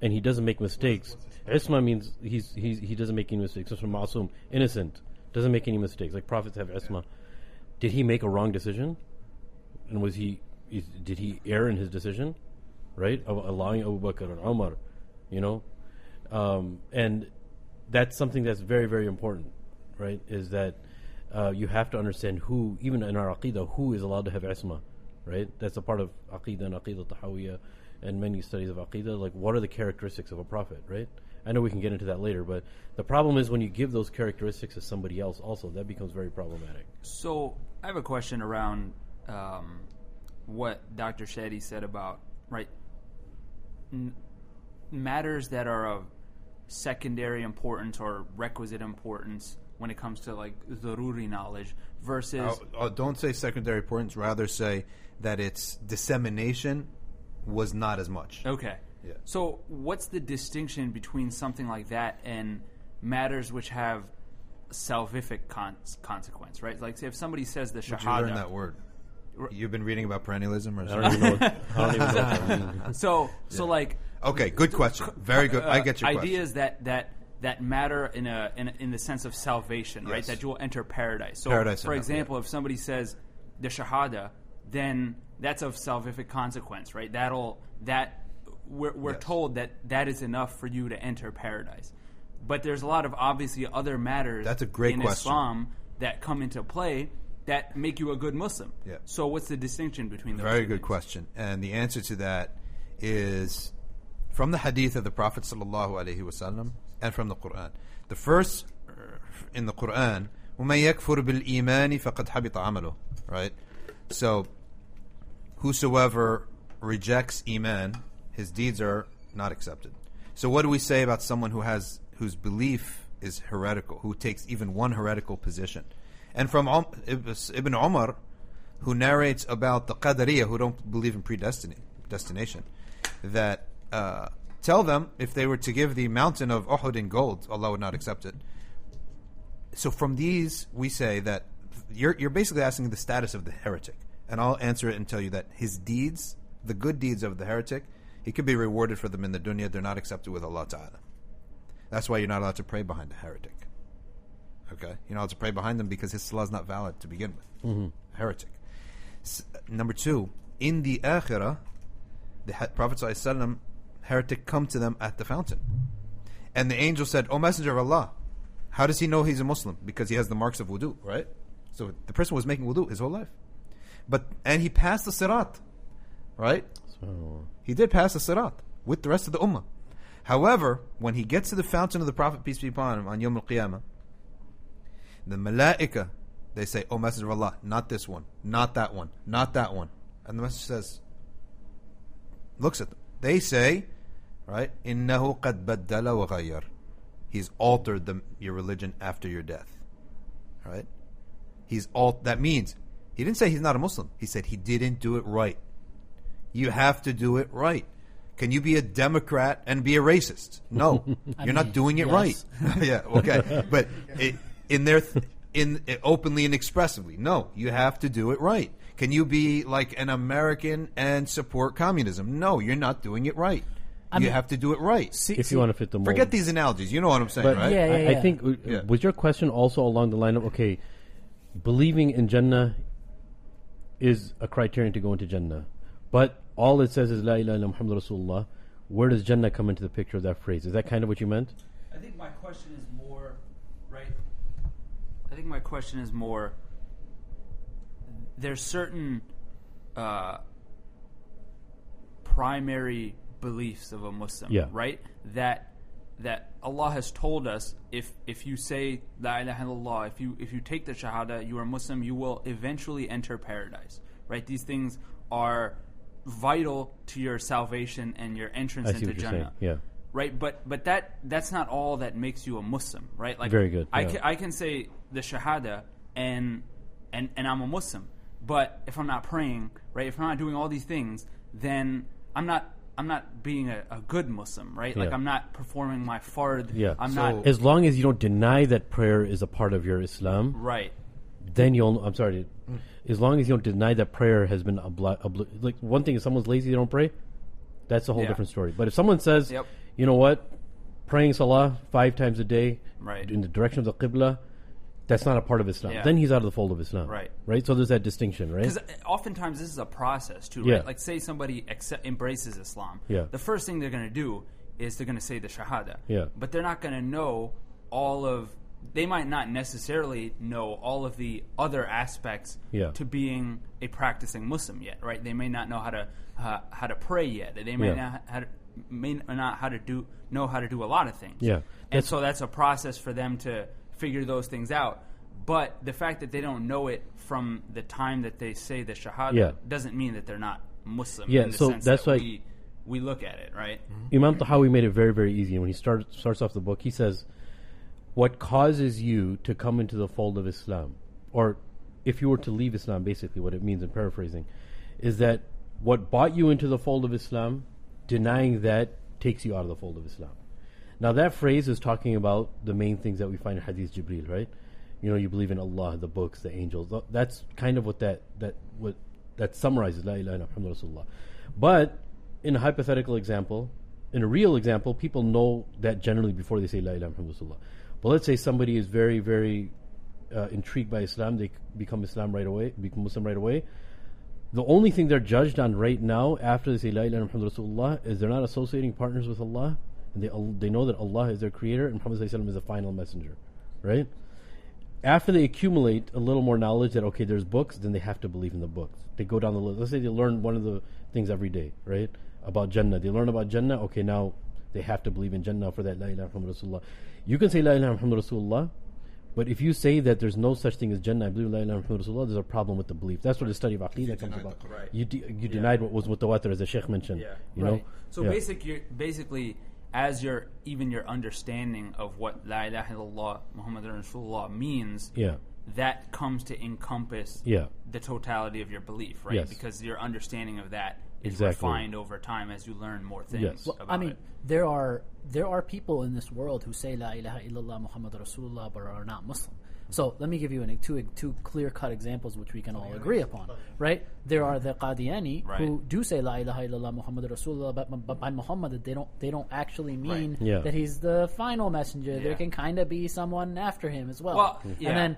and he doesn't make mistakes, isma means he doesn't make any mistakes. So from ma'asum, innocent, doesn't make any mistakes. Like prophets have isma. Did he make a wrong decision? And did he err in his decision? Right? Of allowing Abu Bakr and Umar, and that's something that's very, very important. Right, is that you have to understand who, even in our aqidah, who is allowed to have isma, right? That's a part of aqidah and aqidah tahawiyah and many studies of aqidah. Like, what are the characteristics of a prophet, right? I know we can get into that later, but the problem is when you give those characteristics to somebody else also, that becomes very problematic. So I have a question around what Dr. Shadee said about, right, matters that are of secondary importance or requisite importance when it comes to like zaruri knowledge versus don't say secondary importance, rather say that its dissemination was not as much. Okay. Yeah. So what's the distinction between something like that and matters which have salvific consequence, right? Like say if somebody says the shahada. Did you learn that word? You've been reading about perennialism, or I don't even know what that means. So like. Okay, good question. Very good. I get your ideas question. that matter in the sense of salvation, right? That you will enter paradise. So, for example, if somebody says the shahada, then that's of salvific consequence, right? We're told that is enough for you to enter paradise. But there's a lot of obviously other matters that's a great in question. Islam that come into play that make you a good Muslim. Yeah. So what's the distinction between those? Very good question. And the answer to that is from the hadith of the Prophet sallallahu alaihi wasallam and from the Quran. The first in the Quran, وَمَن يَكْفُرْ بِالْإِيمَانِ فَقَدْ حَبِطَ عَمَلُهُ. Right? So, whosoever rejects Iman, his deeds are not accepted. So what do we say about someone whose belief is heretical, who takes even one heretical position? And from Ibn Umar, who narrates about the Qadariyah, who don't believe in predestination, that tell them if they were to give the mountain of Uhud in gold, Allah would not accept it. So from these, we say that you're basically asking the status of the heretic. And I'll answer it and tell you that his deeds, the good deeds of the heretic, he could be rewarded for them in the dunya. They're not accepted with Allah Ta'ala. That's why you're not allowed to pray behind a heretic. Okay? You're not allowed to pray behind them because his salah is not valid to begin with. Mm-hmm. Heretic. Number two, in the akhirah, the Prophet ﷺ heretic come to them at the fountain. And the angel said, O Messenger of Allah, how does he know he's a Muslim? Because he has the marks of wudu, right? So the person was making wudu his whole life. And he passed the sirat, right? He did pass the sirat with the rest of the ummah. However, when he gets to the fountain of the Prophet, peace be upon him, on Yawm al-Qiyamah, the malaika, they say, O Messenger of Allah, not this one, not that one, not that one. And the Messenger says, looks at them. They say, right, إِنَّهُ قَدْ بَدَّلَ وَغَيَّرَ. He's altered your religion after your death. Right? That means, he didn't say he's not a Muslim. He said he didn't do it right. You have to do it right. Can you be a Democrat and be a racist? No. You're not doing it right. Yeah, okay. But openly and expressively. No, you have to do it right. Can you be like an American and support communism? No, you're not doing it right. You have to do it right. If you want to fit the mold. Forget these analogies. You know what I'm saying, but right? I think, was your question also along the line of, okay, believing in Jannah is a criterion to go into Jannah, but all it says is La ilaha illallah Muhammad Rasulullah. Where does Jannah come into the picture of that phrase? Is that kind of what you meant? I think my question is more, right? I think my question is more, there's certain primary beliefs of a Muslim, right? That Allah has told us, if you say La ilaha illallah, if you take the Shahada, you are Muslim, you will eventually enter paradise, right? These things are vital to your salvation and your entrance into Jannah. Yeah. Right, but that's not all that makes you a Muslim, right? Like, very good. I can say the Shahada and I'm a Muslim, but if I'm not praying, right? If I'm not doing all these things, then I'm not being a good Muslim, right? Like, I'm not performing my fard. Yeah. I'm not. As long as you don't deny that prayer is a part of your Islam, right? Then as long as you don't deny that prayer has been like, one thing is someone's lazy, they don't pray. That's a whole different story. But if someone says, you know what, praying salah 5 times a day, right, in the direction of the qibla, that's not a part of Islam. Then he's out of the fold of Islam. Right? So there's that distinction, right? Because oftentimes this is a process too, right? Like, say somebody embraces Islam. The first thing they're going to do is they're going to say the Shahada. But they're not going to know they might not necessarily know all of the other aspects to being a practicing Muslim yet, right? They may not know how to pray yet. They may not know how to do a lot of things. And so that's a process for them to figure those things out. But the fact that they don't know it from the time that they say the Shahada doesn't mean that they're not Muslim. In the sense that's why we look at it, right? Imam Tahawi made it very, very easy. And when he starts off the book, he says, what causes you to come into the fold of Islam, or if you were to leave Islam, basically what it means in paraphrasing, is that what brought you into the fold of Islam, denying that takes you out of the fold of Islam. Now that phrase is talking about the main things that we find in Hadith Jibreel, right? You know, you believe in Allah, the books, the angels. That's kind of what that summarizes La ilaha illallah Muhammad Rasulullah. But in a hypothetical example, in a real example, people know that generally before they say La ilaha illallah Muhammad Rasulullah. But let's say somebody is very, very intrigued by Islam, they become Muslim right away. The only thing they're judged on right now, after they say La ilaha illallah Muhammad Rasulullah, is they're not associating partners with Allah, and they know that Allah is their creator and Muhammad ﷺ is the final messenger, right? After they accumulate a little more knowledge that, okay, there's books, then they have to believe in the books. They go down the list. Let's say they learn one of the things every day, right? About Jannah. They learn about Jannah. Okay, now they have to believe in Jannah for that La ilaha Muhammad Rasulullah. You can say La ilaha Muhammad Rasulullah, but if you say that there's no such thing as Jannah, I believe La ilaha Muhammad Rasulullah, there's a problem with the belief. That's what the study of Aqidah comes about. Right. You denied what was mutawatir, as the Sheikh mentioned. You know? So basically, as your understanding of what La ilaha illallah Muhammad Rasulullah means, that comes to encompass the totality of your belief, right? Because your understanding of that is refined over time as you learn more things. Well, I mean, it. there are people in this world who say La ilaha illallah Muhammad Rasulullah but are not Muslim. So let me give you two clear-cut examples which we can all agree upon, right? There are the Qadiani who do say La ilaha illallah Muhammad Rasulullah, but by Muhammad they don't actually mean that he's the final messenger. There can kind of be someone after him as well. And then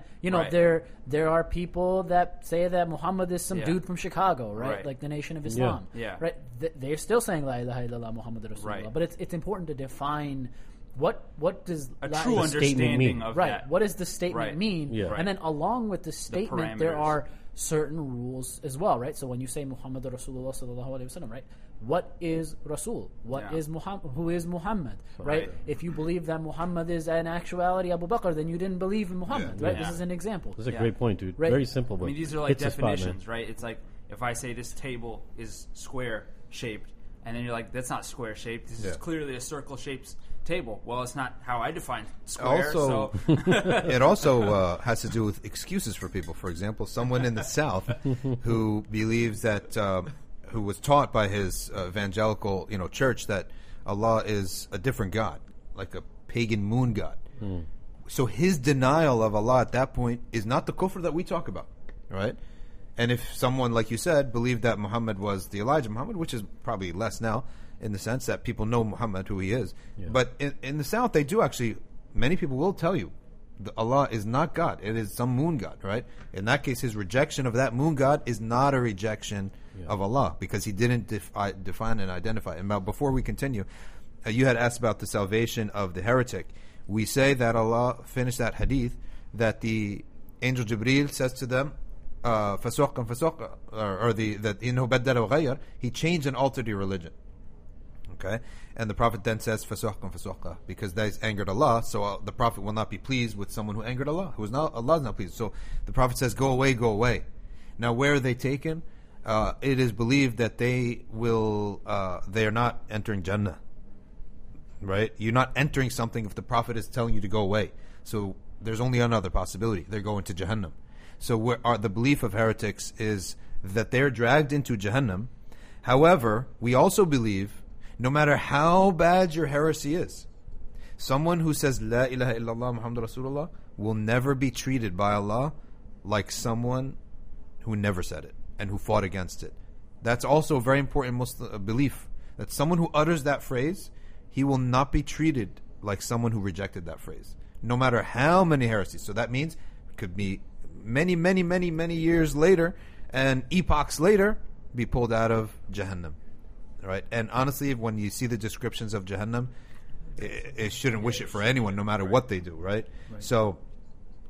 there are people that say that Muhammad is some dude from Chicago, right? Like the Nation of Islam, right? They're still saying La ilaha illallah Muhammad Rasulullah, but it's important to define. What does a true understanding of that? What does the statement mean? And then along with the statement, there are certain rules as well, right? So when you say Muhammad Rasulullah sallallahu alaihi wasallam, right? What is Rasul? What is Muhammad? Who is Muhammad? Right? If you believe that Muhammad is in actuality Abu Bakr, then you didn't believe in Muhammad, right? This is an example. That's a great point, dude. Right? Very simple, but these are like definitions, right? It's like if I say this table is square shaped, and then you're like, that's not square shaped. This is clearly a circle shaped table. Well, it's not how I define square. Also, it also has to do with excuses for people. For example, someone in the South who believes that, who was taught by his evangelical, church that Allah is a different God, like a pagan moon god. So his denial of Allah at that point is not the kufr that we talk about, right? And if someone, like you said, believed that Muhammad was the Elijah Muhammad, which is probably less now, in the sense that people know Muhammad, who he is. But in the South, they do actually, many people will tell you, Allah is not God. It is some moon god, right? In that case, his rejection of that moon god is not a rejection of Allah, because he didn't define and identify. And now, before we continue, you had asked about the salvation of the heretic. We say that Allah finished that hadith, that the angel Jibreel says to them, فَسُوقًا or that إِنَّهُ بَدَّلَ وَغَيَّرَ, he changed and altered your religion. Okay, and the Prophet then says فَسُوقًا because that has angered Allah, so the Prophet will not be pleased with someone who angered Allah, Allah is not pleased. So the Prophet says, go away, go away. Now where are they taken? It is believed that they are not entering Jannah, right? You're not entering something if the Prophet is telling you to go away. So there's only another possibility. They're going to Jahannam. So the belief of heretics is that they're dragged into Jahannam. However, we also believe, no matter how bad your heresy is, someone who says La ilaha illallah Muhammad Rasulullah will never be treated by Allah like someone who never said it and who fought against it. That's also a very important Muslim belief, that someone who utters that phrase, he will not be treated like someone who rejected that phrase, no matter how many heresies. So that means it could be many years later and epochs later be pulled out of Jahannam, right? And honestly, when you see the descriptions of Jahannam, it shouldn't wish it for anyone, no matter what they do, right? So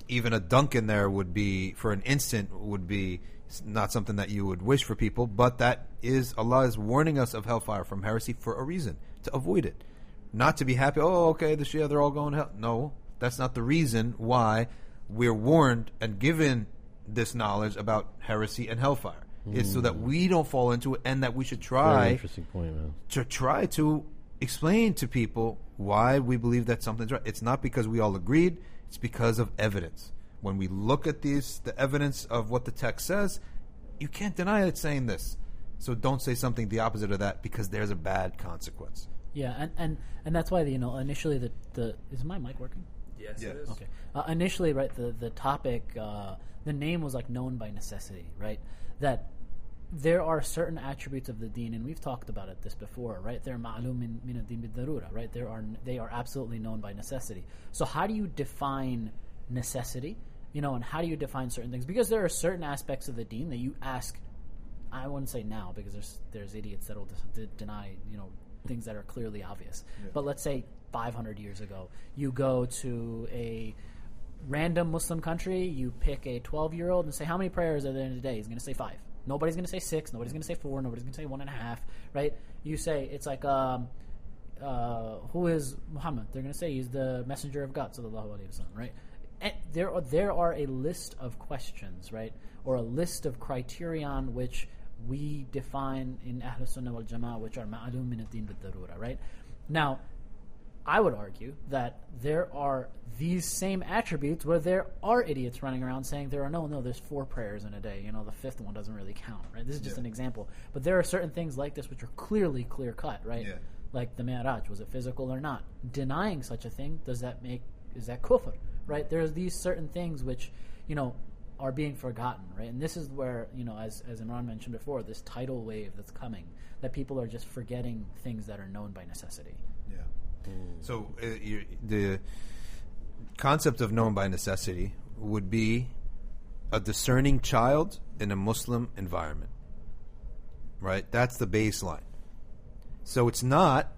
even a dunk in there would be, for an instant, would be not something that you would wish for people, but that is, Allah is warning us of hellfire from heresy for a reason, to avoid it. Not to be happy, okay, the Shia, they're all going to hell. No, that's not the reason why we're warned and given this knowledge about heresy and hellfire. It's so that we don't fall into it, and that we should try Very interesting point, man. to try to explain to people why we believe that something's right. It's not because we all agreed, it's because of evidence. When we look at the evidence of what the text says, you can't deny it saying this. So don't say something the opposite of that, because there's a bad consequence. Yeah, and that's why initially the is my mic working? Yes, it is. Okay. Initially, right, the topic, the name was like known by necessity, right? That there are certain attributes of the deen, and we've talked about this before, right? They're ma'lum min ad-din bid-darura, right? They are absolutely known by necessity. So how do you define necessity? And how do you define certain things? Because there are certain aspects of the deen that you ask. I wouldn't say now, because there's idiots that will deny things that are clearly obvious. Yeah. But let's say 500 years ago, you go to a random Muslim country, you pick a 12-year-old and say, how many prayers are there in a day? He's going to say 5. Nobody's going to say 6. Nobody's going to say 4. Nobody's going to say 1.5. Right? You say, it's like, who is Muhammad? They're going to say he's the messenger of God, sallallahu alaihi wasallam, right? And there are a list of questions, right, or a list of criterion which we define in Ahlus Sunnah wal Jama'ah, which are ma'lum min ad-din bid-darura, right? Now, I would argue that there are these same attributes where there are idiots running around saying there's 4 prayers in a day. The 5th one doesn't really count, right? This is just an example. But there are certain things like this which are clearly clear-cut, right? Like the Mi'raj, was it physical or not? Denying such a thing, is that kufr, right? There's these certain things which, are being forgotten, right? And this is where, as Imran mentioned before, this tidal wave that's coming, that people are just forgetting things that are known by necessity. Yeah. So the concept of known by necessity would be a discerning child in a Muslim environment, right? That's the baseline. So it's not,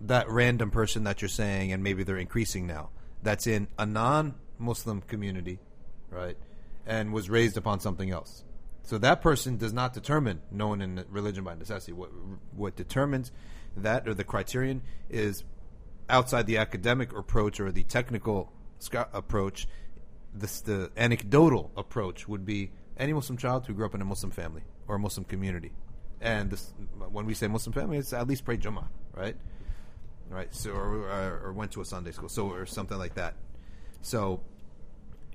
that random person that you're saying, and maybe they're increasing now, that's in a non-Muslim community, right, and was raised upon something else. So that person does not determine known in religion by necessity. What determines that, or the criterion, is outside the academic approach or the technical approach. The anecdotal approach would be any Muslim child who grew up in a Muslim family or a Muslim community. And when we say Muslim family, it's at least prayed Jummah, right? Right. So or went to a Sunday school, or something like that. So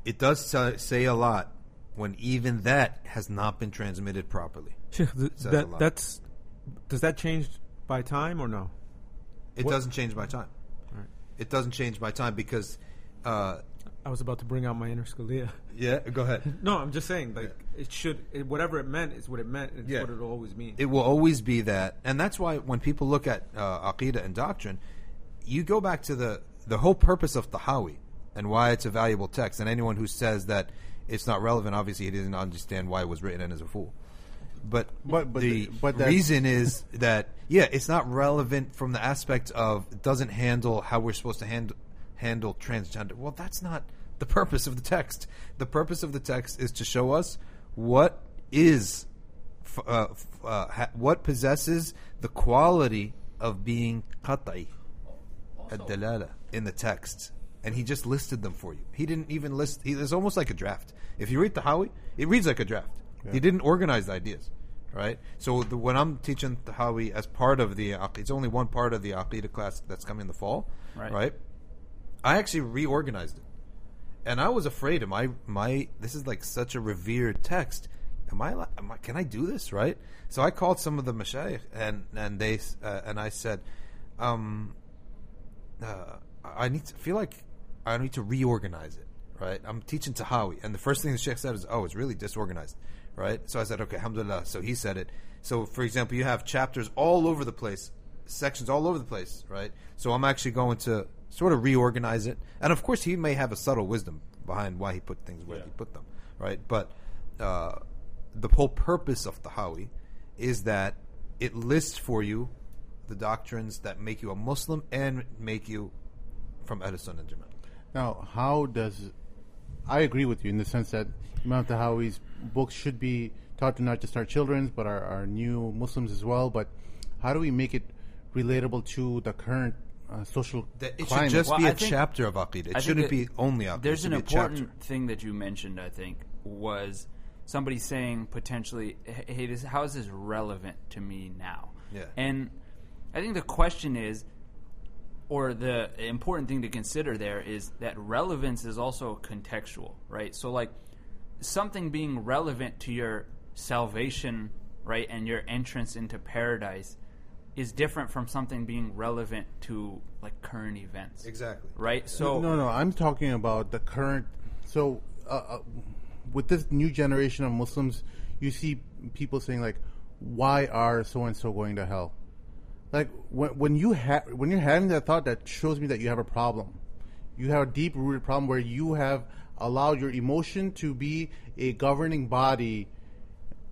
it does say a lot when even that has not been transmitted properly. Does that change by time or no? It doesn't change by time. Right. It doesn't change by time because I was about to bring out my inner Scalia. Yeah, go ahead. No, I'm just saying, whatever it meant is what it meant. It's what it'll always mean. It will always be that. And that's why when people look at Aqidah and doctrine, you go back to the whole purpose of Tahawi and why it's a valuable text. And anyone who says that it's not relevant, obviously he doesn't understand why it was written and is a fool. But the reason is that, it's not relevant from the aspect of it doesn't handle how we're supposed to handle transgender. Well, that's not the purpose of the text. The purpose of the text is to show us what is, what possesses the quality of being qat'i, ad-dalala, in the text. And he just listed them for you. He didn't even list. It's almost like a draft. If you read Tahawi, it reads like a draft. Yeah. He didn't organize the ideas, right? So when I'm teaching Tahawi as part of the Aqeedah, it's only one part of the Aqeedah class that's coming in the fall, right? I actually reorganized it. And I was afraid, this is like such a revered text. Can I do this, right? So I called some of the mashayikh and I said, I need to reorganize it, right? I'm teaching Tahawi, and the first thing the sheikh said is, it's really disorganized, right? So I said, okay, alhamdulillah. So he said it. So, for example, you have chapters all over the place, sections all over the place, right? So I'm actually going to sort of reorganize it. And, of course, he may have a subtle wisdom behind why he put things where he put them, right? But the whole purpose of Tahawi is that it lists for you the doctrines that make you a Muslim and make you from Ahl Sunnah and Jama'ah. Now, I agree with you in the sense that Imam Tahawi's books should be taught to not just our children, but our new Muslims as well. But how do we make it relatable to the current social it climate? Should just be a chapter of Aqeedah. It shouldn't be only Aqeedah. There's an important thing that you mentioned, I think, was somebody saying potentially, hey, how is this relevant to me now? Yeah. And I think the question is, or the important thing to consider there is that relevance is also contextual, right? So like something being relevant to your salvation, right, and your entrance into paradise is different from something being relevant to like current events. Exactly. Right? So No, I'm talking about the current. So with this new generation of Muslims, you see people saying like, why are so and so going to hell? Like when you're having that thought, that shows me that you have a problem. You have a deep-rooted problem where you have allowed your emotion to be a governing body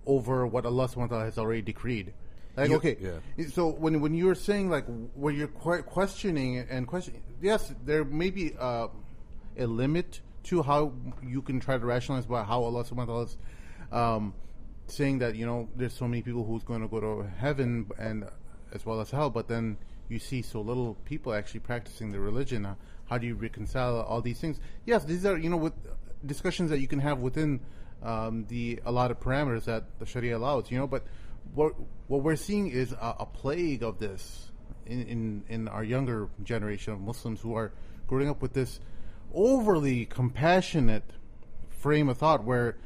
over what Allah subhanahu wa ta'ala has already decreed. Like, so when you're saying like where you're questioning, yes, there may be a limit to how you can try to rationalize about how Allah subhanahu wa ta'ala is saying that there's so many people who's going to go to heaven and as well as hell, but then you see so little people actually practicing their religion. How do you reconcile all these things? Yes, these are with discussions that you can have within the allotted parameters that the Sharia allows. But what we're seeing is a plague of this in our younger generation of Muslims who are growing up with this overly compassionate frame of thought where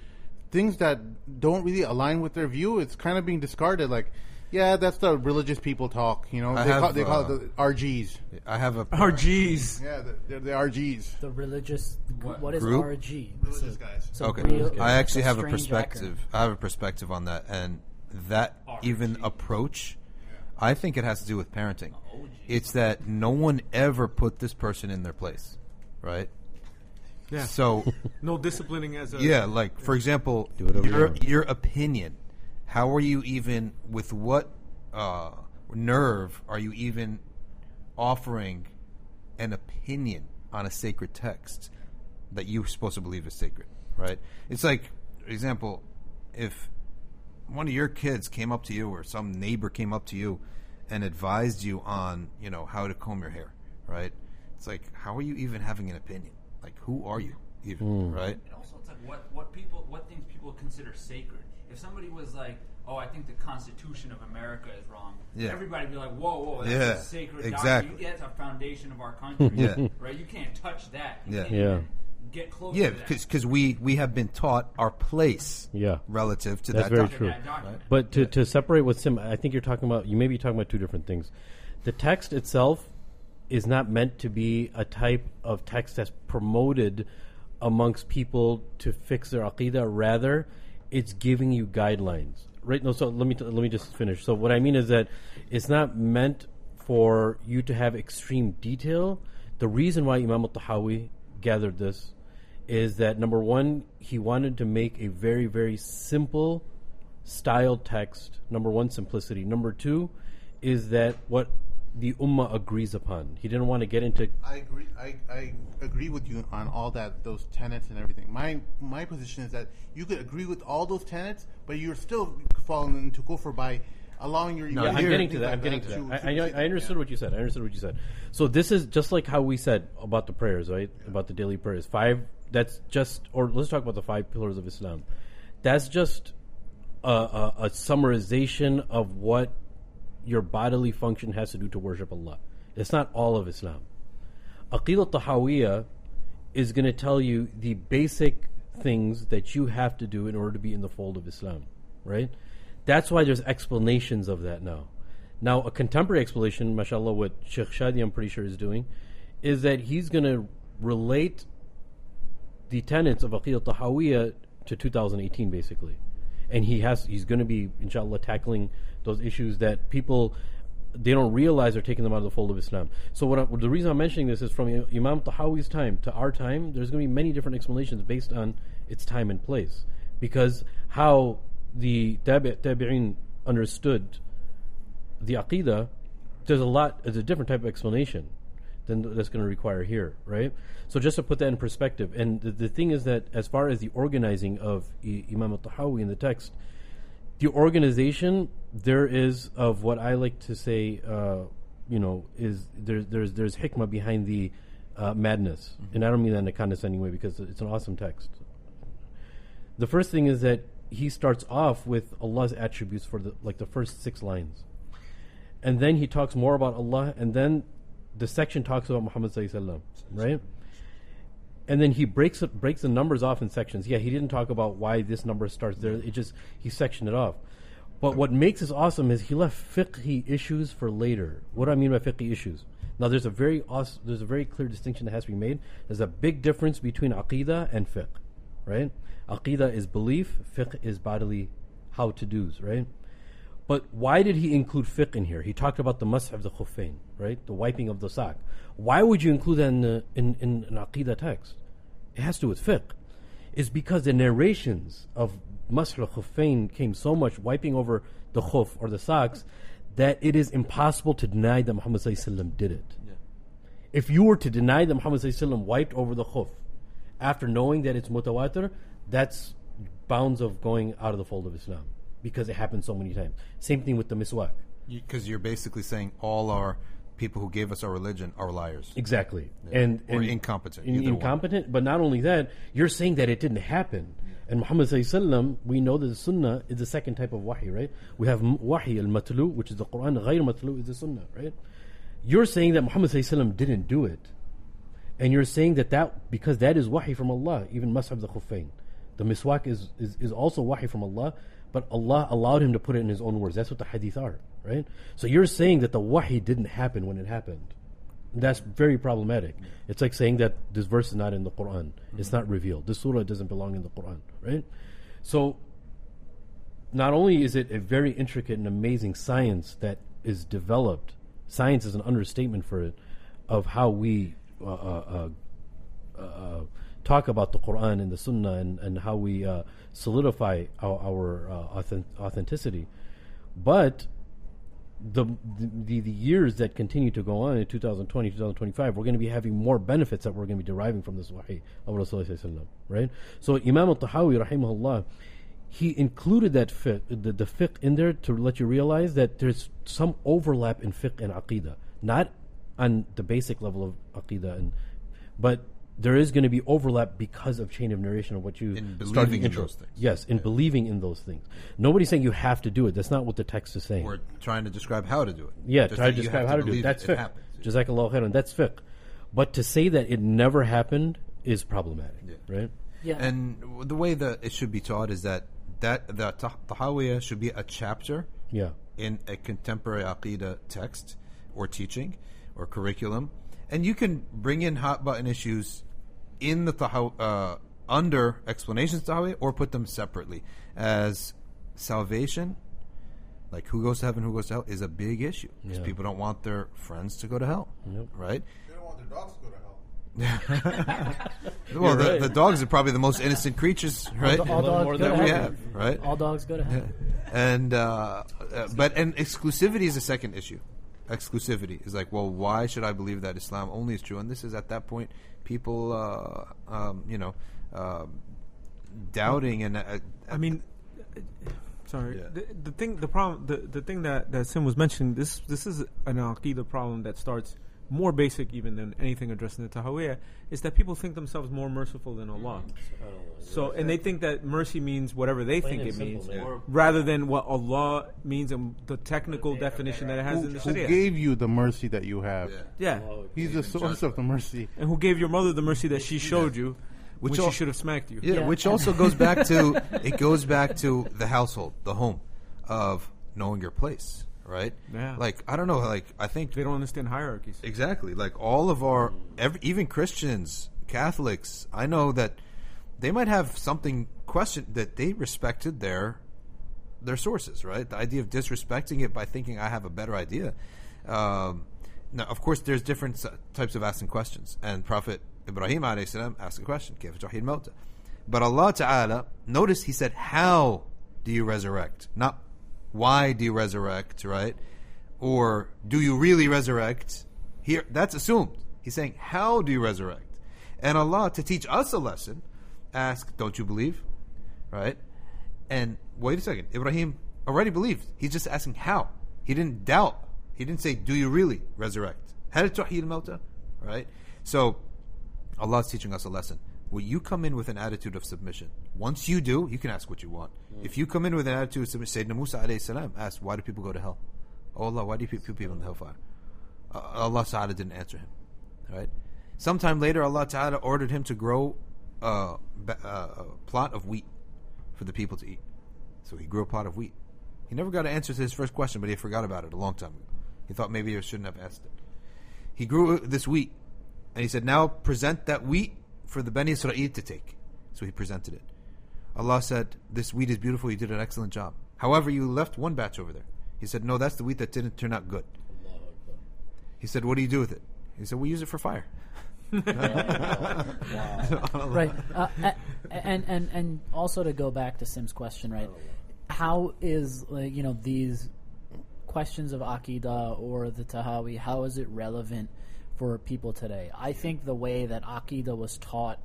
things that don't really align with their view, it's kind of being discarded. Like Yeah, that's the religious people talk. You know, they call it the RGs. I have a RGs. Yeah, they're the RGs. The religious. What is group? RG? Religious guys. So okay. I actually have a strange perspective. acronym. I have a perspective on that, and that even approach, I think it has to do with parenting. It's that no one ever put this person in their place, right? Yeah. So no disciplining as a like for example, your opinion. How are you even with what nerve are you even offering an opinion on a sacred text that you're supposed to believe is sacred, right? It's like, for example, if one of your kids came up to you or some neighbor came up to you and advised you on, how to comb your hair, right? It's like, how are you even having an opinion? Like, who are you even, right? And also, it's like what things people consider sacred. If somebody was like, "Oh, I think the Constitution of America is wrong," everybody would be like, "Whoa, that's a sacred document. That's a foundation of our country, right? You can't touch that. You can't even get close to that." Because we have been taught our place relative to that's that very document. true. Right? But to separate what I think you're talking about, you may be talking about two different things. The text itself is not meant to be a type of text that's promoted amongst people to fix their aqidah. Rather, it's giving you guidelines, right? No, so let me just finish. So what I mean is that it's not meant for you to have extreme detail. The reason why Imam al-Tahawi gathered this is that, number one, he wanted to make a very, very simple styled text. Number one, simplicity. Number two is that what the ummah agrees upon. He didn't want to get into... I agree with you on all that, those tenets and everything. My position is that you could agree with all those tenets, but you're still falling into kufr by allowing your... I'm getting to that. I understood what you said. So this is just like how we said about the prayers, right? Yeah. About the daily prayers. 5, that's just... Or let's talk about the 5 pillars of Islam. That's just a summarization of what your bodily function has to do to worship Allah. It's not all of Islam. Aqidah Tahawiyya is going to tell you the basic things that you have to do in order to be in the fold of Islam, right? That's why there's explanations of that now. Now, a contemporary explanation, mashallah, what Sheikh Shadee, I'm pretty sure, is doing, is that he's going to relate the tenets of Aqidah Tahawiyya to 2018, basically. And he's going to be, inshallah, tackling those issues that people, they don't realize are taking them out of the fold of Islam. So the reason I'm mentioning this is from Imam Tahawi's time to our time, there's going to be many different explanations based on its time and place. Because how the Tabi'in understood the Aqidah, there's a different type of explanation than that's going to require here, right? So just to put that in perspective, and the thing is that as far as the organizing of Imam al-Tahawi in the text, the organization there is of what I like to say, is there's hikmah behind the madness, and I don't mean that in a condescending way because it's an awesome text. The first thing is that he starts off with Allah's attributes for the first 6 lines, and then he talks more about Allah, and then the section talks about Muhammad sallallahu alaihi wasallam, right? And then he breaks the numbers off in sections. Yeah, he didn't talk about why this number starts there. He sectioned it off. But what makes this awesome is he left fiqhi issues for later. What do I mean by fiqhi issues? Now, there's a very clear distinction that has to be made. There's a big difference between aqidah and fiqh, right? Aqidah is belief, fiqh is bodily how-to-dos, right? But why did he include fiqh in here? He talked about the mas'h of the khuffain, right? The wiping of the sock. Why would you include that in an aqidah text? It has to do with fiqh. It's because the narrations of mas'h al-khuffain came so much, wiping over the khuf or the socks, that it is impossible to deny that Muhammad sallallahu alaihi wasallam did it. Yeah. If you were to deny that Muhammad sallallahu alaihi wasallam wiped over the khuf after knowing that it's mutawatir, that's bounds of going out of the fold of Islam, because it happens so many times. Same thing with the miswak. Because you're basically saying all our people who gave us our religion are liars. Exactly. Yeah. Or incompetent. Incompetent, but not only that, you're saying that it didn't happen. Yeah. And Muhammad sallallahu alaihi wasallam, we know that the Sunnah is the second type of wahi, right? We have wahi al-matlu, which is the Quran. Ghayr matlu is the Sunnah, right? You're saying that Muhammad sallallahu alaihi wasallam didn't do it. And you're saying that because that is wahi from Allah, even mas'hab the khuffain. The miswak is also wahi from Allah, but Allah allowed him to put it in his own words. That's what the hadith are, right? So you're saying that the wahi didn't happen when it happened. That's very problematic. It's like saying that this verse is not in the Quran. It's not revealed. This surah doesn't belong in the Quran, right? So not only is it a very intricate and amazing science that is developed, science is an understatement for it, of how we talk about the Quran and the Sunnah and how we solidify our authenticity. But the years that continue to go on in 2020, 2025, we're going to be having more benefits that we're going to be deriving from this wahi of Rasulullah, right? So Imam al-Tahawi, rahimahullah, he included that the fiqh in there to let you realize that there's some overlap in fiqh and aqidah, not on the basic level of aqidah, but there is going to be overlap because of chain of narration of what you started in those things. Yes, in believing in those things. Nobody's saying you have to do it. That's not what the text is saying. We're trying to describe how to do it. Yeah, trying to describe how to do it. That's fiqh. Jazakallahu khairan. That's fiqh. But to say that it never happened is problematic, right? Yeah. And the way that it should be taught is that the Tahawiyah should be a chapter in a contemporary Aqidah text or teaching or curriculum. And you can bring in hot button issues in the under explanations Tahawiyah or put them separately. As salvation, like who goes to heaven, who goes to hell, is a big issue. Because people don't want their friends to go to hell, right? They don't want their dogs to go to hell. Well, the dogs are probably the most innocent creatures, right? All dogs that we have, right? All dogs go to hell. And and exclusivity is a second issue. Exclusivity is like, well, why should I believe that Islam only is true? And this is at that point people, doubting and. I mean, sorry. Yeah. The thing that Sim was mentioning. This is an Aqidah problem that starts more basic even than anything addressed in the Tahawiyah, is that people think themselves more merciful than Allah. So, and they think that mercy means whatever they think it means, rather than what Allah means and the technical definition that it has in the Sharia. Who gave you the mercy that you have? Yeah. He's the source of the mercy. And who gave your mother the mercy that she showed you, when she should have smacked you. Yeah, which also goes back to, the household, the home, of knowing your place. Right? Yeah. Like, I don't know, like, I think they don't understand hierarchies. Exactly. Like, all of our, even Christians, Catholics, I know that they might have something questioned, that they respected their sources, right? The idea of disrespecting it by thinking I have a better idea. Now, of course, there's different types of asking questions. And Prophet Ibrahim a.s. asked a question, كيف تحيي الموتى? But Allah Ta'ala, notice he said, how do you resurrect? Not why do you resurrect, right? Or do you really resurrect? Here, that's assumed. He's saying, how do you resurrect? And Allah, to teach us a lesson, asked, don't you believe? Right? And wait a second, Ibrahim already believed. He's just asking how. He didn't doubt. He didn't say, do you really resurrect? هل تحيي الموتى? Right? So, Allah's teaching us a lesson. When you come in with an attitude of submission, once you do, you can ask what you want. If you come in with an attitude of submission, Sayyidina Musa alayhi salam asked, why do people go to hell? Oh Allah, why do you put people in the hellfire? Allah Ta'ala didn't answer him. Right? Sometime later, Allah Ta'ala ordered him to grow a plot of wheat for the people to eat. So he grew a plot of wheat. He never got an answer to his first question, but he forgot about it a long time ago. He thought maybe he shouldn't have asked it. He grew this wheat, and he said, now present that wheat for the Bani Israel to take. So he presented it. Allah said, this wheat is beautiful, you did an excellent job. However, you left one batch over there. He said, no, that's the wheat that didn't turn out good. He said, what do you do with it? He said, we use it for fire. Right. And also to go back to Sim's question, right? How is, these questions of Aqidah or the Tahawi, how is it relevant for people today? I think the way that Aqidah was taught,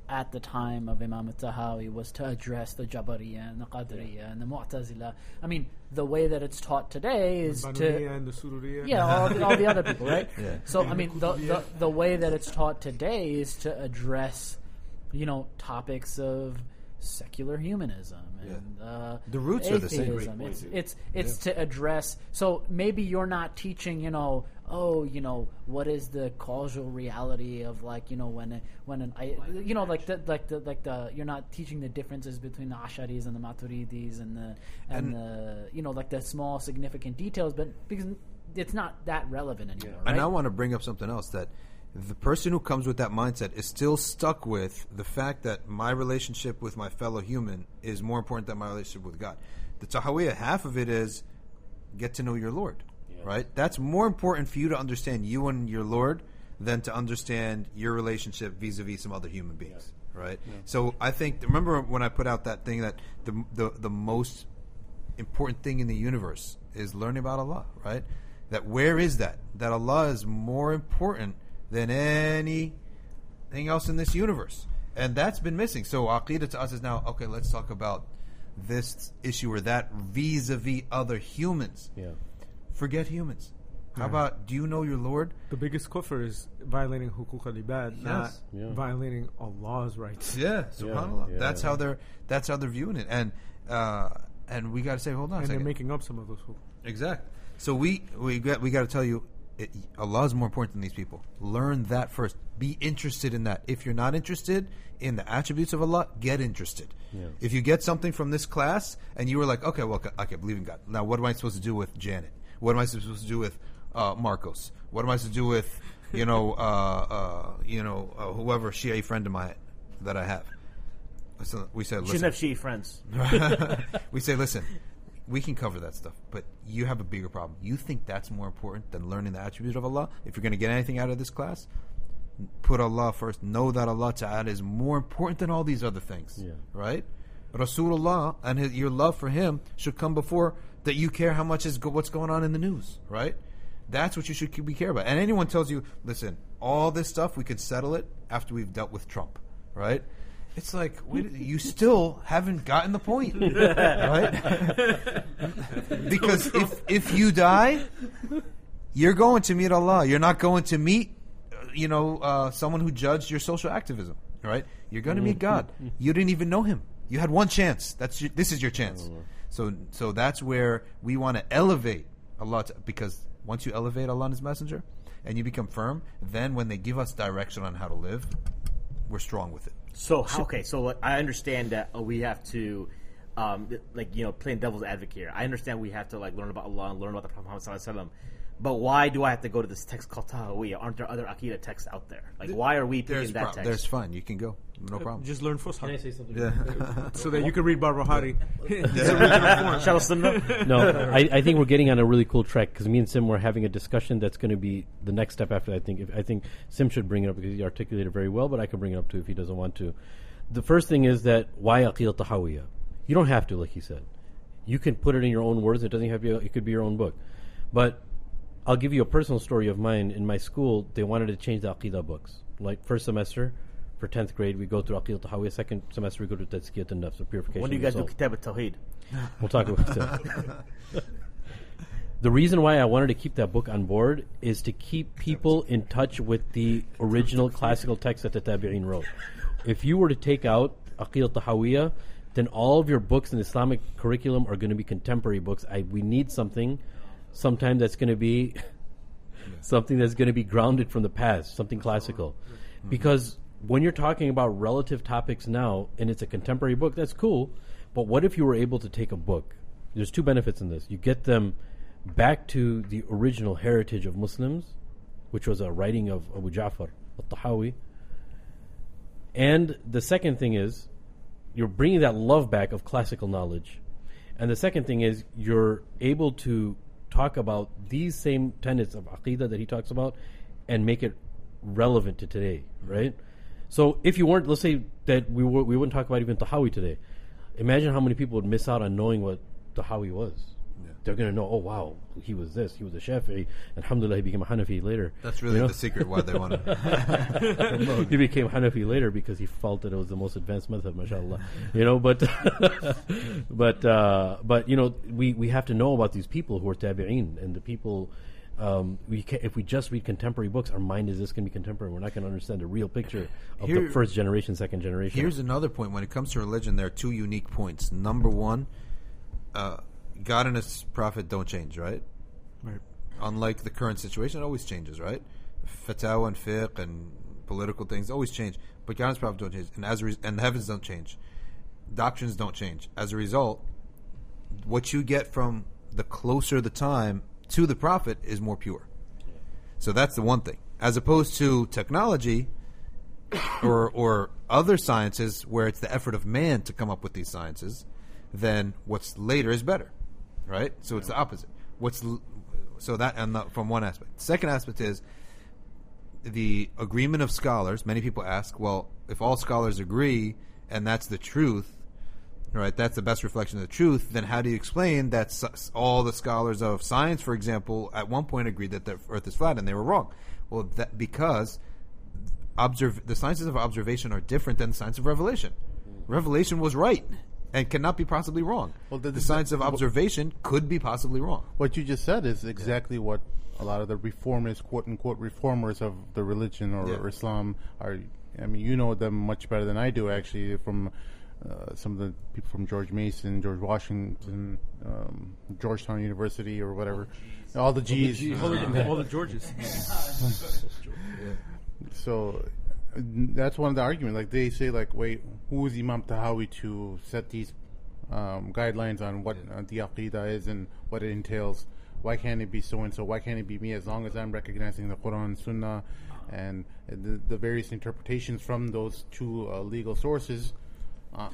at the time of Imam al-Tahawi was to address the Jabariya and the Qadriya and the Mu'tazila. I mean, the way that it's taught today is to... and the Sururiya. Yeah, all the other people, right? Yeah. So, I mean, the way that it's taught today is to address, topics of secular humanism and the roots atheism. are the same. It's to address. So maybe you're not teaching, what is the causal reality of when you're not teaching the differences between the Asharis and the Maturidis and the small significant details, but because it's not that relevant anymore. Right? And I want to bring up something else, that the person who comes with that mindset is still stuck with the fact that my relationship with my fellow human is more important than my relationship with God. The Tahawiyya, half of it is get to know your Lord, right? That's more important for you to understand you and your Lord than to understand your relationship vis-a-vis some other human beings, right? Yeah. So I think, remember when I put out that thing that the most important thing in the universe is learning about Allah, right? That where is that? That Allah is more important than anything else in this universe. And that's been missing. So Aqidah to us is now, okay, let's talk about this issue or that vis-a-vis other humans. Yeah. Forget humans. How about, do you know your Lord? The biggest kufr is violating hukuk al-ibad, not violating Allah's rights. Yeah, subhanAllah. Yeah. That's how they're viewing it. And we got to say, hold on a second. And they're making up some of those hukuk. Exactly. So we got to tell you, Allah is more important than these people. Learn that first. Be interested in that. If you're not interested in the attributes of Allah, get interested. Yeah. If you get something from this class and you were like, okay, well, I can believe in God. Now, what am I supposed to do with Janet? What am I supposed to do with Marcos? What am I supposed to do with whoever Shia friend of mine that I have? So we said, listen. Shouldn't have Shia friends. We say, listen. We can cover that stuff, but you have a bigger problem. You think that's more important than learning the attributes of Allah? If you're going to get anything out of this class, put Allah first. Know that Allah Ta'ala is more important than all these other things. Yeah. Right? Rasulullah and your love for Him should come before that you care how much is what's going on in the news. Right? That's what you should be care about. And anyone tells you, listen, all this stuff, we could settle it after we've dealt with Trump. Right? It's like, you still haven't gotten the point, right? Because if you die, you're going to meet Allah. You're not going to meet, someone who judged your social activism, right? You're going to meet God. You didn't even know Him. You had one chance. This is your chance. So that's where we want to elevate Allah, because once you elevate Allah and His Messenger, and you become firm, then when they give us direction on how to live, we're strong with it. So I understand that we have to, playing devil's advocate here. I understand we have to learn about Allah and learn about the Prophet Muhammad Sallallahu Alaihi Wasallam. But why do I have to go to this text called Tahawiyya? Aren't there other Aqidah texts out there? Why are we picking that text? There's fine. You can go. No problem. Just learn Fusha. Can I say something? Yeah. So that you can read Barbahari. No, I think we're getting on a really cool track because me and Sim were having a discussion that's going to be the next step after. I think Sim should bring it up because he articulated it very well, but I can bring it up too if he doesn't want to. The first thing is that why Aqidah Tahawiyya? You don't have to, like he said. You can put it in your own words. It doesn't have to be, it could be your own book. But I'll give you a personal story of mine. In my school, they wanted to change the Aqidah books. Like first semester, for 10th grade, we go through Aqidah Tahawiyya. Second semester, we go to Tazkiyat an-Nafs, or purification. When do you guys do Kitab al-Tawheed? We'll talk about that. The reason why I wanted to keep that book on board is to keep people in touch with the original classical text that the Tabi'in wrote. If you were to take out Aqidah Tahawiyya, then all of your books in the Islamic curriculum are going to be contemporary books. We need something sometime that's going to be something that's going to be grounded from the past, something classical. Because when you're talking about relative topics now, and it's a contemporary book, that's cool. But what if you were able to take a book? There's two benefits in this. You get them back to the original heritage of Muslims, which was a writing of Abu Ja'far al-Tahawi. And the second thing is, you're bringing that love back of classical knowledge. And the second thing is, you're able to talk about these same tenets of Aqidah that he talks about and make it relevant to today, right? So if you weren't, let's say that we wouldn't talk about even Tahawi today. Imagine how many people would miss out on knowing what Tahawi was. Yeah. They're going to know, oh wow, he was this, he was a Shafi'i, alhamdulillah he became a Hanafi later. That's really the secret why they want to. He became Hanafi later because he felt that it was the most advanced madhab, mashallah. But we have to know about these people who are tabi'in and the people if we just read contemporary books, our mind is just going to be contemporary. We're not going to understand the real picture of the first generation, second generation. Here's another point. When it comes to religion, there are two unique points. Number one, God and His Prophet don't change, right? Right. Unlike the current situation, it always changes, right? Fatawa and fiqh and political things always change, but God and His Prophet don't change, and the heavens don't change. Doctrines don't change. As a result, what you get from the closer the time to the Prophet is more pure. So that's the one thing. As opposed to technology or other sciences where it's the effort of man to come up with these sciences, then what's later is better, right? So it's the opposite. From one aspect. The second aspect is the agreement of scholars. Many people ask, well, if all scholars agree and that's the truth, right, that's the best reflection of the truth, then how do you explain that all the scholars of science, for example, at one point agreed that the earth is flat and they were wrong? Well, because the sciences of observation are different than the science of revelation. Revelation was right and cannot be possibly wrong. Well, the science of observation could be possibly wrong. What you just said is exactly what a lot of the reformers, quote-unquote reformers of the religion or Islam are. I mean, you know them much better than I do, actually, from some of the people from George Mason, George Washington, Georgetown University or whatever. All the G's. All the Georges. So that's one of the arguments. Like they say, like, wait, who is Imam Tahawi to set these guidelines on what the Aqidah is and what it entails? Why can't it be so and so? Why can't it be me? As long as I'm recognizing the Quran and Sunnah and the various interpretations from those two legal sources,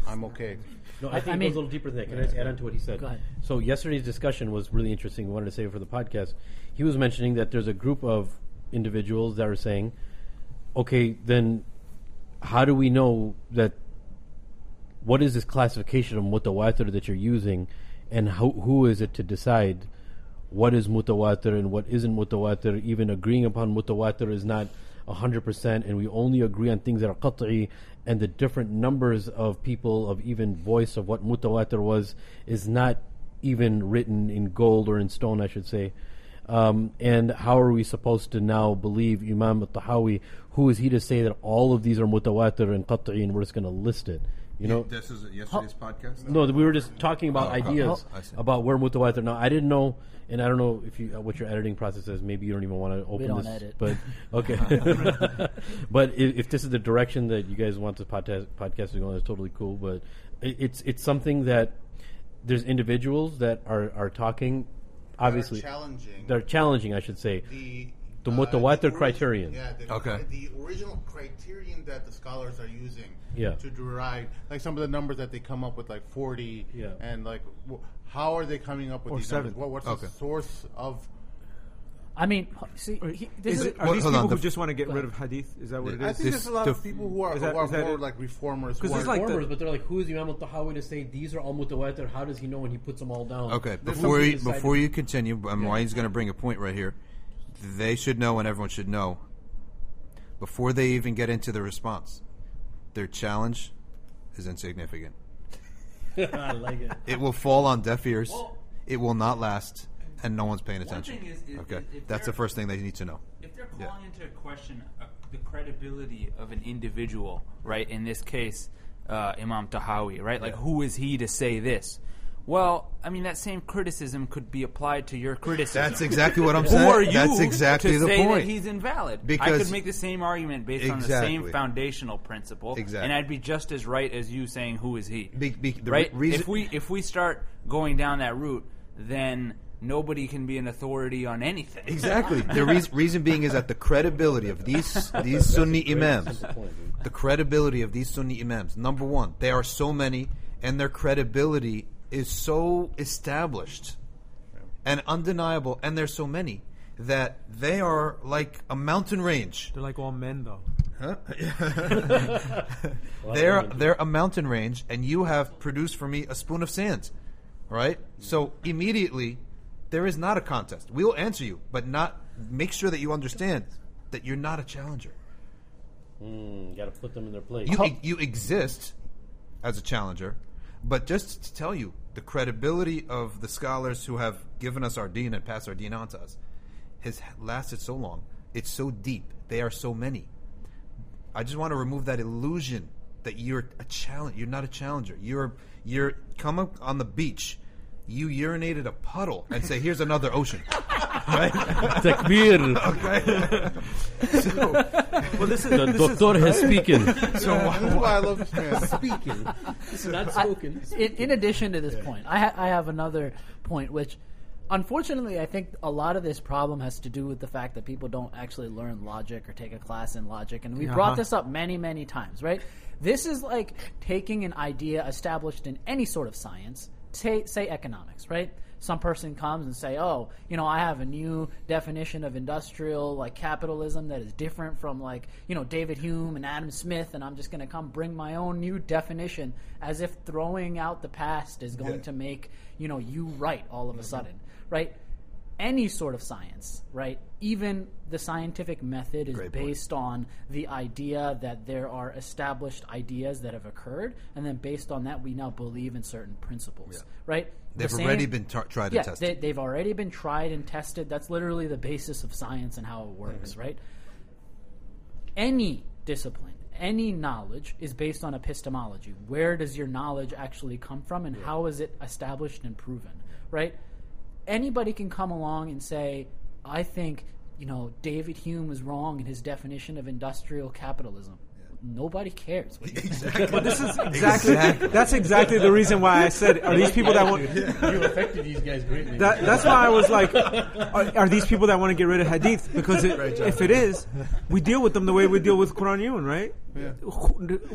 I'm okay. No, I think it goes a little deeper than that. Can I just add on to what he said? Go ahead. So yesterday's discussion was really interesting. We wanted to save it for the podcast. He was mentioning that there's a group of individuals that are saying, okay, then how do we know that what is this classification of mutawatir that you're using, and who is it to decide what is mutawatir and what isn't mutawatir? Even agreeing upon mutawatir is not 100%, and we only agree on things that are qat'i, and the different numbers of people of even voice of what mutawatir was is not even written in gold or in stone, I should say. And how are we supposed to now believe Imam al-Tahawi? Who is he to say that all of these are mutawatir and qat'i, and we're just going to list it? You know, this is yesterday's podcast. No, we were just talking about ideas about where mutawatir. Now, I didn't know, and I don't know if what your editing process is. Maybe you don't even want to open this. We don't edit. But okay. But if this is the direction that you guys want the podcast to go, that's totally cool. But it's something that there's individuals that are talking. Obviously, they're challenging. I should say the mutawatir criterion. Yeah, the original criterion that the scholars are using to derive, like some of the numbers that they come up with, like 40, and like how are they coming up with these numbers? What's the source of? I mean, see, are these people who just want to get rid of hadith? Is that what it is? I think there's a lot of people who are more like reformers. Because there's reformers, but they're like, who is Imam al-Tahawi to say these are all mutawatir? How does he know when he puts them all down? Okay, before you continue, Muin's going to bring a point right here. They should know, and everyone should know, before they even get into the response, their challenge is insignificant. I like it. It will fall on deaf ears. It will not last. And no one's paying attention. Okay, that's the first thing they need to know. If they're calling into question the credibility of an individual, right? In this case, Imam Tahawi, right? Like, who is he to say this? Well, I mean, that same criticism could be applied to your criticism. That's exactly what I'm saying. Who are you that's exactly to the say point. that he's invalid? Because I could make the same argument based on the same foundational principle, and I'd be just as right as you saying, "Who is he?" Right? If we start going down that route, then nobody can be an authority on anything. Exactly. The reason being is that the credibility of these Sunni imams, the credibility of these Sunni imams, number one, there are so many, and their credibility is so established and undeniable, and there's so many that they are like a mountain range. They're like all men, though. Huh? They're a mountain range, and you have produced for me a spoon of sand, right? So immediately, there is not a contest. We will answer you, but not make sure that you understand that you're not a challenger. Got to put them in their place. You exist as a challenger, but just to tell you, the credibility of the scholars who have given us our deen and passed our deen on to us has lasted so long. It's so deep. They are so many. I just want to remove that illusion that you're a challenge. You're not a challenger. You're come up on the beach. You urinated a puddle and say, "Here's another ocean." Right? Takbir. Okay. So, well, this is the doctor has spoken. So why I love this man speaking. Not spoken. In addition to this point, I have another point, which, unfortunately, I think a lot of this problem has to do with the fact that people don't actually learn logic or take a class in logic, and we brought this up many, many times, right? This is like taking an idea established in any sort of science, say economics, right? Some person comes and say, "Oh, I have a new definition of industrial capitalism that is different from David Hume and Adam Smith, and I'm just going to come bring my own new definition," as if throwing out the past is going to make you right all of a sudden, right? Any sort of science, right? Even the scientific method is based on the idea that there are established ideas that have occurred, and then based on that, we now believe in certain principles, right? They've already been tried and tested. They've already been tried and tested. That's literally the basis of science and how it works, right? Any discipline, any knowledge is based on epistemology. Where does your knowledge actually come from, and how is it established and proven, right? Anybody can come along and say, "I think, David Hume was wrong in his definition of industrial capitalism." Nobody cares. Exactly. But this is that's exactly the reason why I said, are these people that want... You affected these guys greatly. That's why I was like, are these people that want to get rid of hadith? Because if it is, we deal with them the way we deal with Quran Yun, right? Yeah.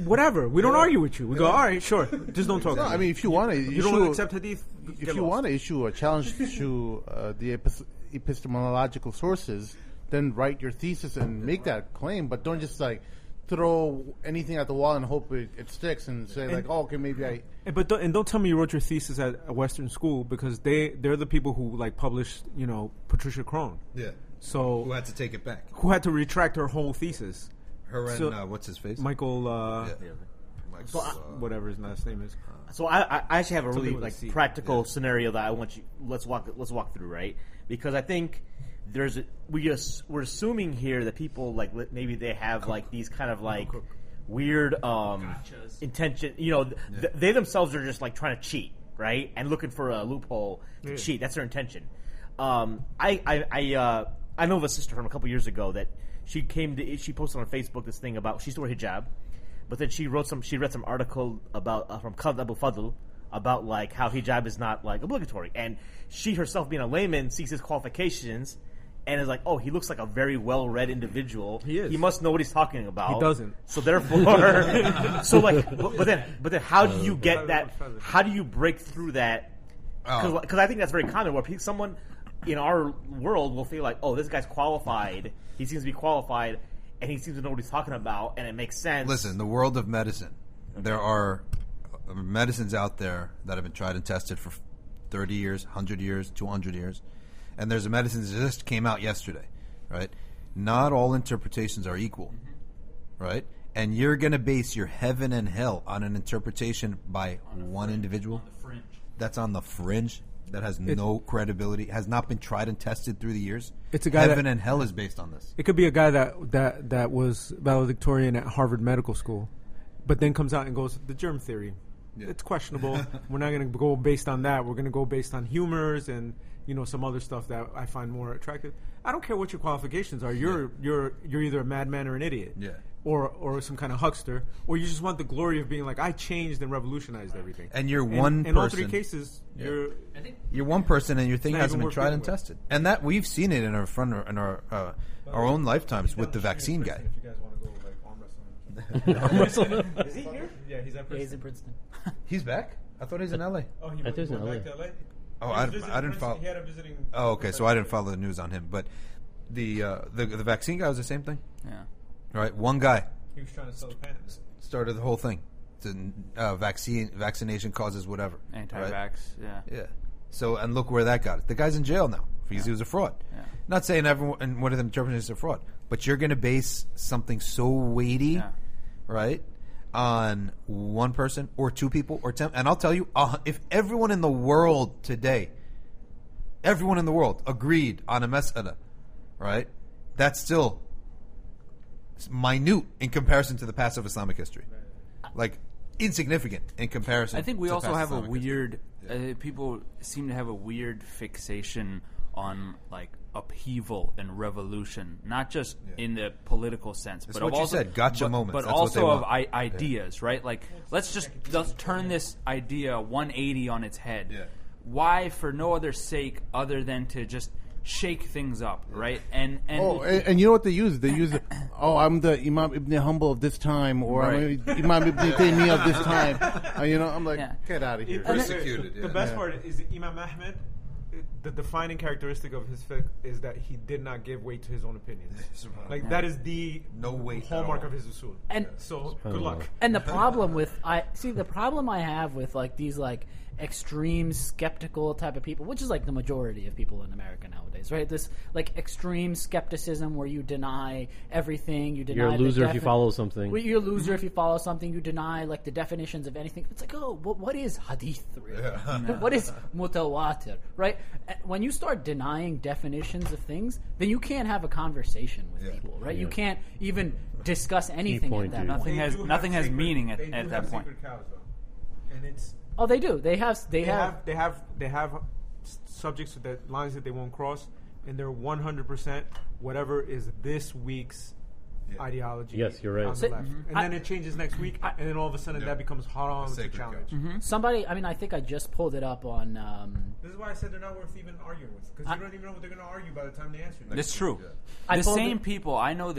Whatever. We don't argue with you. We go, all right, sure. Just don't talk. No, I mean, if you want to... You don't accept hadith, if you want to issue a challenge to the epistemological sources, then write your thesis and make that claim, but don't just throw anything at the wall and hope it sticks and say okay, maybe I. But don't tell me you wrote your thesis at a Western school, because they're the people who published Patricia Crone. Yeah. So who had to take it back? Who had to retract her whole thesis? Her and what's his face? Michael. So whatever his last name is. So I actually have a really practical scenario that I want you. Let's walk through, right? Because I think we're assuming here that people maybe they have these kind of weird intention. They themselves are just trying to cheat, right? And looking for a loophole to cheat. That's their intention. I know of a sister from a couple years ago that she posted on Facebook this thing about she wore hijab, but then she read some article about from Khalid Abu Fadl about how hijab is not obligatory, and she herself being a layman sees his qualifications and is oh, he looks like a very well-read individual. He is. He must know what he's talking about. He doesn't. So therefore, but then how do you get that? How do you break through that? Because I think that's very common where someone in our world will feel oh, this guy's qualified. He seems to be qualified, and he seems to know what he's talking about, and it makes sense. Listen, the world of medicine, there are medicines out there that have been tried and tested for 30 years, 100 years, 200 years. And there's a medicine that just came out yesterday, right? Not all interpretations are equal, right? And you're going to base your heaven and hell on an interpretation by one individual? On the fringe. That's on the fringe. That has no credibility, has not been tried and tested through the years. It's a guy heaven and hell is based on this. It could be a guy that was valedictorian at Harvard Medical School, but then comes out and goes, the germ theory. Yeah. It's questionable. We're not going to go based on that. We're going to go based on humors and some other stuff that I find more attractive. I don't care what your qualifications are. You're either a madman or an idiot. Yeah. Or some kind of huckster, or you just want the glory of being I changed and revolutionized everything. And you're one person. In all three cases, you're one person, and your thing hasn't been tried and tested. And that we've seen it in our own lifetimes with the vaccine guy. If you guys want to go arm wrestle. Is he here? Yeah, he's at Princeton. He's in Princeton. He's back? I thought he's in LA. Oh, he went back to LA? Oh, I didn't follow. He had a visiting. Oh, okay. So I didn't follow the news on him, but the vaccine guy was the same thing. Yeah. Right. One guy. He was trying to sell the pants. Started the whole thing. Vaccination causes whatever. Anti-vax. Right? Yeah. Yeah. So and look where that got it. The guy's in jail now because he was a fraud. Yeah. Not saying everyone and one of them interpretations is a fraud, but you're going to base something so weighty, right, on one person or two people or 10. And I'll tell you, if everyone in the world today, everyone in the world agreed on a mas'ala, right? That's still minute in comparison to the past of Islamic history. Like, insignificant in comparison. I think we to also past have Islamic a weird. People seem to have a weird fixation on like upheaval and revolution, not just in the political sense, That's but what of you also, said, gotcha moments. but That's what they also of want. ideas, right? Like let's turn this idea 180 on its head. Yeah. Why, for no other sake other than to just shake things up, right? And you know what they use? They use, I'm the Imam Ibn Hanbal of this time, or I'm Imam Ibn Taymiyyah of this time. I'm like, get out of here. Persecuted. The best part is Imam Ahmed. The defining characteristic of his fiqh is that he did not give weight to his own opinions. Like that is the hallmark of his usul. And so good luck. And the problem with the problem I have with like these like extreme skeptical type of people, which is like the majority of people in America nowadays, right? This like extreme skepticism where you deny everything, you deny you're a loser if you follow something. You're a loser if you follow something. You deny like the definitions of anything. It's like, what is hadith really? What is mutawatir, right? When you start denying definitions of things, then you can't have a conversation with people, right? You can't even discuss anything at that point. Nothing has meaning at that point. Cows, and it's they do. They have subjects that lines that they won't cross, and they're 100% whatever is this week's ideology. Yes, you're right. On the left. And then it changes next week, and then all of a sudden that becomes haram to challenge. Somebody, I think I just pulled it up on. This is why I said they're not worth even arguing with, because you don't even know what they're going to argue by the time they answer. That's true. The same people, I know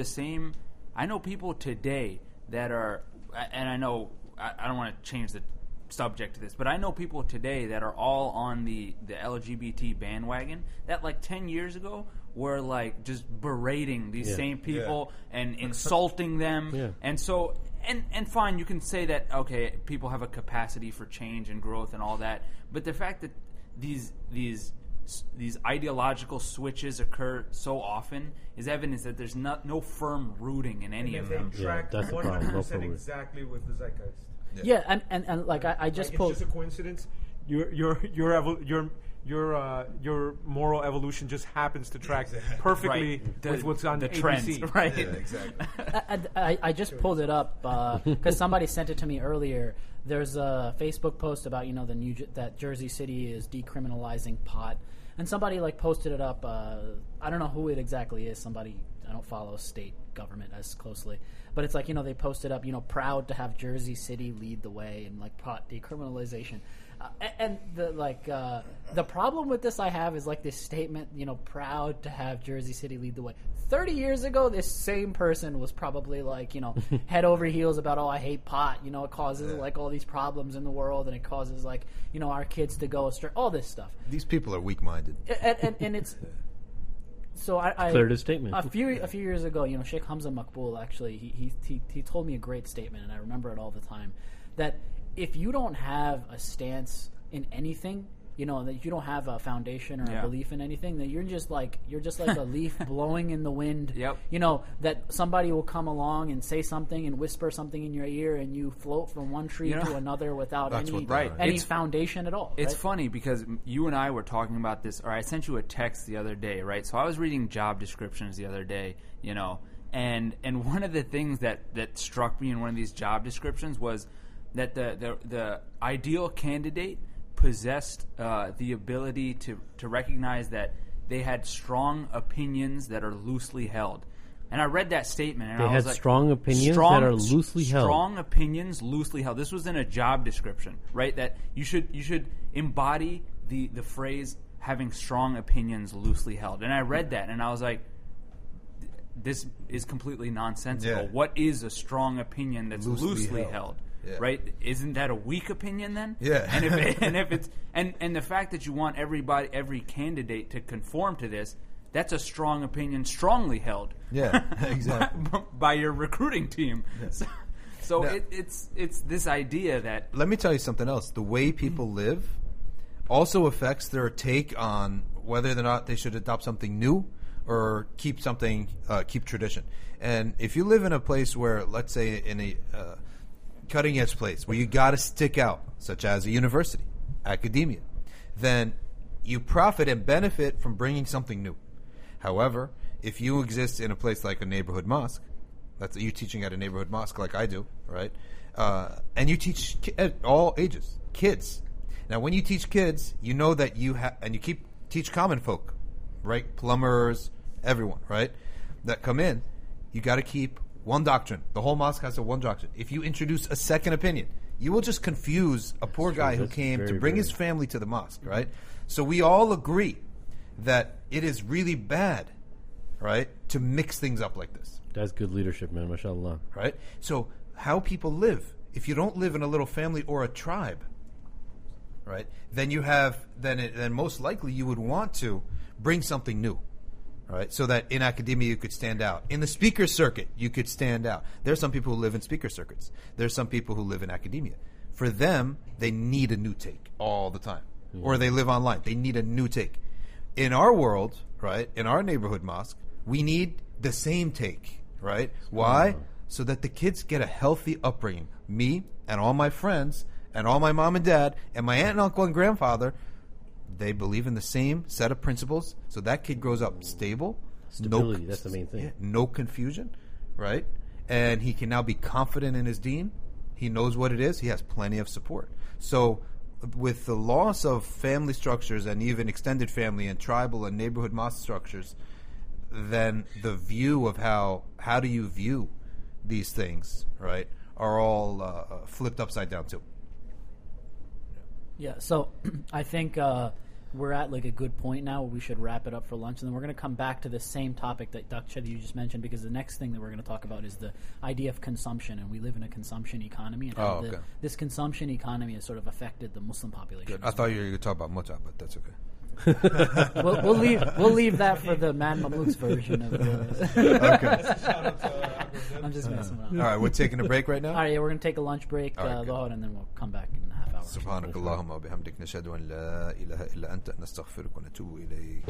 people today that are, and I know, I don't want to change the subject to this, but I know people today that are all on the LGBT bandwagon that like 10 years ago were like just berating these same people and insulting them. And so and fine, you can say that okay, people have a capacity for change and growth and all that, but the fact that these ideological switches occur so often is evidence that there's no firm rooting in any of them. They track 100% exactly with the zeitgeist. Yeah, and like I just pulled. It's just a coincidence. Your moral evolution just happens to track perfectly with what's on the trends, ABC. right? Yeah, exactly. I just pulled it up because somebody sent it to me earlier. There's a Facebook post about that Jersey City is decriminalizing pot, and somebody like posted it up. I don't know who it exactly is. Somebody, I don't follow state government as closely, but it's like they posted up proud to have Jersey City lead the way in like pot decriminalization, and the problem with this I have is like this statement, proud to have Jersey City lead the way. 30 years ago, this same person was probably like head over heels about I hate pot, it causes like all these problems in the world, and it causes like our kids to go astray, all this stuff. These people are weak-minded, and it's. So I cleared his statement. A few years ago, Sheikh Hamza Maqbool actually he told me a great statement, and I remember it all the time. That if you don't have a stance in anything, that you don't have a foundation or a belief in anything, that you're just like a leaf blowing in the wind. Yep. That somebody will come along and say something and whisper something in your ear, and you float from one tree to another without any foundation at all. It's funny because you and I were talking about this, or I sent you a text the other day, right? So I was reading job descriptions the other day, and one of the things that struck me in one of these job descriptions was that the ideal candidate possessed the ability to recognize that they had strong opinions that are loosely held. And I read that statement, and I was like, strong opinions that are loosely held. Strong opinions loosely held. This was in a job description, right? That you should embody the phrase having strong opinions loosely held. And I read that, and I was like, this is completely nonsensical. Yeah. What is a strong opinion that's loosely held? Yeah. Right? Isn't that a weak opinion then? Yeah. And if it's and the fact that you want every candidate to conform to this, that's a strong opinion, strongly held. Yeah, exactly. by your recruiting team. Yeah. So now, it's this idea that. Let me tell you something else. The way people live also affects their take on whether or not they should adopt something new or keep tradition. And if you live in a place where, let's say, in a cutting edge place where you got to stick out, such as a university, academia, then you profit and benefit from bringing something new. However, if you exist in a place like a neighborhood mosque, that's you teaching at a neighborhood mosque like I do, right? And you teach at all ages, kids. Now, when you teach kids, you know that you and you teach common folk, right? Plumbers, everyone, right? That come in, you got to keep one doctrine. The whole mosque has one doctrine. If you introduce a second opinion, you will just confuse a poor guy who came to bring his family to the mosque, right? So we all agree that it is really bad, right, to mix things up like this. That's good leadership, man. MashaAllah. Right? So how people live, if you don't live in a little family or a tribe, right, then you have, then most likely you would want to bring something new, right? So that in academia you could stand out. In the speaker circuit, you could stand out. There's some people who live in speaker circuits. There's some people who live in academia. For them, they need a new take all the time. Or they live online. They need a new take. In our world, right, in our neighborhood mosque, we need the same take, right? Why? So that the kids get a healthy upbringing. Me and all my friends and all my mom and dad and my aunt and uncle and grandfather, they believe in the same set of principles. So that kid grows up stable. Stability, that's the main thing. Yeah, no confusion, right? And he can now be confident in his deen. He knows what it is. He has plenty of support. So with the loss of family structures and even extended family and tribal and neighborhood mosque structures, then the view of how do you view these things, right, are all flipped upside down too. Yeah, so I think we're at like a good point now where we should wrap it up for lunch, and then we're going to come back to the same topic that Dr. Shadee you just mentioned, because the next thing that we're going to talk about is the idea of consumption, and we live in a consumption economy, and how this consumption economy has sort of affected the Muslim population. Good. I thought you were going to talk about muta, but that's okay. we'll leave that for the Mad Mamluks version of the. Okay. I'm just messing around. All right, we're taking a break right now. All right, yeah, we're going to take a lunch break, and then we'll come back in a half hour. سبحانك اللهم وبحمدك نشهد أن لا إله إلا أنت نستغفرك ونتوب إليك.